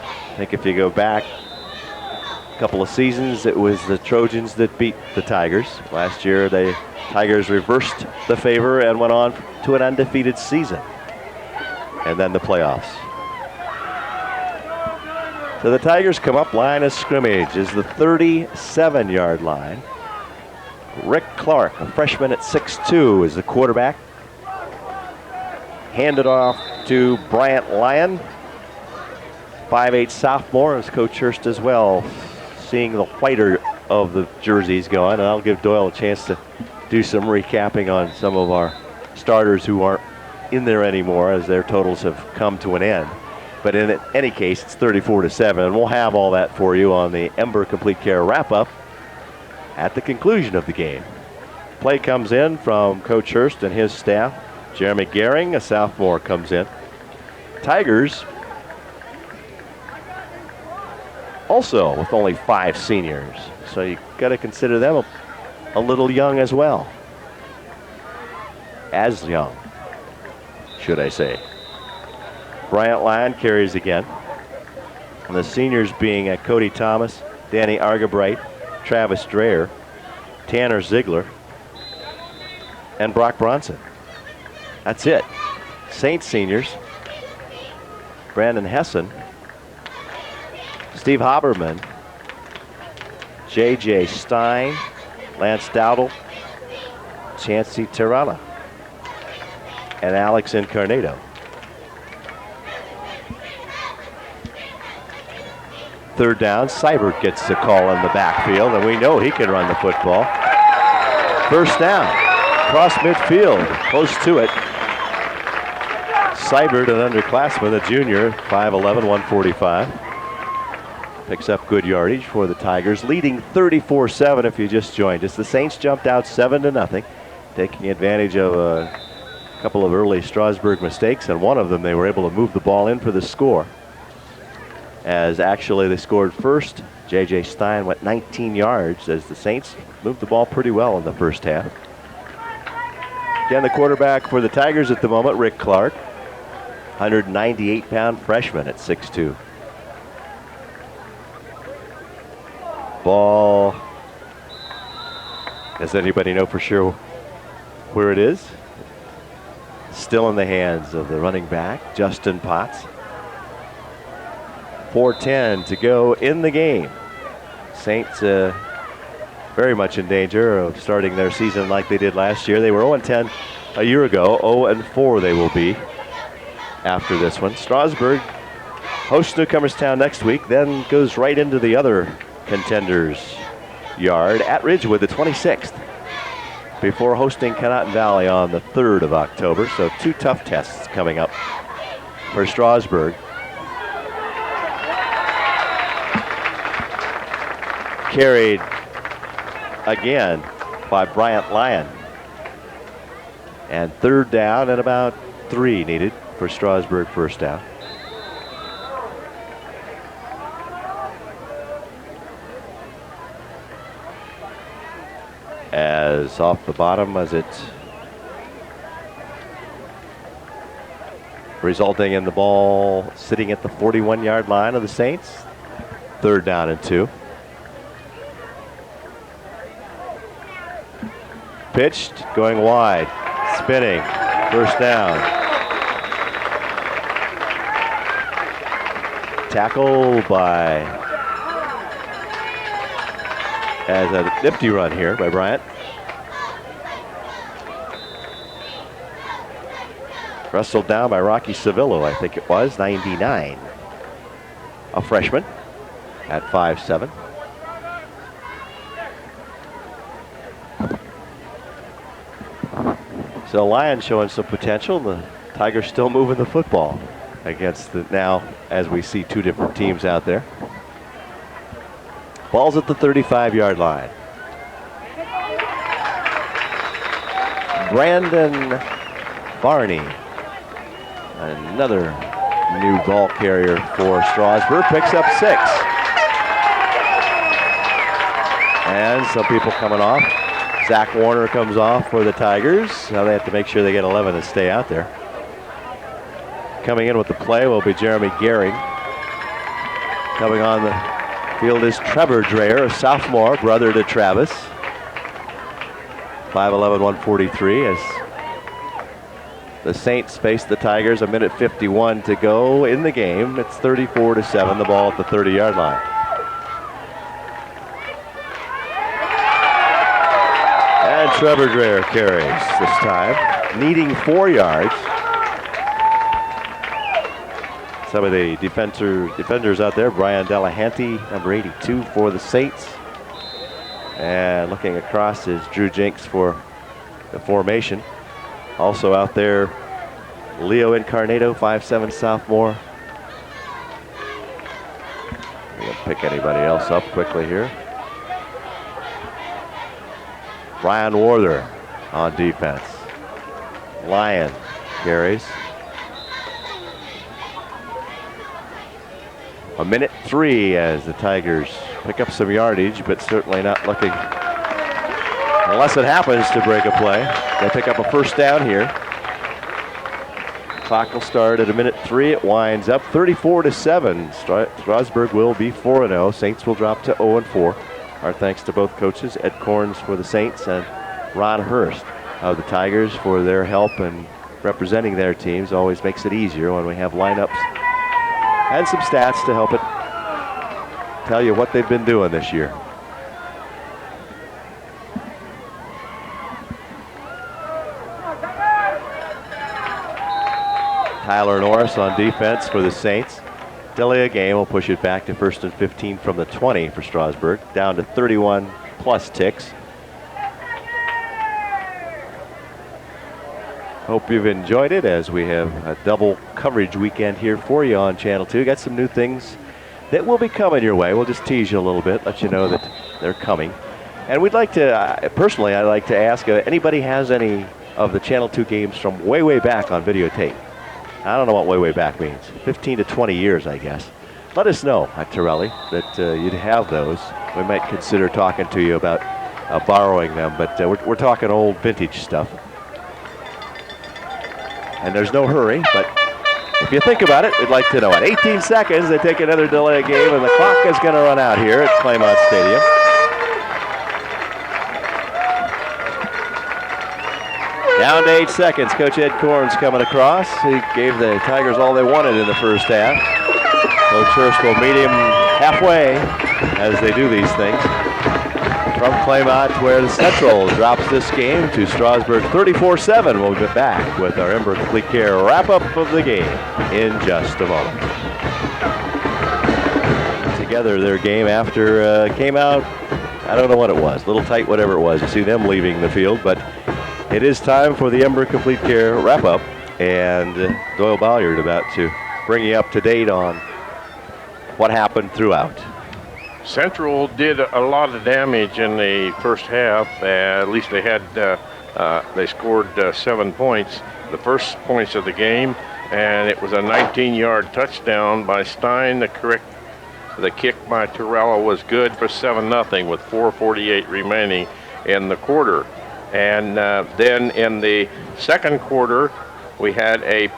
I think if you go back a couple of seasons, it was the Trojans that beat the Tigers. Last year, the Tigers reversed the favor and went on to an undefeated season. And then the playoffs. So the Tigers come up, line of scrimmage is the 37-yard line. Rick Clark, a freshman at 6'2", is the quarterback. Handed off to Bryant Lyon, 5'8 sophomore, as Coach Hurst as well, seeing the whiter of the jerseys going. And I'll give Doyle a chance to do some recapping on some of our starters who aren't in there anymore as their totals have come to an end. But in any case, it's 34-7, and we'll have all that for you on the Ember Complete Care wrap-up at the conclusion of the game. Play comes in from Coach Hurst and his staff. Jeremy Gehring, a sophomore, comes in. Tigers also with only 5 seniors, so you got to consider them a little young as well. As young, should I say. Bryant Lyon carries again. And the seniors being Cody Thomas, Danny Argabright, Travis Dreyer, Tanner Ziegler, and Brock Bronson. That's it. Saints seniors, Brandon Hessen, Steve Haberman, J.J. Stein, Lance Dowdle, Chancey Tirana, and Alex Incarnato. Third down, Seibert gets the call in the backfield, and we know he can run the football. First down, across midfield, close to it. Seibert, an underclassman, a junior, 5'11", 145. Picks up good yardage for the Tigers, leading 34-7 if you just joined us. The Saints jumped out 7-0, taking advantage of a couple of early Strasburg mistakes, and one of them they were able to move the ball in for the score. As actually they scored first, J.J. Stein went 19 yards as the Saints moved the ball pretty well in the first half. Again, the quarterback for the Tigers at the moment, Rick Clark, 198-pound freshman at 6'2". Ball, does anybody know for sure where it is? Still in the hands of the running back, Justin Potts. 4:10 to go in the game. Saints very much in danger of starting their season like they did last year. They were 0-10 a year ago. 0-4 they will be after this one. Strasburg hosts Newcomerstown next week, then goes right into the other contenders' yard at Ridgewood, the 26th, before hosting Conotton Valley on the 3rd of October. So 2 tough tests coming up for Strasburg. Carried again by Bryant Lyon. And third down and about 3 needed for Strasburg first down. As off the bottom as it resulting in the ball sitting at the 41-yard line of the Saints. Third down and 2. Pitched, going wide, spinning, first down. Tackle by, as a nifty run here by Bryant. Wrestled down by Rocky Civillo, I think it was, 99. A freshman at 5'7". So Lions showing some potential. The Tigers still moving the football against the now, as we see, 2 different teams out there. Ball's at the 35-yard line. Brandon Barney, another new ball carrier for Strasburg, picks up 6. And some people coming off. Zach Warner comes off for the Tigers. Now they have to make sure they get 11 to stay out there. Coming in with the play will be Jeremy Gehring. Coming on the field is Trevor Dreyer, a sophomore, brother to Travis. 5'11", 143 as the Saints face the Tigers. A minute 51 to go in the game. It's 34-7, the ball at the 30-yard line. And Trevor Dreyer carries this time, needing 4 yards. Some of the defenders out there, Brian Delahanty, number 82 for the Saints. And looking across is Drew Jenks for the formation. Also out there, Leo Incarnato, 5'7" sophomore. We're going to pick anybody else up quickly here. Brian Warther on defense. Lyon carries. 1:03 as the Tigers pick up some yardage, but certainly not looking, unless it happens to break a play. They pick up a first down here. Clock will start at 1:03. It winds up 34-7. Strasburg will be 4-0. Saints will drop to 0-4. Our thanks to both coaches, Ed Corns for the Saints and Ron Hurst of the Tigers for their help in representing their teams. Always makes it easier when we have lineups and some stats to help it tell you what they've been doing this year. Tyler Norris on defense for the Saints. Delay a game will push it back to 1st and 15 from the 20 for Strasburg, down to 31 plus ticks. Hope you've enjoyed it as we have a double coverage weekend here for you on Channel 2. Got some new things that will be coming your way. We'll just tease you a little bit, let you know that they're coming. And we'd like to, personally, I'd like to ask anybody has any of the Channel 2 games from way, way back on videotape. I don't know what way, way back means. 15 to 20 years, I guess. Let us know at Torelli that you'd have those. We might consider talking to you about borrowing them, but we're talking old vintage stuff. And there's no hurry, but if you think about it, we'd like to know it. 18 seconds, they take another delay game, and the clock is going to run out here at Claymont Stadium. Down to 8 seconds. Coach Ed Corns coming across. He gave the Tigers all they wanted in the first half. Coach Hurst will meet him halfway as they do these things. From Claymont, where the Central drops this game to Strasburg 34-7. We'll get back with our Ember Complete Care wrap-up of the game in just a moment. Together, their game after came out, I don't know what it was, a little tight, whatever it was. You see them leaving the field, but it is time for the Ember Complete Care wrap-up, and Doyle Bolliard about to bring you up to date on what happened throughout. Central did a lot of damage in the first half. At least they had, they scored 7 points, the first points of the game, and it was a 19-yard touchdown by Stein. The kick by Torella was good for 7-0 with 4:48 remaining in the quarter. And then in the second quarter, we had a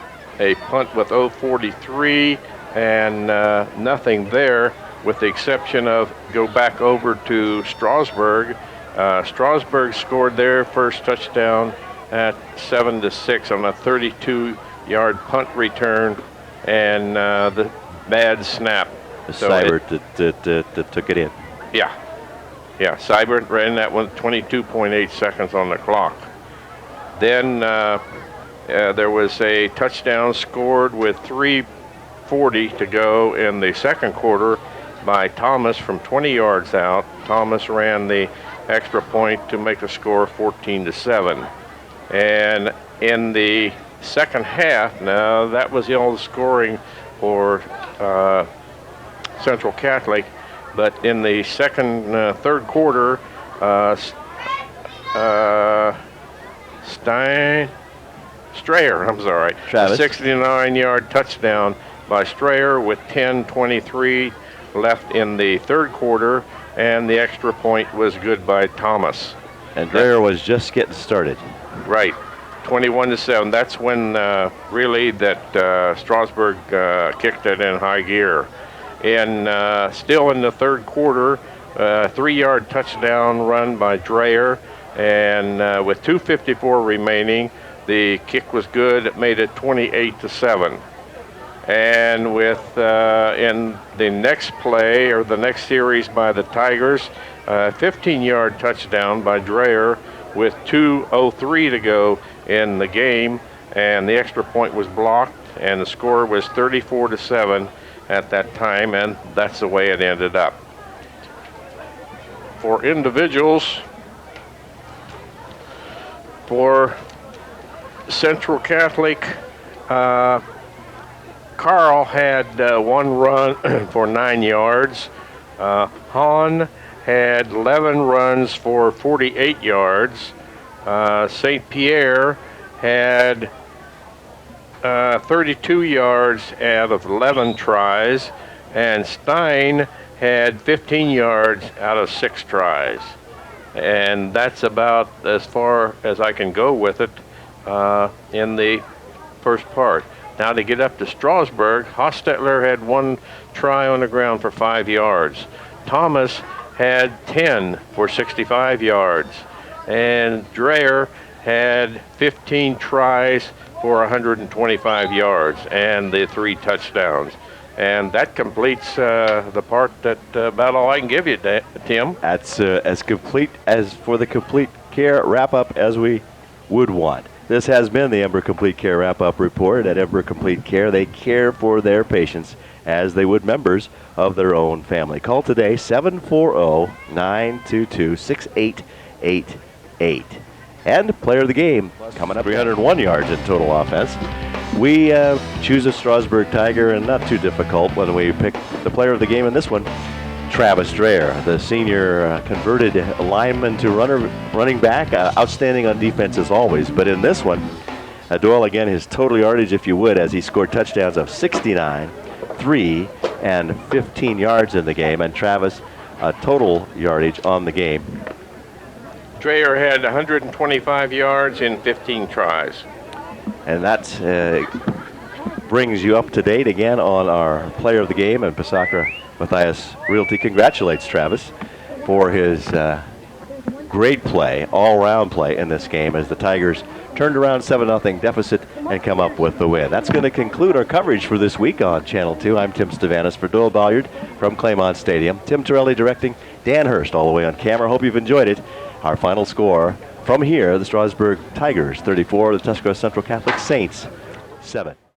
punt with 0:43 and nothing there, with the exception of go back over to Strasburg. Strasburg scored their first touchdown at 7-6 on a 32-yard punt return and the bad snap. Seibert that took it in. Yeah. Yeah, Seibert ran that one 22.8 seconds on the clock. Then there was a touchdown scored with 3:40 to go in the second quarter by Thomas from 20 yards out. Thomas ran the extra point to make the score 14-7. And in the second half, now that was all the scoring for Central Catholic. But in the third quarter, Strayer, a 69-yard touchdown by Strayer with 10:23 left in the third quarter, and the extra point was good by Thomas. And Strayer was just getting started. Right, 21-7. That's when really that Strasburg kicked it in high gear. And still in the third quarter, 3-yard touchdown run by Dreyer, and with 2:54 remaining, the kick was good. It made it 28-7. And with in the next play or the next series by the Tigers, 15-yard touchdown by Dreyer with 2:03 to go in the game, and the extra point was blocked, and the score was 34-7 at that time, and that's the way it ended up. For individuals, for Central Catholic, Carl had 1 run for 9 yards. Hahn had 11 runs for 48 yards. St. Pierre had 32 yards out of 11 tries, and Stein had 15 yards out of 6 tries. And that's about as far as I can go with it in the first part. Now to get up to Strasburg, Hostetler had 1 try on the ground for 5 yards. Thomas had 10 for 65 yards. And Dreyer had 15 tries for 125 yards and the 3 touchdowns. And that completes the part that about all I can give you, Tim. That's as complete as for the Complete Care wrap-up as we would want. This has been the Ember Complete Care wrap-up report. At Ember Complete Care, they care for their patients as they would members of their own family. Call today, 740-922-6888. And player of the game coming up, 301 yards in total offense. We choose a Strasburg Tiger, and not too difficult when we pick the player of the game in this one. Travis Dreyer, the senior converted lineman to running back, outstanding on defense as always. But in this one, Doyle again his total yardage, if you would, as he scored touchdowns of 69, 3, and 15 yards in the game, and Travis total yardage on the game. Dreyer had 125 yards in 15 tries. And that brings you up to date again on our player of the game, and Pasacra Matthias Realty congratulates Travis for his great play, all-round play in this game as the Tigers turned around 7-0 deficit and come up with the win. That's going to conclude our coverage for this week on Channel 2. I'm Tim Stavanis for Doyle Bolliard from Claymont Stadium. Tim Torelli directing, Dan Hurst all the way on camera. Hope you've enjoyed it. Our final score from here, the Strasburg Tigers 34, the Tuscarawas Central Catholic Saints 7.